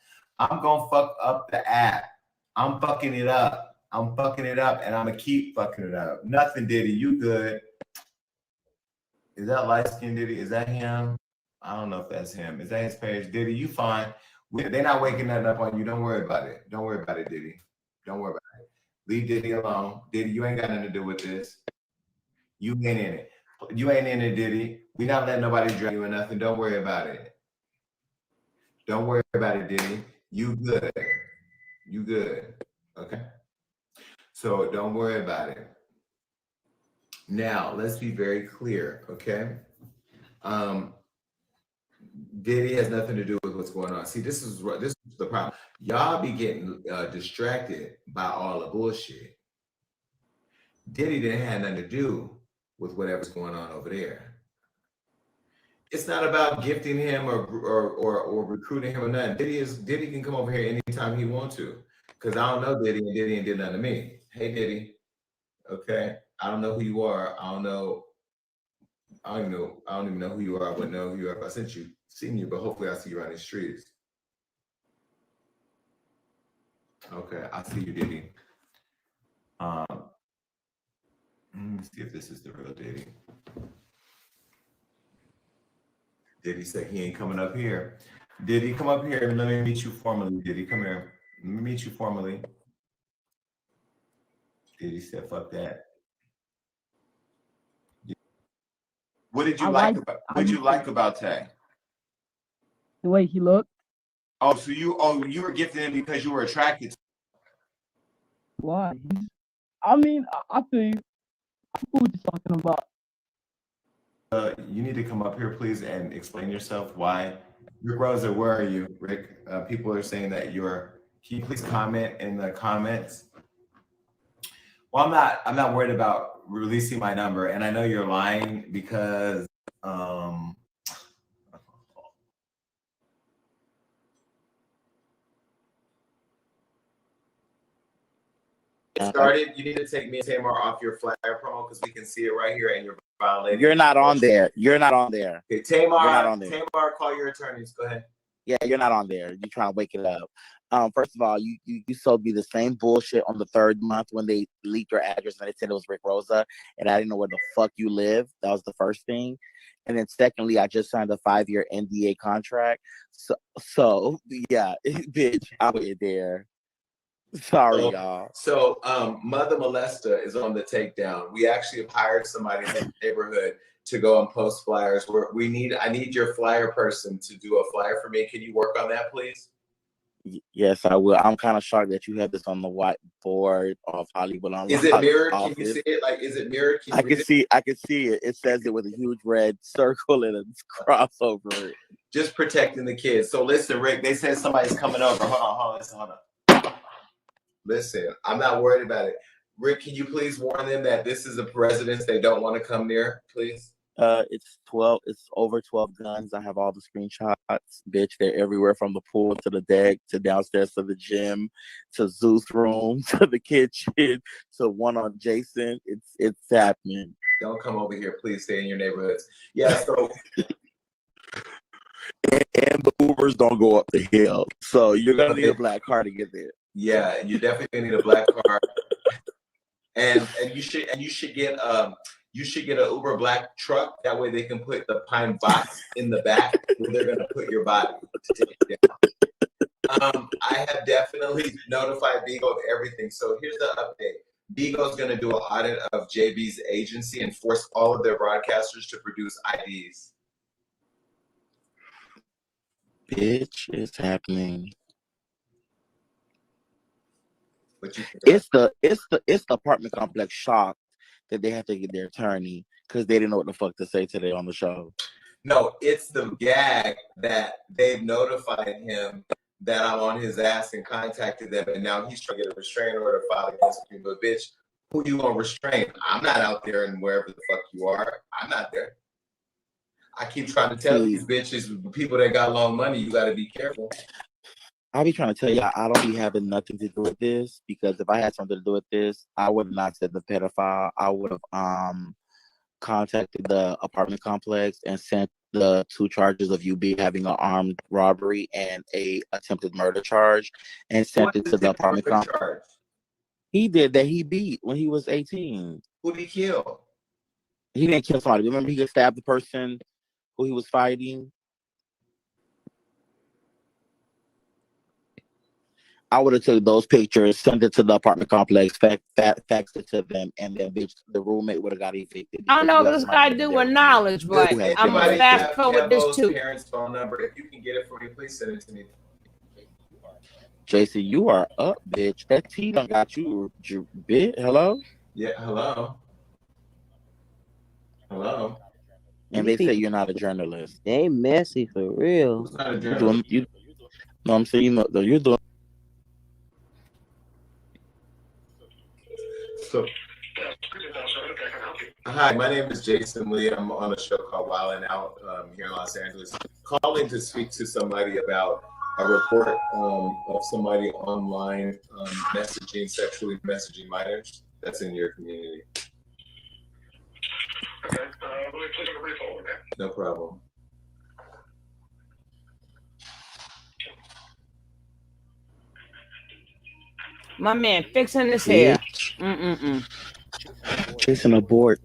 I'm fucking it up. And I'm gonna keep fucking it up. Nothing, Diddy. You good. Is that light skin Diddy? Is that him? I don't know if that's him. Is that his page? Diddy, you fine. They're not waking nothing up on you. Don't worry about it. Diddy. Don't worry about it. Leave Diddy alone. Diddy, you ain't got nothing to do with this. You ain't in it. Diddy. We not letting nobody drag you or nothing. Don't worry about it. Diddy. You good. Okay? So don't worry about it. Now, let's be very clear, okay? Diddy has nothing to do with what's going on. See, this is the problem. Y'all be getting distracted by all the bullshit. Diddy didn't have nothing to do with whatever's going on over there. It's not about gifting him or recruiting him or nothing. Diddy can come over here anytime he wants to. Because I don't know Diddy, and Diddy ain't did nothing to me. Hey Diddy. Okay. I don't know who you are. I don't even know who you are. I wouldn't know who you are if I seen you, but hopefully I see you around the streets. Okay, I see you, Diddy. Let me see if this is the real Diddy. Diddy said he ain't coming up here. Diddy, come up here and let me meet you formally. Diddy, come here. Let me meet you formally. Diddy said, fuck that. What did you like about Tay? The way he looked. Oh, so you were gifting him because you were attracted to him. Why? I mean, I think who what you're talking about. You need to come up here, please, and explain yourself. Why, Rick Rosa? Where are you, Rick? People are saying that you're. Can you please comment in the comments? Well, I'm not worried about releasing my number, and I know you're lying because. Started. You need to take me and Tamar off your flyer promo because we can see it right here, and you're violating. You're not on there. You're not on there. Okay, Tamar. You're not on there. Tamar, call your attorneys. Go ahead. Yeah, you're not on there. You're trying to wake it up. First of all, you sold me the same bullshit on the third month when they leaked your address and they said it was Rick Rosa, and I didn't know where the fuck you live. That was the first thing. And then secondly, I just signed a 5-year NDA contract. So yeah, bitch, I went there. Sorry, y'all. So, Mother Molesta is on the takedown. We actually have hired somebody in the neighborhood to go and post flyers. I need your flyer person to do a flyer for me. Can you work on that, please? Yes, I will. I'm kind of shocked that you have this on the whiteboard of Hollywood. Is it mirrored? Office. Can you see it? Like, is it mirrored? I can see it. It says it with a huge red circle and a cross over it. Just protecting the kids. So listen, Rick, they said somebody's coming over. Hold on. Listen, I'm not worried about it. Rick, can you please warn them that this is a residence they don't want to come near, please? It's over 12 guns. I have all the screenshots, bitch. They're everywhere from the pool to the deck to downstairs to the gym to Zeus room to the kitchen to one on Jason. It's happening. Don't come over here, please. Stay in your neighborhoods. Yeah, so and the Ubers don't go up the hill, so you're gonna need a black car to get there. Yeah, you definitely need a black car, and you should get an Uber black truck. That way they can put the pine box in the back where they're gonna put your body to take it down. I have definitely notified Bigo of everything. So here's the update. Bigo's gonna do an audit of JB's agency and force all of their broadcasters to produce IDs. Bitch, it's happening. It's the apartment complex shocked that they have to get their attorney because they didn't know what the fuck to say today on the show. No, it's the gag that they've notified him that I'm on his ass and contacted them, and now he's trying to get a restraining order filed against me. But bitch, who you gonna restrain? I'm not out there and wherever the fuck you are. I'm not there. I keep trying to tell these bitches, people that got long money, you got to be careful. I'll be trying to tell y'all, I don't be having nothing to do with this, because if I had something to do with this, I would have not said the pedophile. I would have contacted the apartment complex and sent the 2 charges of you having an armed robbery and a attempted murder charge, and sent it to the apartment complex. He did that. He beat when he was 18. Who did he kill? He didn't kill somebody. Remember, he stabbed the person who he was fighting. I would have took those pictures, sent it to the apartment complex, faxed it to them, and then bitch, the roommate would have got evicted. I don't know what this guy do with knowledge, but I'm gonna fast forward this too. Parents' phone number. If you can get it for me, please send it to me. Jason, you are up, bitch. That tea done got you, bitch. Hello? Yeah, hello. Hello. And they say you're not a journalist. They messy for real. Who's not a journalist? No, I'm saying you're doing. So, hi, my name is Jason Lee. I'm on a show called Wild and Out here in Los Angeles. Calling to speak to somebody about a report of somebody online sexually messaging minors that's in your community. Okay, let me please take a brief hold, okay? No problem. My man fixing his hair. Jason, abort.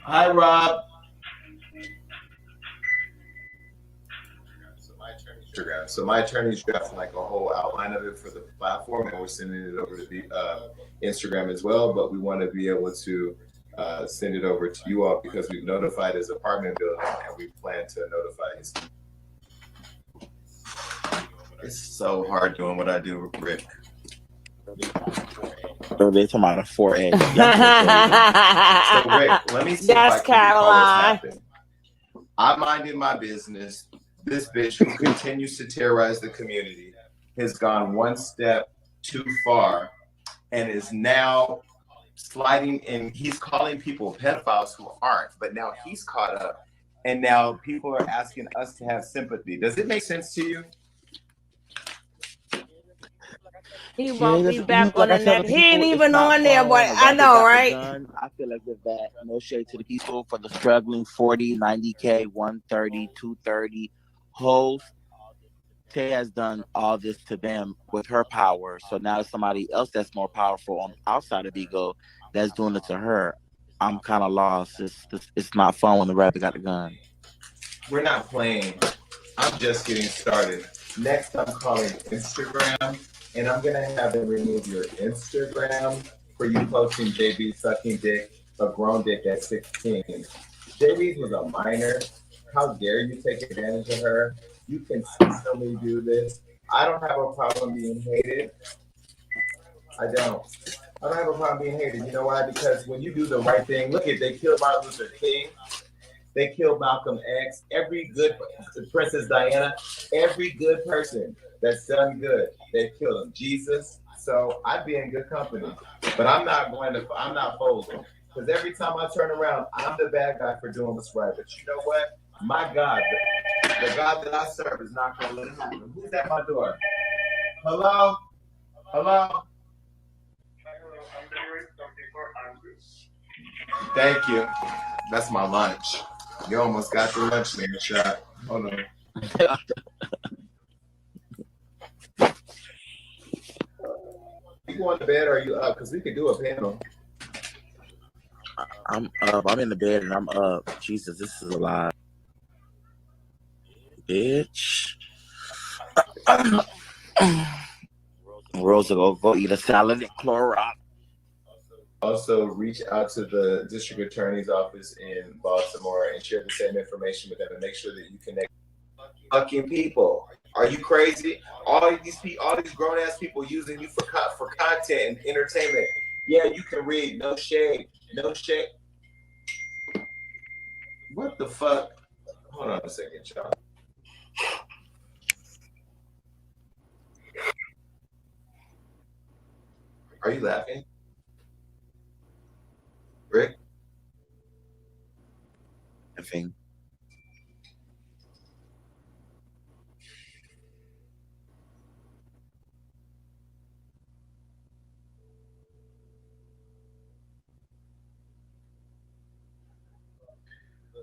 Hi, Rob. So my attorney's drafting like a whole outline of it for the platform, and we're sending it over to the Instagram as well. But we want to be able to send it over to you all because we've notified his apartment building and we plan to notify his. It's so hard doing what I do, Rick. So they're talking about a 4X. So Rick, let me see if I can recall what's happened. I minded my business. This bitch who continues to terrorize the community has gone one step too far and is now sliding in. He's calling people pedophiles who aren't, but now he's caught up and now people are asking us to have sympathy. Does it make sense to you? He won't be back on the net. He ain't even on there, but I know, right? I feel like with that, no shade to the people for the struggling 40, 90K, 130, 230 hoes. Tay has done all this to them with her power. So now there's somebody else that's more powerful on outside of Bigo that's doing it to her. I'm kind of lost. It's not fun when the rapper got the gun. We're not playing. I'm just getting started. Next, I'm calling Instagram, and I'm gonna have them remove your Instagram for you posting JB sucking dick, a grown dick at 16. JB was a minor. How dare you take advantage of her? You can still do this. I don't have a problem being hated. I don't have a problem being hated. You know why? Because when you do the right thing, look at they killed Martin Luther King. They killed Malcolm X. Every good Princess Diana, every good person that's done good, they killed him. Jesus. So I'd be in good company. But I'm not folding. Because every time I turn around, I'm the bad guy for doing what's right. But you know what? My God, the God that I serve is not going to let it happen. Who's at my door? Hello? Hello? Thank you. That's my lunch. You almost got the lunch name shot. Hold on. You going to bed or are you up? Because we could do a panel. I'm up. I'm in the bed and I'm up. Jesus, this is a lot. Bitch. Rosa, go eat a salad and Clorox. Also, reach out to the district attorney's office in Baltimore and share the same information with them and make sure that you connect fucking people. Are you crazy? All these grown ass people using you for content and entertainment. Yeah, you can read. No shade. No shade. What the fuck? Hold on a second, y'all. Are you laughing? Rick? Laughing.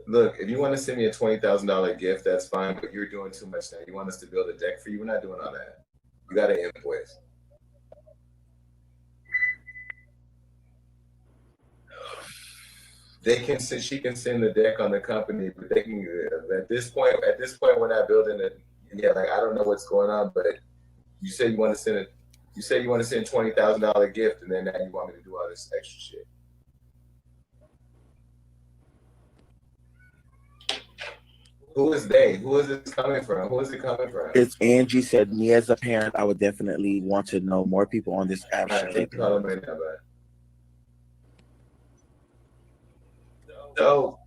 Look, if you want to send me a $20,000 gift, that's fine, but you're doing too much now. You want us to build a deck for you? We're not doing all that. You got to invoice. She can send the deck on the company, but they can at this point we're not building it. Yeah, like I don't know what's going on, but you say you want to send $20,000 gift, and then now you want me to do all this extra shit. Who is they? Who is this coming from? Who is it coming from? It's Angie said, me as a parent, I would definitely want to know more people on this app should take call him right now, bud. So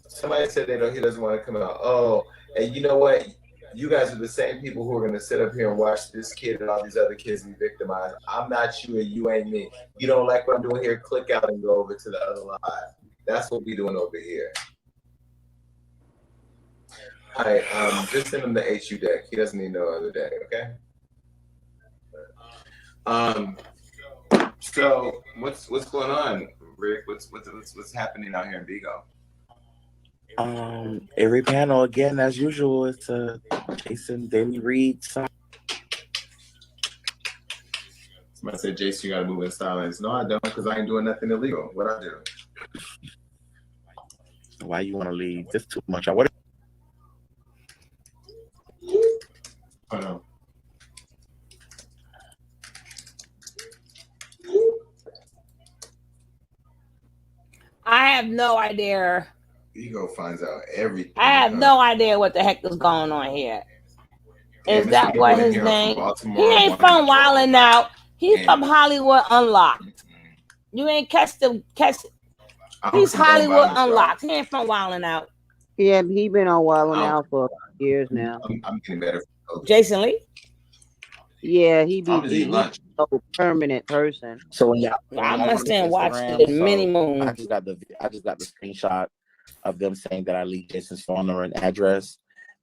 somebody said he doesn't want to come out. Oh, and you know what? You guys are the same people who are going to sit up here and watch this kid and all these other kids be victimized. I'm not you and you ain't me. You don't like what I'm doing here, click out and go over to the other line. That's what we're doing over here. All right, just send him the HU deck. He doesn't need no other deck, okay? So what's going on, Rick? What's happening out here in Bigo? Every panel again, as usual, it's a Jason daily read. Somebody said, Jason, you gotta move in silence. No, I don't, because I ain't doing nothing illegal. What I do? Why you want to leave? This too much. Oh no. I have no idea. Bigo finds out everything. I have no idea what the heck is going on here. Is that what his name? He ain't from Wildin' Out. He's from Hollywood Unlocked. You ain't catch. He's Hollywood Unlocked. He ain't from Wildin' Out. Yeah, he been on Wildin' Out for years now. I'm getting better. Jason Lee. Yeah, he's a permanent person. So when I must have watched it many moons. I just got the screenshot of them saying that I leaked Jason's phone number and address,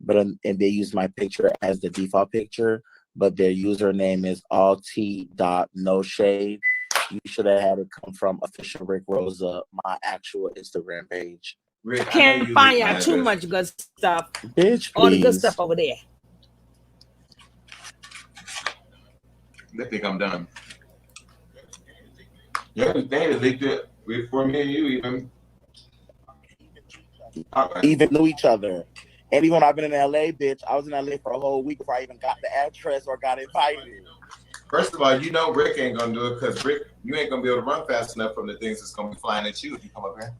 and they use my picture as the default picture, but their username is alt.noshade. You should have had it come from official Rick Rosa, my actual Instagram page. Rick, can't find y'all too much good stuff. Bitch, all the good stuff over there. They think I'm done. Yeah, they leaked it before me and you even knew each other. And even when I've been in LA, bitch, I was in LA for a whole week before I even got the address or got invited. First of all, you know Rick ain't gonna do it because Rick, you ain't gonna be able to run fast enough from the things that's gonna be flying at you if you come up here.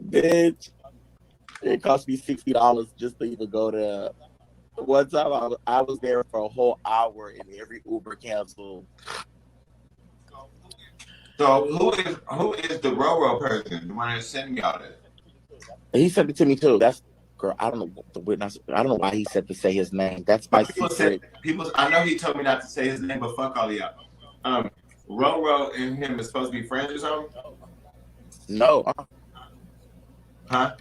Bitch, it cost me $60 just to even go to. One time I was there for a whole hour and every Uber canceled. So who is the Roro person? The one that sent me all this? He sent it to me too. That's girl. I don't know the witness. I don't know why he said to say his name. That's my secret. I know he told me not to say his name, but fuck all y'all. Roro and him is supposed to be friends or something? No. Huh?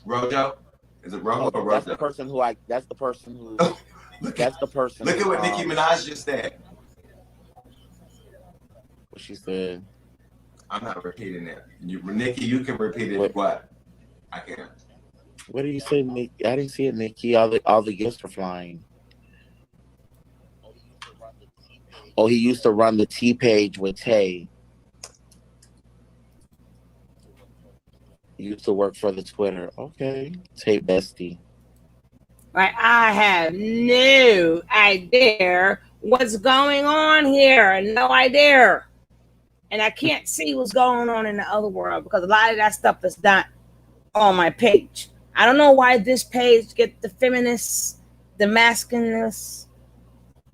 Rojo? Is it Rojo or Rojo? That's the person who That's the person who. Look at what Nicki Minaj just said. What she said. I'm not repeating it. Nikki, you can repeat it. What? I can't. What did you say, Nikki? I didn't see it, Nikki. All the gifts are flying. Oh, he used to run the T page with Tay. He used to work for the Twitter. Okay. Tay bestie. Right. I have no idea what's going on here. No idea. And I can't see what's going on in the other world because a lot of that stuff is not on my page. I don't know why this page get the feminists, the masculinist,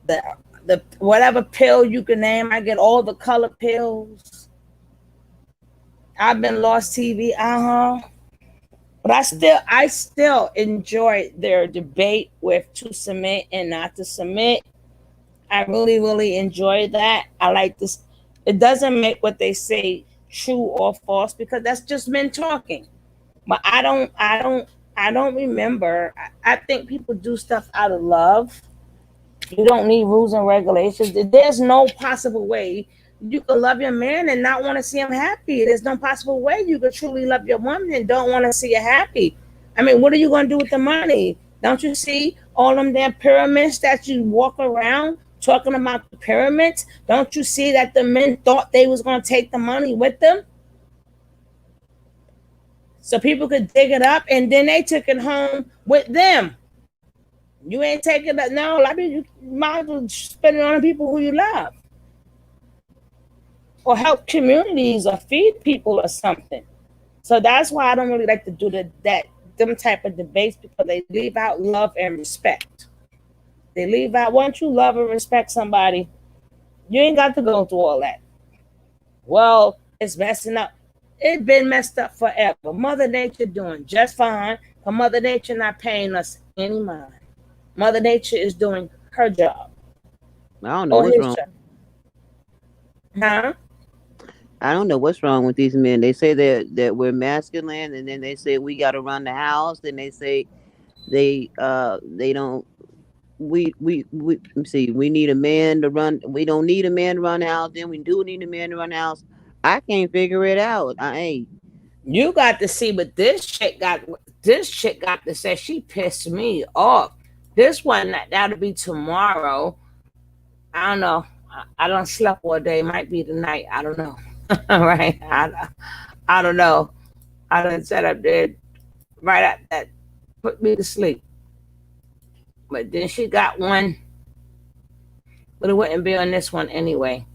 the whatever pill you can name. I get all the color pills. I've been Lost TV, but I still enjoy their debate with to submit and not to submit. I really, really enjoy that. I like this. It doesn't make what they say true or false because that's just men talking. But I don't remember. I think people do stuff out of love. You don't need rules and regulations. There's no possible way you could love your man and not want to see him happy. There's no possible way you could truly love your woman and don't want to see her happy. I mean, what are you going to do with the money? Don't you see all them damn pyramids that you walk around talking about the pyramids? Don't you see that the men thought they was going to take the money with them? So people could dig it up and then they took it home with them. You ain't taking it. No, I mean, you might as well spend it on the people who you love. Or help communities or feed people or something. So that's why I don't really like to do them type of debates because they leave out love and respect. They leave out, once you love and respect somebody, you ain't got to go through all that. Well, it's messing up. It's been messed up forever. Mother Nature doing just fine, but Mother Nature not paying us any mind. Mother Nature is doing her job. I don't know what's wrong. Huh? I don't know what's wrong with these men. They say that we're masculine, and then they say we got to run the house, and they say they don't. We see. We need a man to run. We don't need a man to run the house. Then we do need a man to run the house. I can't figure it out. You got to see, but this chick got to say she pissed me off. This one that'll be tomorrow. I don't know. I don't slept all day. Might be tonight. I don't know. All right. I don't know. I done sat up there right at that, put me to sleep. But then she got one, but it wouldn't be on this one anyway.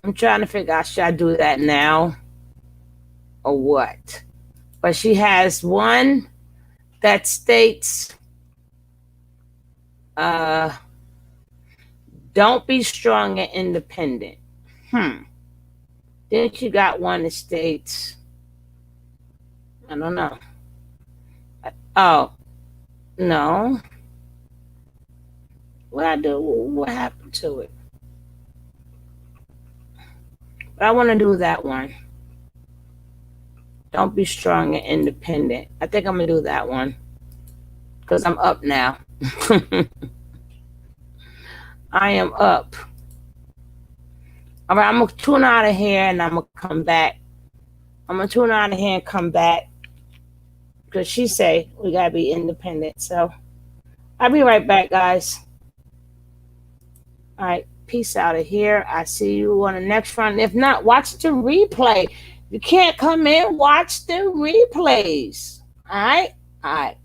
I'm trying to figure out, should I do that now or what? But she has one that states, don't be strong and independent. Then she got one that states, I don't know. Oh, no. What I do? What happened to it? But I want to do that one. Don't be strong and independent. I think I'm going to do that one. Because I'm up now. I am up. All right, I'm going to tune out of here and I'm going to come back. I'm going to tune out of here and come back. Because she say we got to be independent. So I'll be right back, guys. All right, peace out of here. I see you on the next one. If not, watch the replay. You can't come in, watch the replays. All right? All right.